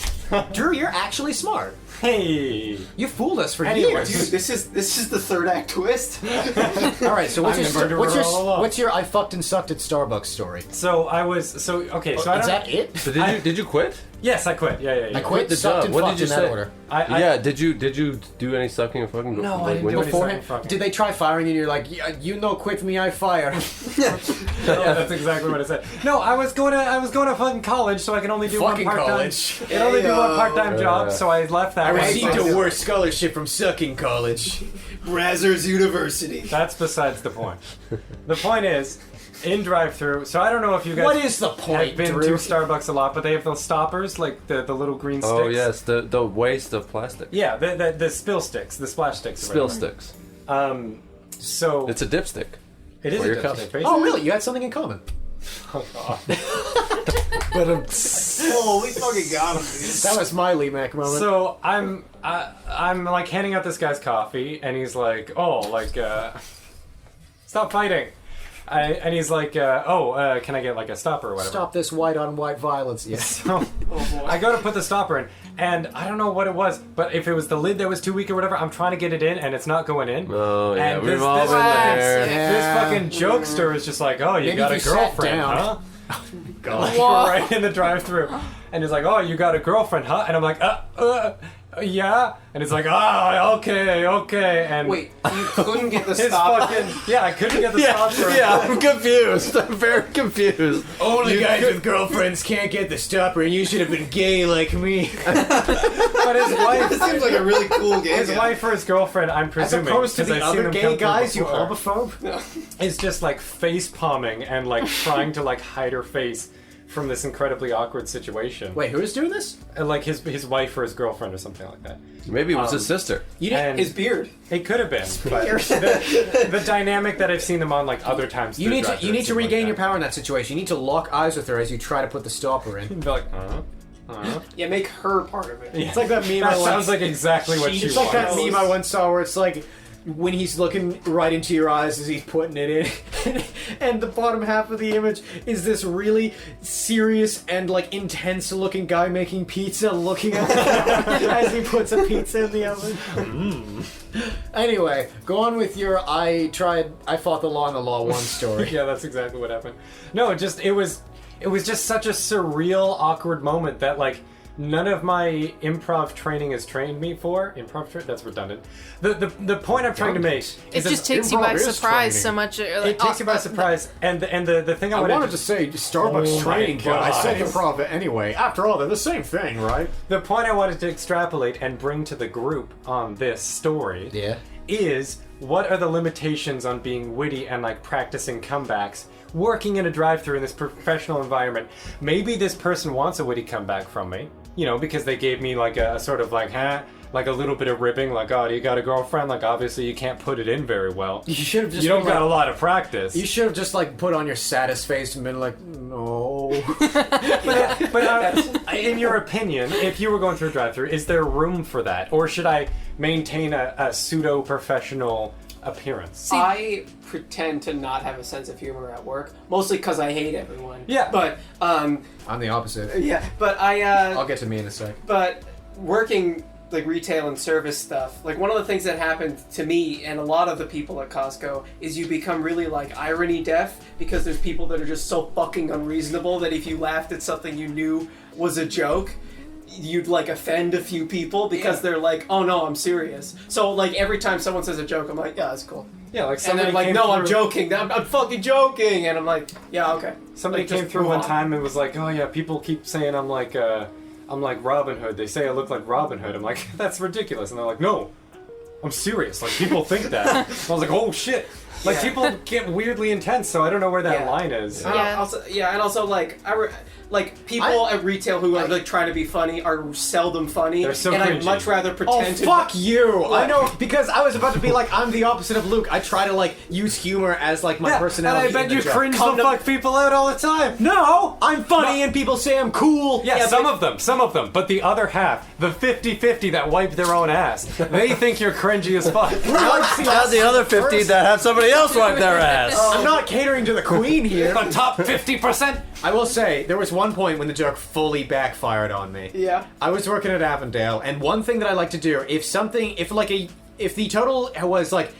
Drew, you're actually smart. Hey. You fooled us for Anyway, years. Dude, this is the third act twist. All right, so I'm the murderer all along. what's your I fucked and sucked at Starbucks story? So I was okay. So I Is don't. that it? So did you quit? Yes, I quit. Yeah. I quit, the sucked, job. and What fucked did you in that say? order. Yeah. Did you do any sucking and fucking? No, I like, didn't when do you- any Beforehand, sucking, fucking. did they try firing you and you're like, yeah, you no quit me, I fire? Yeah, that's exactly what I said. No, I was going to fucking college, so I can only do Fucking one part-time. college. I can only do one part-time job, so I left that. I one. received a worse scholarship from sucking college. Brazzers University. That's besides the point. The point is, in drive-through. So I don't know if you guys. What is the point, I've been Drew? to Starbucks a lot, but they have those stoppers, like the little green sticks. Oh yes, the waste of plastic. Yeah, the spill sticks, the splash sticks. or Spill whatever. sticks. So It's a dipstick. it is for a your cup. dipstick, basically. Oh, really? You had something in common. Oh, we fucking got him, dude. That was my Lee Mac moment. So I'm like handing out this guy's coffee, and he's like, "Oh, like, stop fighting," and he's like, can I get like a stopper or whatever? Stop this white on white violence. Yes. So I go to put the stopper in, and I don't know what it was, but if it was the lid that was too weak or whatever, I'm trying to get it in, and it's not going in. Oh yeah, And we've this- all this been fucking- there. This fucking jokester is just like, "Oh, you Maybe got a if you sat girlfriend, down. huh?" Like, Whoa. right in the drive-through, and he's like, "Oh, you got a girlfriend, huh?" And I'm like, yeah," and it's like, okay," and Wait, you couldn't get the his stop. fucking I couldn't get the stopper. Yeah, I'm confused. I'm very confused. Only guys with girlfriends can't get the stopper, and you should have been gay like me. But his wife, This seems like a really cool game. his wife or his girlfriend, I'm As presuming, opposed to 'cause the I've seen other them gay come through guys, you before, homophobe. is just like face palming and like trying to like hide her face from this incredibly awkward situation. Wait, who is doing this? Like his wife or his girlfriend or something like that. Maybe it was his sister. You didn't. And His beard. it could have been, but the dynamic that I've seen them on like other times. You need to regain your power in that situation. You need to lock eyes with her as you try to put the stopper in. Be like, Yeah, make her part of it. It's like that meme that I once. sounds like exactly what she It's like that wants. meme I once saw where it's like when he's looking right into your eyes as he's putting it in, and the bottom half of the image is this really serious and like intense looking guy making pizza looking at it as he puts a pizza in the oven. Anyway, go on with your I fought the law and the law won story. Yeah, that's exactly what happened. No, it was just such a surreal, awkward moment that like none of my improv training has trained me for. That's redundant. The point I'm trying to make is It that just takes you improv by is surprise training. so much. it takes you by surprise, and the thing I I wanted wanted to say Starbucks Oh my training, but I said God. improv anyway. After all, they're the same thing, right? the point I wanted to extrapolate and bring to the group on this story Yeah. is what are the limitations on being witty and like practicing comebacks working in a drive-thru in this professional environment. Maybe this person wants a witty comeback from me, because they gave me like a sort of like like a little bit of ribbing, like, "Oh, do you got a girlfriend?" Like, obviously you can't put it in very well. You should have just You don't been got a like- lot of practice. You should have just like put on your saddest face and been like, no. But in your opinion, if you were going through a drive-thru, is there room for that, or should I maintain a pseudo-professional appearance? I pretend to not have a sense of humor at work, mostly because I hate everyone. Yeah. But I'm the opposite. yeah, but I'll get to me in a sec. but working like retail and service stuff, like one of the things that happened to me and a lot of the people at Costco is you become really like irony deaf because there's people that are just so fucking unreasonable that if you laughed at something you knew was a joke, you'd like offend a few people because they're like, "Oh no, I'm serious." So like every time someone says a joke, I'm like, "Yeah, that's cool." Yeah, like And somebody then like, came "No, I'm through- joking. I'm fucking joking." And I'm like, "Yeah, okay." Somebody Like, came just through move one on. time and was like, "Oh yeah, people keep saying I'm like Robin Hood. They say I look like Robin Hood." I'm like, "That's ridiculous." And they're like, "No, I'm serious. Like people think that." I was like, "Oh shit." Like people get weirdly intense, so I don't know where that Yeah. line is. Yeah. And also like people at retail who are like trying to be funny are seldom funny, They're so and I'd cringy. much rather Oh, pretend to. fuck you! What? I know, because I was about to be like, I'm the opposite of Luke. I try to, like, use humor as, like, my personality. And I bet in the you joke. cringe the fuck people out all the time. No! I'm funny and people say I'm cool! Yeah, some of them. But the other half, the 50-50 that wipe their own ass, they think you're cringy as fuck. How's the other 50 that have somebody else wipe their ass? I'm not catering to the queen here. The top 50%? I will say, there was one point when the joke fully backfired on me. Yeah. I was working at Avondale, and one thing that I like to do, if the total was like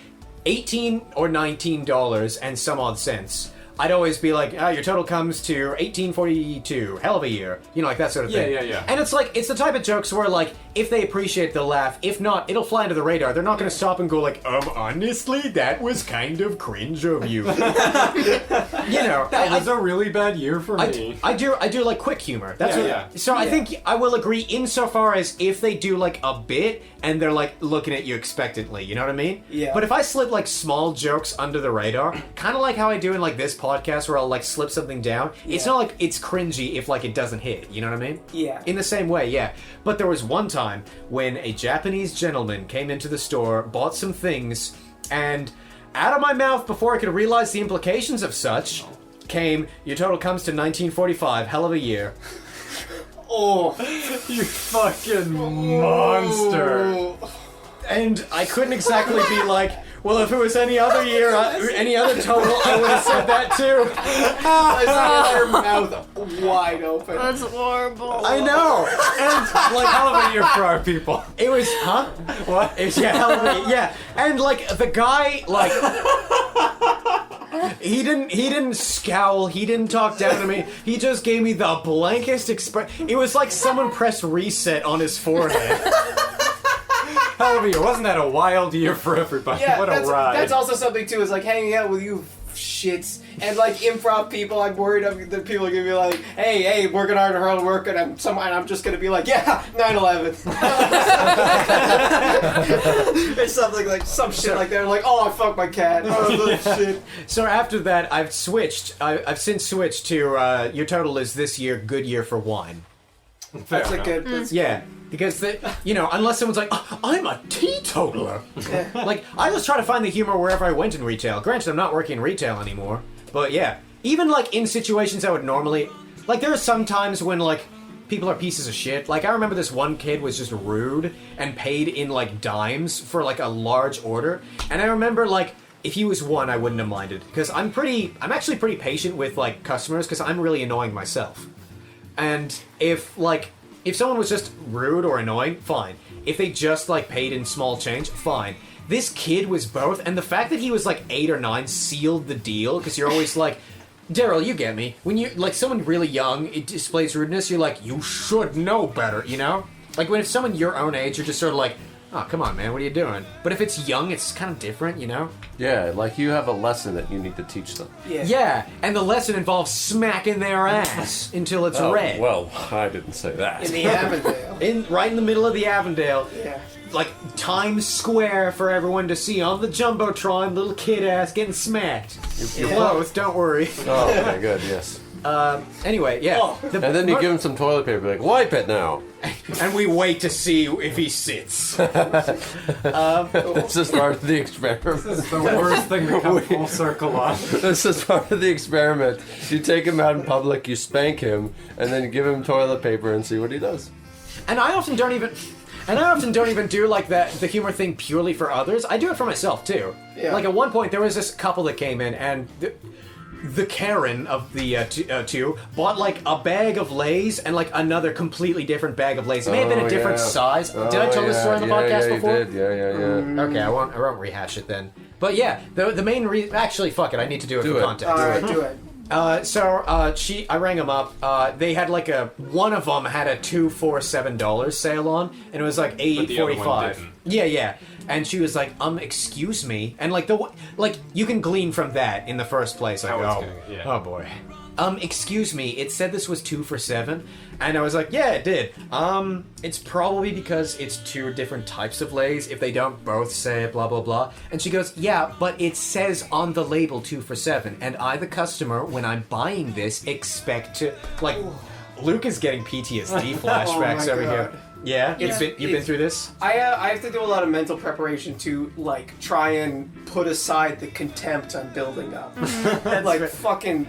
$18 or $19 and some odd cents, I'd always be like, your total comes to $18.42, hell of a year. You know, like that sort of thing. Yeah. And it's like, it's the type of jokes where, like, if they appreciate the laugh, if not, it'll fly under the radar. They're not going to stop and go like, honestly, that was kind of cringe of you. You know. That was a really bad year for me. I do like quick humor. That's Yeah, what. So I think I will agree insofar as if they do like a bit and they're like looking at you expectantly. You know what I mean? Yeah. But if I slip like small jokes under the radar, kind of like how I do in like this podcast where I'll like slip something down, it's not like it's cringy if like it doesn't hit. You know what I mean? Yeah. In the same way, yeah. But there was one time when a Japanese gentleman came into the store, bought some things, and out of my mouth before I could realize the implications of such came, your total comes to 1945, hell of a year. Oh, You fucking monster. And I couldn't exactly be like, well, if it was any other year, any other total, I would have said that too. I saw your mouth wide open. That's horrible. I know. And like, Hell of a year for our people. it was, huh? What? It was, yeah, hell of a, yeah. And like the guy, like, he didn't scowl. He didn't talk down to me. He just gave me the blankest expression. It was like someone pressed reset on his forehead. Hell of a year. Wasn't that a wild year for everybody? Yeah, What a ride. that's also something too. Is like hanging out with you shits and like improv people. I'm worried that people are gonna be like, hey, working hard work, and I'm just gonna be like, yeah, 9/11. It's something like some shit like that. Like, oh, I fucked my cat. Oh, shit. So after that, I've since switched to your total is this year good year for wine. That's a good. That's Yeah, because unless someone's like, oh, I'm a teetotaler. Like, I just try to find the humor wherever I went in retail. Granted, I'm not working in retail anymore, but yeah, even like in situations I would normally, like, there are some times when like people are pieces of shit. Like, I remember this one kid was just rude and paid in like dimes for like a large order, and I remember like, if he was one, I wouldn't have minded, because I'm actually pretty patient with like customers, because I'm really annoying myself. And if someone was just rude or annoying, fine. If they just like paid in small change, fine. This kid was both, and the fact that he was like 8 or 9 sealed the deal, because you're always like, Daryl, you get me. When you like someone really young, it displays rudeness. You're like, you should know better, you know? Like when if someone your own age, you're just sort of like, oh, come on, man, what are you doing? But if it's young, it's kind of different, you know? Yeah, like you have a lesson that you need to teach them. Yeah, and the lesson involves smacking their ass until it's red. Well, I didn't say that. in the Avondale. Right in the middle of the Avondale. Yeah. Like Times Square for everyone to see on the Jumbotron, little kid ass getting smacked. You're close, don't worry. Oh, okay, good, yes. Anyway, yeah. And then you give him some toilet paper, like, wipe it now. And we wait to see if he sits. This is part of the experiment. It's the worst thing to come full circle on. This is part of the experiment. You take him out in public, you spank him, and then you give him toilet paper and see what he does. And I often don't even do like the humor thing purely for others. I do it for myself too. Yeah. Like at one point there was this couple that came in, and the Karen of the two bought like a bag of Lay's and like another completely different bag of Lay's. It may have been a different size. Did I tell this story on the podcast before? You did. Yeah. Okay, I won't rehash it then. But yeah, the main reason. Actually, fuck it. I need to do it for context. All right, do it. I rang them up. They had like one of them had a $2 for $7 sale on, and it was like $8.45. Yeah. And she was like, excuse me, and like you can glean from that in the first place. Like, oh boy. excuse me, it said this was 2 for $7. And I was like, yeah, it did. It's probably because it's 2 different types of legs if they don't both say blah, blah, blah. And she goes, yeah, but it says on the label 2 for $7. And I, the customer, when I'm buying this, expect to, like, Luke is getting PTSD flashbacks over here. Yeah? You've been through this? I have to do a lot of mental preparation to, like, try and put aside the contempt I'm building up. And, like, fucking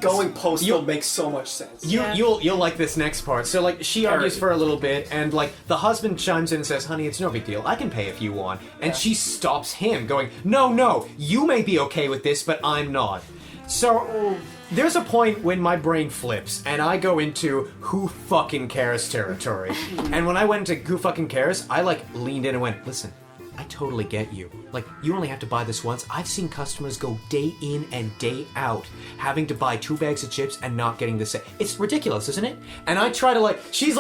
going postal makes so much sense. You'll like this next part. So, like, she argues for a little bit, and, like, the husband chimes in and says, honey, it's no big deal. I can pay if you want. And she stops him, going, no, you may be okay with this, but I'm not. So... there's a point when my brain flips and I go into who fucking cares territory. And when I went into who fucking cares, I like leaned in and went, listen, I totally get you. Like, you only have to buy this once. I've seen customers go day in and day out having to buy 2 bags of chips and not getting the same. It's ridiculous, isn't it? And I try to like, she's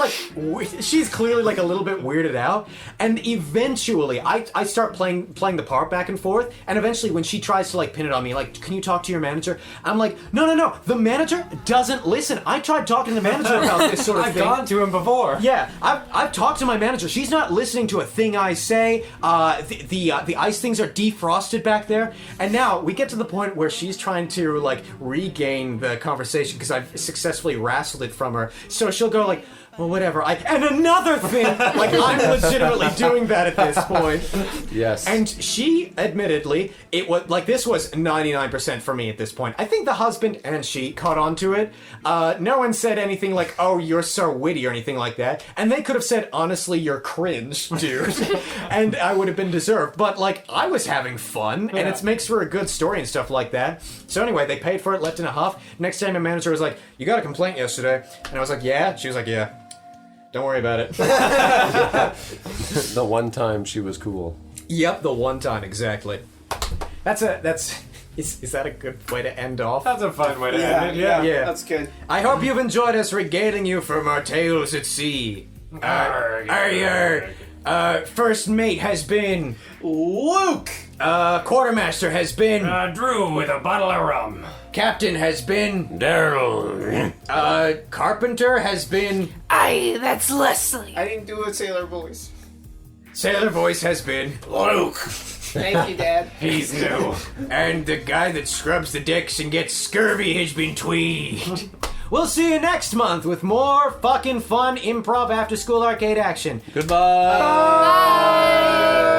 clearly like a little bit weirded out. And eventually, I start playing the part back and forth. And eventually, when she tries to like pin it on me, like, can you talk to your manager? I'm like, no. The manager doesn't listen. I tried talking to the manager about this sort of thing. I've gone to him before. Yeah, I've talked to my manager. She's not listening to a thing I say. The ice things are defrosted back there. And now we get to the point where she's trying to like regain the conversation because I've successfully wrestled it from her. So she'll go like, well, whatever. And another thing, like I'm legitimately doing that at this point. Yes. And she, admittedly, it was like this was 99% for me at this point. I think the husband and she caught on to it. No one said anything like, "Oh, you're so witty" or anything like that. And they could have said, "Honestly, you're cringe, dude," and I would have been deserved. But like, I was having fun, and it makes for a good story and stuff like that. So anyway, they paid for it, left in a huff. Next time, my manager was like, "You got a complaint yesterday?" And I was like, "Yeah." She was like, "Yeah." Don't worry about it. The one time she was cool. Yep, the one time, exactly. Is that a good way to end off? That's a fun way to end it. Yeah. That's good. I hope you've enjoyed us regaling you from our tales at sea. Our first mate has been Luke! Quartermaster has been Drew with a bottle of rum. Captain has been Daryl. Carpenter has been Aye, that's Leslie. I didn't do a sailor voice. Sailor Voice has been Luke. Thank you, Dad. He's new. and the guy that scrubs the decks and gets scurvy has been Tweed. We'll see you next month with more fucking fun improv after school arcade action. Goodbye. Bye.